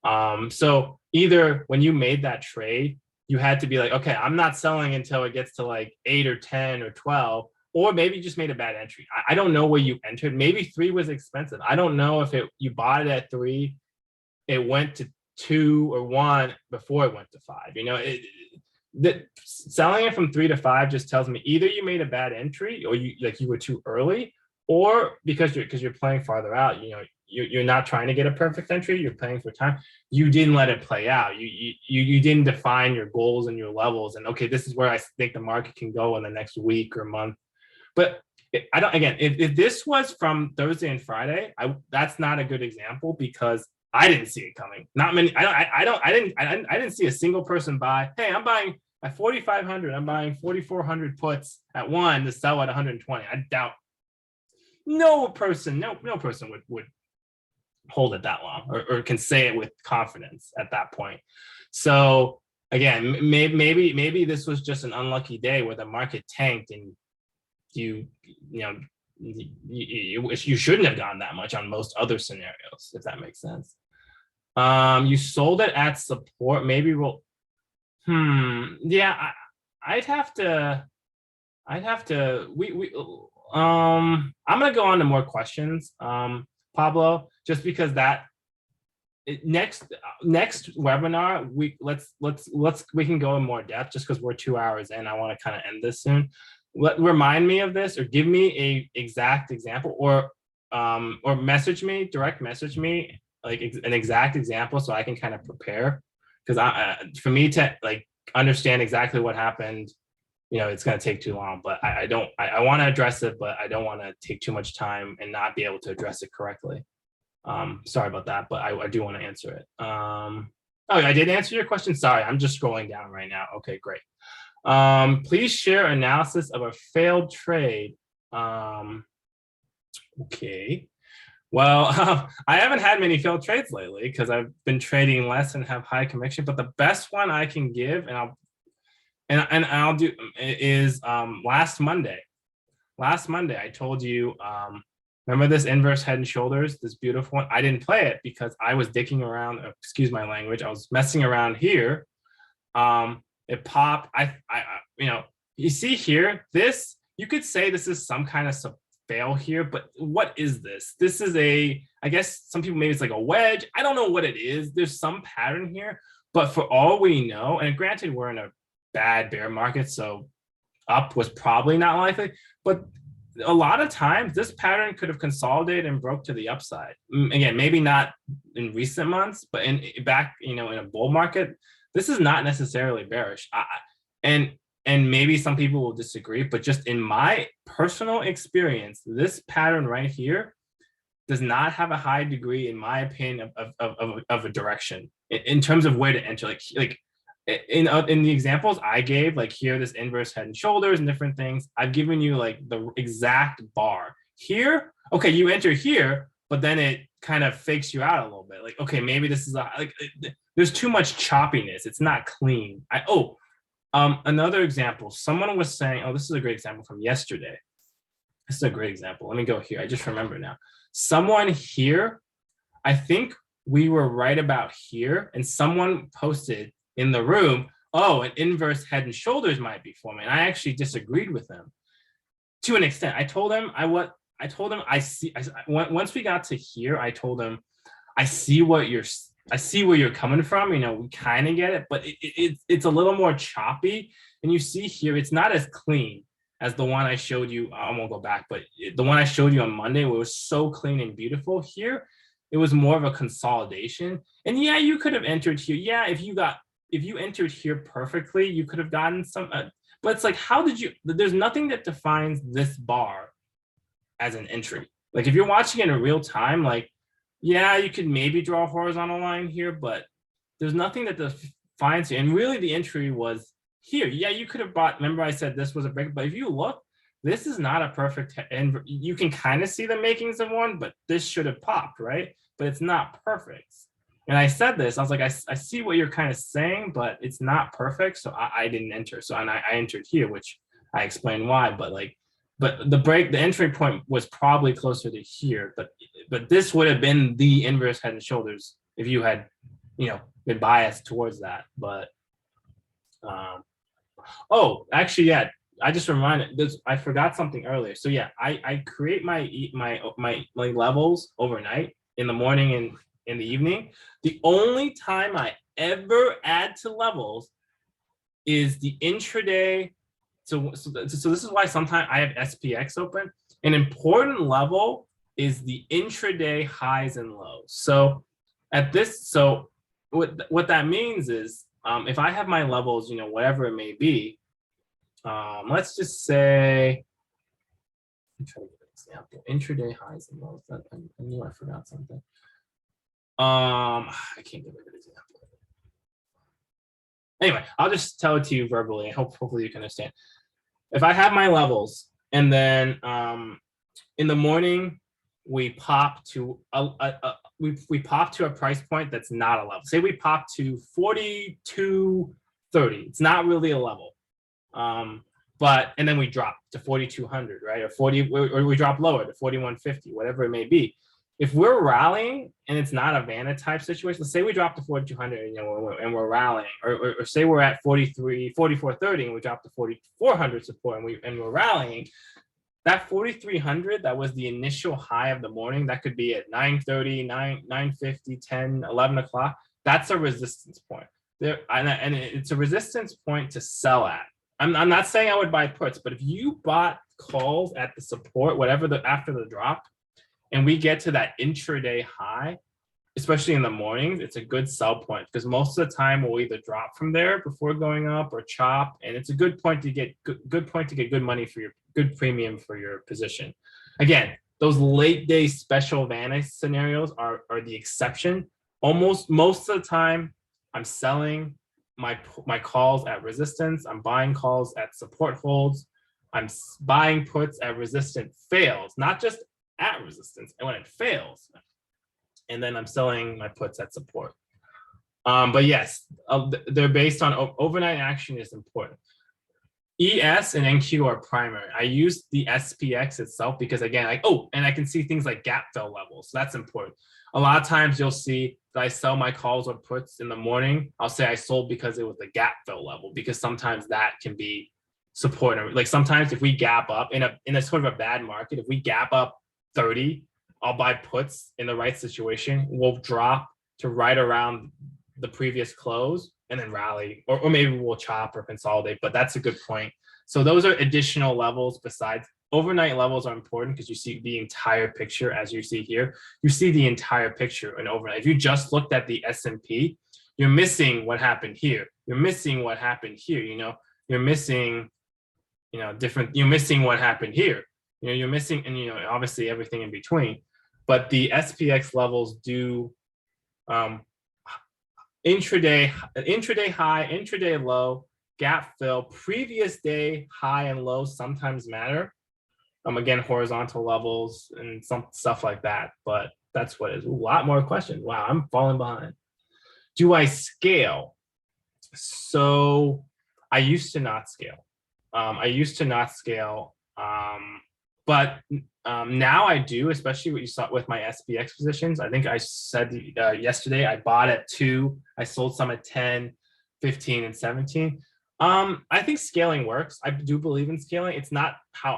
So either when you made that trade, you had to be like, okay, I'm not selling until it gets to like 8 or 10 or 12, or maybe you just made a bad entry. I don't know where you entered. Maybe 3 was expensive. I don't know if you bought it at 3, it went to 2 or 1 before it went to 5. Selling it from 3 to 5 just tells me either you made a bad entry or you were too early, or because you're playing farther out, you're not trying to get a perfect entry, you're playing for time. You didn't let it play out. You didn't define your goals and your levels, and okay, this is where I think the market can go in the next week or month. But I don't, again, if this was from Thursday and Friday, that's not a good example because I didn't see it coming. Not many. I didn't see a single person buy. Hey, I'm buying at 4,500. I'm buying 4,400 puts at 1 to sell at 120. I doubt no person would hold it that long or can say it with confidence at that point. So again, maybe this was just an unlucky day where the market tanked and you shouldn't have gone that much on most other scenarios, if that makes sense. You sold it at support. Maybe yeah, I'd have to, I'm gonna go on to more questions, Pablo, just because next webinar, we can go in more depth just because we're 2 hours in. I want to kind of end this soon. Remind me of this or give me a exact example or direct message me like an exact example so I can kind of prepare, because for me to like understand exactly what happened, it's going to take too long. But I want to address it, but I don't want to take too much time and not be able to address it correctly. Sorry about that, but I do want to answer it. Oh, I did answer your question. Sorry, I'm just scrolling down right now. Okay, great. Please share analysis of a failed trade. Okay. Well, I haven't had many failed trades lately because I've been trading less and have high conviction. But the best one I can give, and I'll do, is last Monday. Last Monday, I told you, remember this inverse head and shoulders, this beautiful one? I didn't play it because I was dicking around. Excuse my language. I was messing around here. It popped. You see here, this, you could say this is some kind of fail here, but what is this? This is I guess some people, maybe it's like a wedge. I don't know what it is. There's some pattern here, but for all we know, and granted, we're in a bad bear market, so up was probably not likely, but a lot of times this pattern could have consolidated and broke to the upside. Again, maybe not in recent months, but in a bull market, this is not necessarily bearish. And maybe some people will disagree, but just in my personal experience, this pattern right here does not have a high degree, in my opinion, of a direction in terms of where to enter. Like in the examples I gave, like here, this inverse head and shoulders and different things, I've given you like the exact bar here. Okay, you enter here, but then it kind of fakes you out a little bit. Like, okay, maybe this is there's too much choppiness. It's not clean. Another example, someone was saying, this is a great example from yesterday. This is a great example. Let me go here. I just remember now. Someone here, I think we were right about here, and someone posted in the room, an inverse head and shoulders might be forming. I actually disagreed with them to an extent. I told him once we got to here, I told him, I see where you're coming from. We kind of get it, but it's a little more choppy. And you see here, it's not as clean as the one I showed you. I won't go back, but the one I showed you on Monday, where it was so clean and beautiful. Here, it was more of a consolidation. And yeah, you could have entered here. Yeah, if you entered here perfectly, you could have gotten some. But it's like, there's nothing that defines this bar as an entry. Like if you're watching it in real time, like, yeah, you could maybe draw a horizontal line here, but there's nothing that defines you. And really the entry was here. Yeah, you could have bought, remember I said this was a break, but if you look, this is not a perfect, and you can kind of see the makings of one, but this should have popped, right? But it's not perfect. And I said this, I was like, I see what you're kind of saying, but it's not perfect. So I didn't enter. So, and I entered here, which I explained why, but the entry point was probably closer to here, but this would have been the inverse head and shoulders if you had, been biased towards that. But, oh, actually, yeah, I just reminded this. I forgot something earlier. So yeah, I create my levels overnight in the morning and in the evening. The only time I ever add to levels is the intraday. So this is why sometimes I have SPX open. An important level is the intraday highs and lows. So what that means is if I have my levels, whatever it may be, let's just say, I'm trying to give an example. Intraday highs and lows. I knew I forgot something. I can't give a good example. Anyway, I'll just tell it to you verbally, and hopefully you can understand. If I have my levels, and then in the morning we pop to we pop to a price point that's not a level. Say we pop to 42.30. It's not really a level. And then we drop to 4,200, right? Or we drop lower to 4,150, whatever it may be. If we're rallying and it's not a Vanna type situation, let's say we drop to 4,200, and we're rallying, or say we're at 44.30 and we drop to 4,400 support and we're rallying, that 4,300, that was the initial high of the morning. That could be at 9:30, 9:50, 10, 11 o'clock. That's a resistance point there. And it's a resistance point to sell at. I'm not saying I would buy puts, but if you bought calls at the support, after the drop, and we get to that intraday high, especially in the mornings, it's a good sell point because most of the time we'll either drop from there before going up or chop, and it's a good point to get good money for your good premium for your position. Again, those late day special Vanna scenarios are the exception. Most of the time, I'm selling my calls at resistance. I'm buying calls at support holds. I'm buying puts at resistant fails, not just at resistance, and when it fails, and then I'm selling my puts at support. But yes, they're based on overnight action is important. ES and NQ are primary. I use the SPX itself because again, and I can see things like gap fill levels. So that's important. A lot of times you'll see that I sell my calls or puts in the morning. I'll say I sold because it was the gap fill level, because sometimes that can be support. Like sometimes if we gap up in a sort of a bad market, if we gap up 30, I'll buy puts in the right situation. We'll drop to right around the previous close and then rally, or maybe we'll chop or consolidate, but that's a good point. So those are additional levels besides. Overnight levels are important because you see the entire picture. As you see here, you see the entire picture in overnight. If you just looked at the S&P, you're missing what happened here. You're missing what happened here. You're missing, you're missing what happened here. You're missing, and obviously everything in between. But the SPX levels do intraday high, intraday low, gap fill, previous day high and low sometimes matter. Again, horizontal levels and some stuff like that. But that's what it is. A lot more questions. Wow, I'm falling behind. Do I scale? So I used to not scale. But now I do, especially what you saw with my SPX positions. I think I said yesterday I bought at 2, I sold some at 10, 15, and 17. I think scaling works. I do believe in scaling. It's not how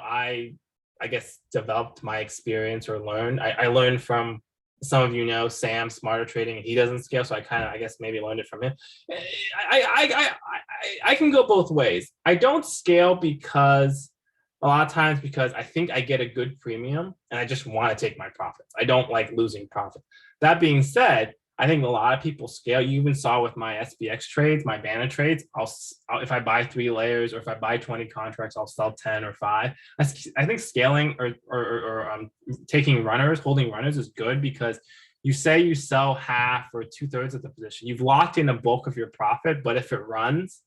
I guess, developed my experience or learned. I learned from some of Sam, Smarter Trading, and he doesn't scale. So I guess maybe learned it from him. I can go both ways. I don't scale because a lot of times because I think I get a good premium and I just want to take my profits. I don't like losing profit. That being said, I think a lot of people scale. You even saw with my SPX trades, my Vanna trades, if I buy 3 layers or if I buy 20 contracts, I'll sell 10 or 5. I think scaling or taking runners, holding runners is good because you say you sell half or 2/3 of the position, you've locked in a bulk of your profit, but if it runs,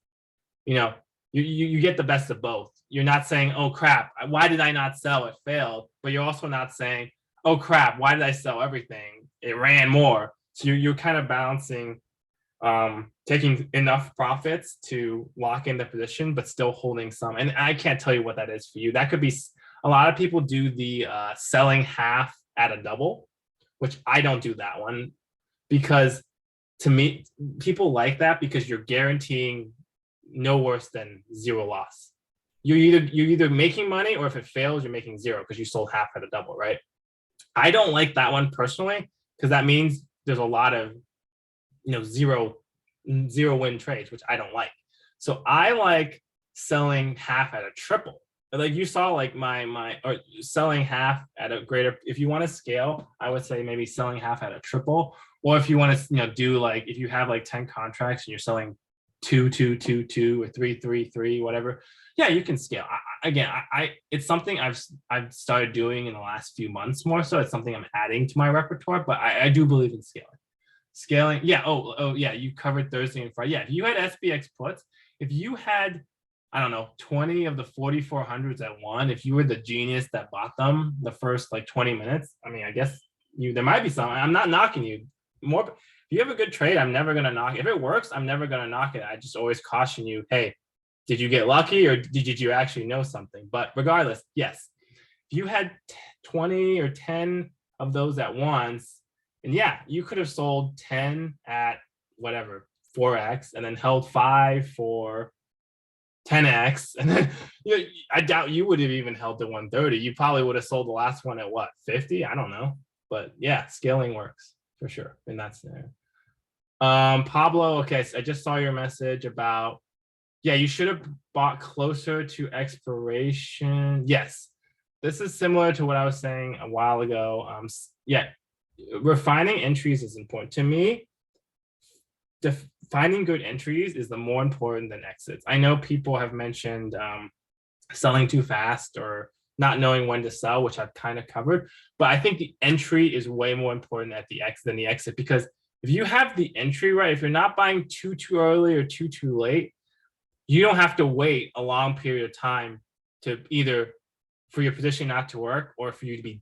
you know, you get the best of both. You're not saying, oh crap, why did I not sell? It failed. But you're also not saying, oh crap, why did I sell everything? It ran more. So you're kind of balancing taking enough profits to lock in the position, but still holding some. And I can't tell you what that is for you. That could be a lot of people do the selling half at a double, which I don't do that one because to me, people like that because you're guaranteeing no worse than zero loss. You're either making money or if it fails, you're making zero because you sold half at a double, right? I don't like that one personally because that means there's a lot of zero win trades, which I don't like. So I like selling half at a triple. Like you saw, like or selling half at a greater. If you want to scale, I would say maybe selling half at a triple. Or if you want to, do like if you have like 10 contracts and you're selling 2, 2, 2, 2, or 3, 3, 3, whatever. Yeah, you can scale. It's something I've started doing in the last few months more. So it's something I'm adding to my repertoire. But I do believe in scaling. Yeah. Oh yeah. You covered Thursday and Friday. Yeah. If you had SPX puts, if you had, I don't know, 20 of the 4400s at one, if you were the genius that bought them the first like 20 minutes, I mean, I guess there might be some. I'm not knocking you. If you have a good trade, I'm never gonna knock it. If it works, I'm never gonna knock it. I just always caution you, hey, did you get lucky or did you actually know something? But regardless, yes. If you had 20 or 10 of those at once, and yeah, you could have sold 10 at whatever, 4x, and then held 5 for 10x. And then I doubt you would have even held to 130. You probably would have sold the last one at what, 50? I don't know. But yeah, scaling works for sure in that scenario. Pablo, okay, so I just saw your message about, yeah, you should have bought closer to expiration. Yes, this is similar to what I was saying a while ago. Yeah, refining entries is important. To me, finding good entries is the more important than exits. I know people have mentioned selling too fast or not knowing when to sell, which I've kind of covered. But I think the entry is way more important at the exit than the exit, because if you have the entry right, if you're not buying too early or too late, you don't have to wait a long period of time to either for your position not to work or for you to be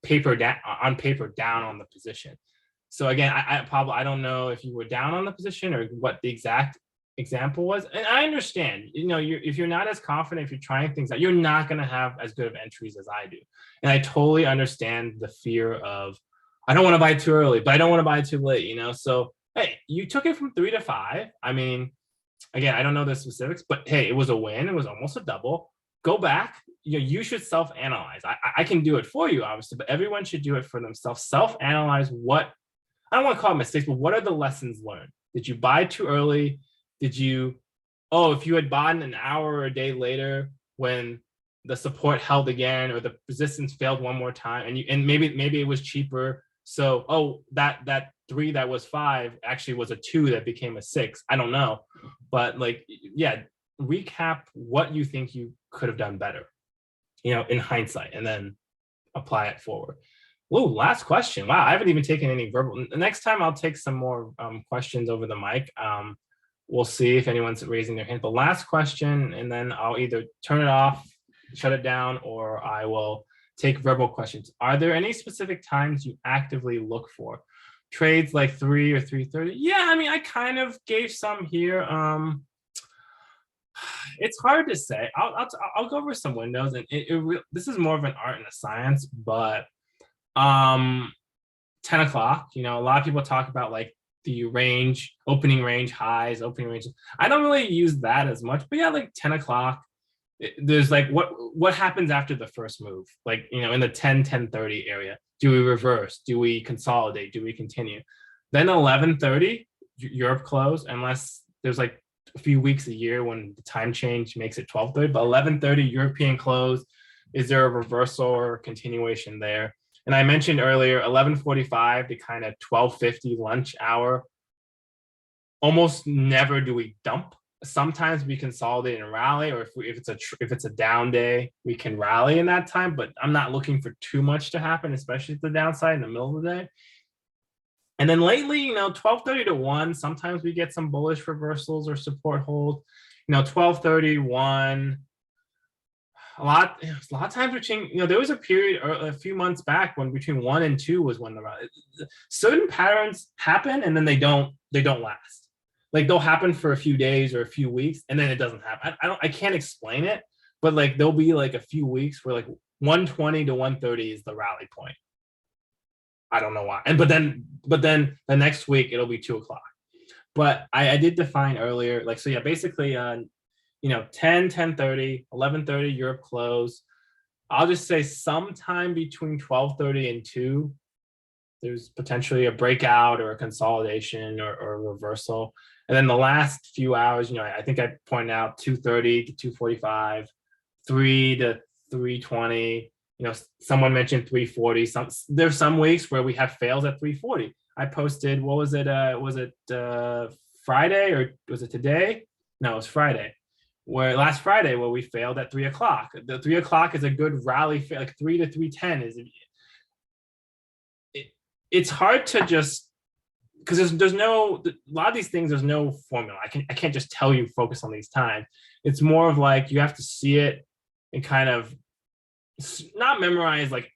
paper down on the position. So again, Pablo, I don't know if you were down on the position or what the exact example was. And I understand, if you're not as confident, if you're trying things out, you're not going to have as good of entries as I do. And I totally understand the fear of, I don't want to buy too early, but I don't want to buy too late, So, hey, you took it from 3 to 5. I mean, again, I don't know the specifics, but hey, it was a win. It was almost a double. Go back. You should self-analyze. I can do it for you, obviously, but everyone should do it for themselves. Self-analyze what, I don't want to call it mistakes, but what are the lessons learned? Did you buy too early? Did you, if you had bought an hour or a day later when the support held again or the resistance failed one more time, and maybe it was cheaper. So, that 3 that was 5 actually was a 2 that became a 6. I don't know. But recap what you think you could have done better, in hindsight, and then apply it forward. Whoa, last question. Wow, I haven't even taken any verbal. Next time I'll take some more questions over the mic. We'll see if anyone's raising their hand. But last question, and then I'll either turn it off, shut it down, or I will take verbal questions. Are there any specific times you actively look for? Trades like 3 or 3:30? Yeah, I mean, I kind of gave some here. It's hard to say. I'll go over some windows, and this is more of an art and a science, but 10 o'clock, a lot of people talk about like the range, opening range highs, opening range. I don't really use that as much, but yeah, like 10 o'clock, there's like what happens after the first move, like in the 10:30 area. Do we reverse? Do we consolidate? Do we continue? Then 11:30 Europe close, unless there's like a few weeks a year when the time change makes it 12:30, but 11:30 European close. Is there a reversal or continuation there? And I mentioned earlier 11:45 to kind of 12:50 lunch hour. Almost never do we dump. Sometimes we consolidate and rally, or if it's a down day, we can rally in that time. But I'm not looking for too much to happen, especially at the downside in the middle of the day. And then lately, 12:30 to 1, sometimes we get some bullish reversals or support hold. 12:30, 1, a lot of times between, there was a period or a few months back when between 1 and 2 was when certain patterns happen and then they don't last. Like they'll happen for a few days or a few weeks and then it doesn't happen. I can't explain it, but like there'll be like a few weeks where like 120 to 130 is the rally point. I don't know why. But then the next week it'll be 2 o'clock. But I did define earlier, like, so yeah, basically 10, 10:30, 11:30 Europe close. I'll just say sometime between 12:30 and 2, there's potentially a breakout or a consolidation or a reversal. And then the last few hours, I think I pointed out 2:30 to 2:45, 3 to 3:20. Someone mentioned 3:40. There's some weeks where we have fails at 3:40. I posted, what was it? Was it Friday or was it today? No, it was Friday. Last Friday where we failed at 3 o'clock. The 3 o'clock is a good rally, like 3 to 3:10 is. It's hard to just, because there's no, a lot of these things, there's no formula. I can't just tell you focus on these times. It's more of like you have to see it and kind of not memorize like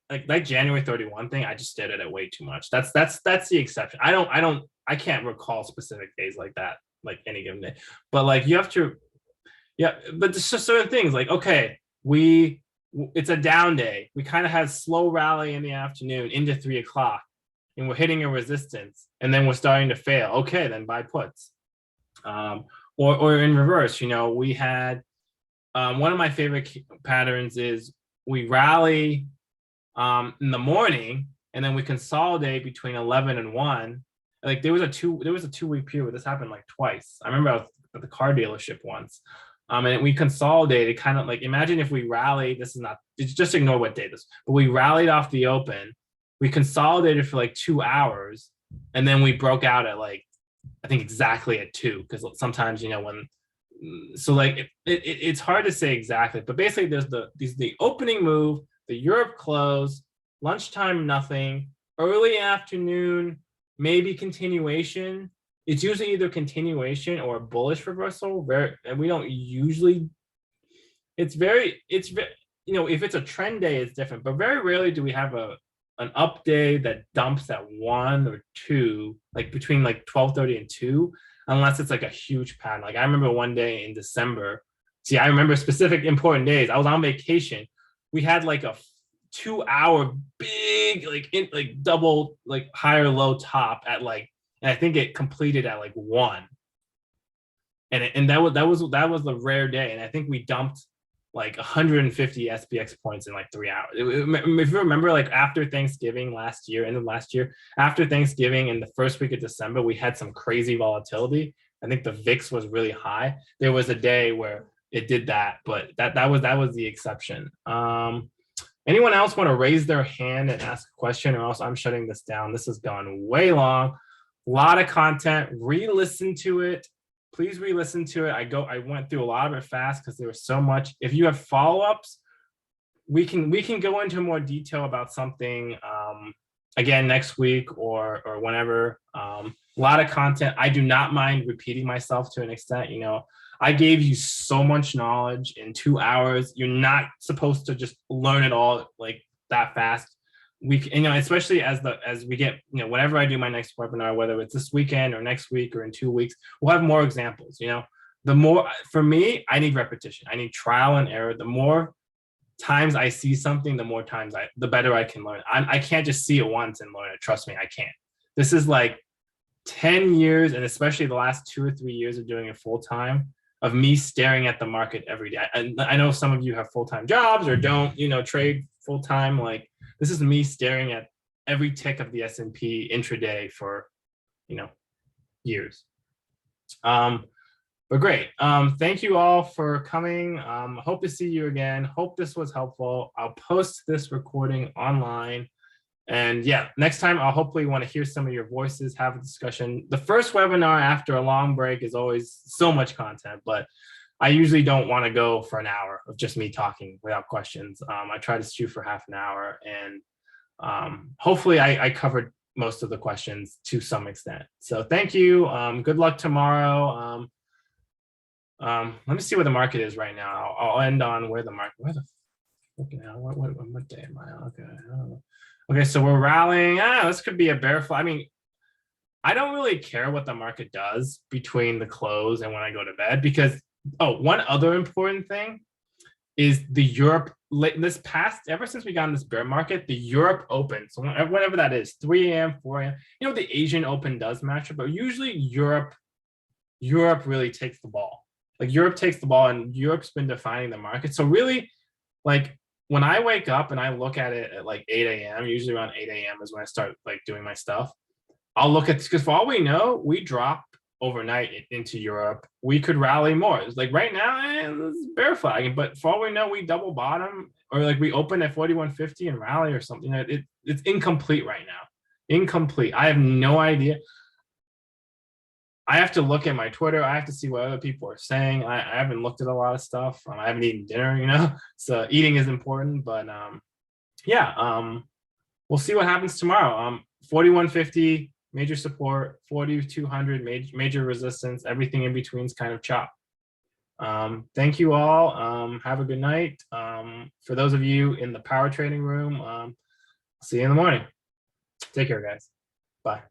January 31 thing. I just stared at it way too much. That's the exception. I can't recall specific days like that, like any given day. But like you have to, yeah. But there's just certain things like, okay, it's a down day. We kind of had slow rally in the afternoon into 3 o'clock, and we're hitting a resistance, and then we're starting to fail. Okay, then buy puts. Or in reverse, we had one of my favorite patterns is we rally in the morning and then we consolidate between 11 and 1. Like there was a 2-week period where this happened like twice. I remember I was at the car dealership once. And we consolidated, kind of like, imagine if we rallied, just ignore what day this, but we rallied off the open, we consolidated for like 2 hours, and then we broke out at like, I think exactly at 2, because sometimes, so like it's hard to say exactly, but basically there's the opening move, the Europe close, lunchtime nothing, early afternoon maybe continuation. It's usually either continuation or a bullish reversal. And we don't usually. It's very if it's a trend day, it's different, but very rarely do we have an up day that dumps at 1 or 2, like between like 12:30 and 2. Unless it's like a huge pattern. Like I remember one day in December. See, I remember specific important days. I was on vacation. We had like a 2-hour big, like double, like higher low top at like, and I think it completed at like 1. And that was the rare day. And I think we dumped like 150 SPX points in like 3 hours. If you remember, like after Thanksgiving last year, after Thanksgiving in the first week of December, we had some crazy volatility. I think the VIX was really high. There was a day where it did that, but that was the exception. Anyone else want to raise their hand and ask a question, or else I'm shutting this down. This has gone way long. A lot of content. Re-listen to it. Please re-listen to it. I went through a lot of it fast because there was so much. If you have follow-ups, we can go into more detail about something again next week or whenever. A lot of content. I do not mind repeating myself to an extent. I gave you so much knowledge in 2 hours. You're not supposed to just learn it all like that fast. Especially as we get, whenever I do my next webinar, whether it's this weekend or next week or in 2 weeks, we'll have more examples. The more, for me, I need repetition. I need trial and error. The more times I see something, the better I can learn. I can't just see it once and learn it. Trust me, I can't. This is like 10 years, and especially the last 2 or 3 years of doing it full time, of me staring at the market every day. And I know some of you have full-time jobs or don't, trade full-time. Like, this is me staring at every tick of the S&P intraday for, years. But great. Thank you all for coming. Hope to see you again. Hope this was helpful. I'll post this recording online. And yeah, next time I'll hopefully want to hear some of your voices, have a discussion. The first webinar after a long break is always so much content, but I usually don't want to go for an hour of just me talking without questions. I try to shoot for half an hour, and hopefully I covered most of the questions to some extent. So thank you. Good luck tomorrow. Let me see where the market is right now. I'll end on where the market. Where the fucking hell? What day am I on? Okay. Okay, so we're rallying. This could be a bear flag. I mean, I don't really care what the market does between the close and when I go to bed, because one other important thing is the Europe this past, ever since we got in this bear market, the Europe Open, so whatever that is, 3 a.m., 4 a.m. You know, the Asian Open does match up, but usually Europe really takes the ball. Like Europe takes the ball, and Europe's been defining the market. So really, like when I wake up and I look at it at like 8 a.m., usually around 8 a.m. is when I start like doing my stuff. I'll look at, because for all we know, we drop overnight into Europe. We could rally more. It's like right now, it's bear flagging, but for all we know, we double bottom, or like we open at 41.50 and rally or something. It's incomplete right now. Incomplete. I have no idea. I have to look at my Twitter. I have to see what other people are saying. I haven't looked at a lot of stuff. I haven't eaten dinner, you know, so eating is important. But we'll see what happens tomorrow. 41.50 major support, 4,200 major resistance. Everything in between is kind of chop. Thank you all. Have a good night. For those of you in the power trading room, see you in the morning. Take care, guys. Bye.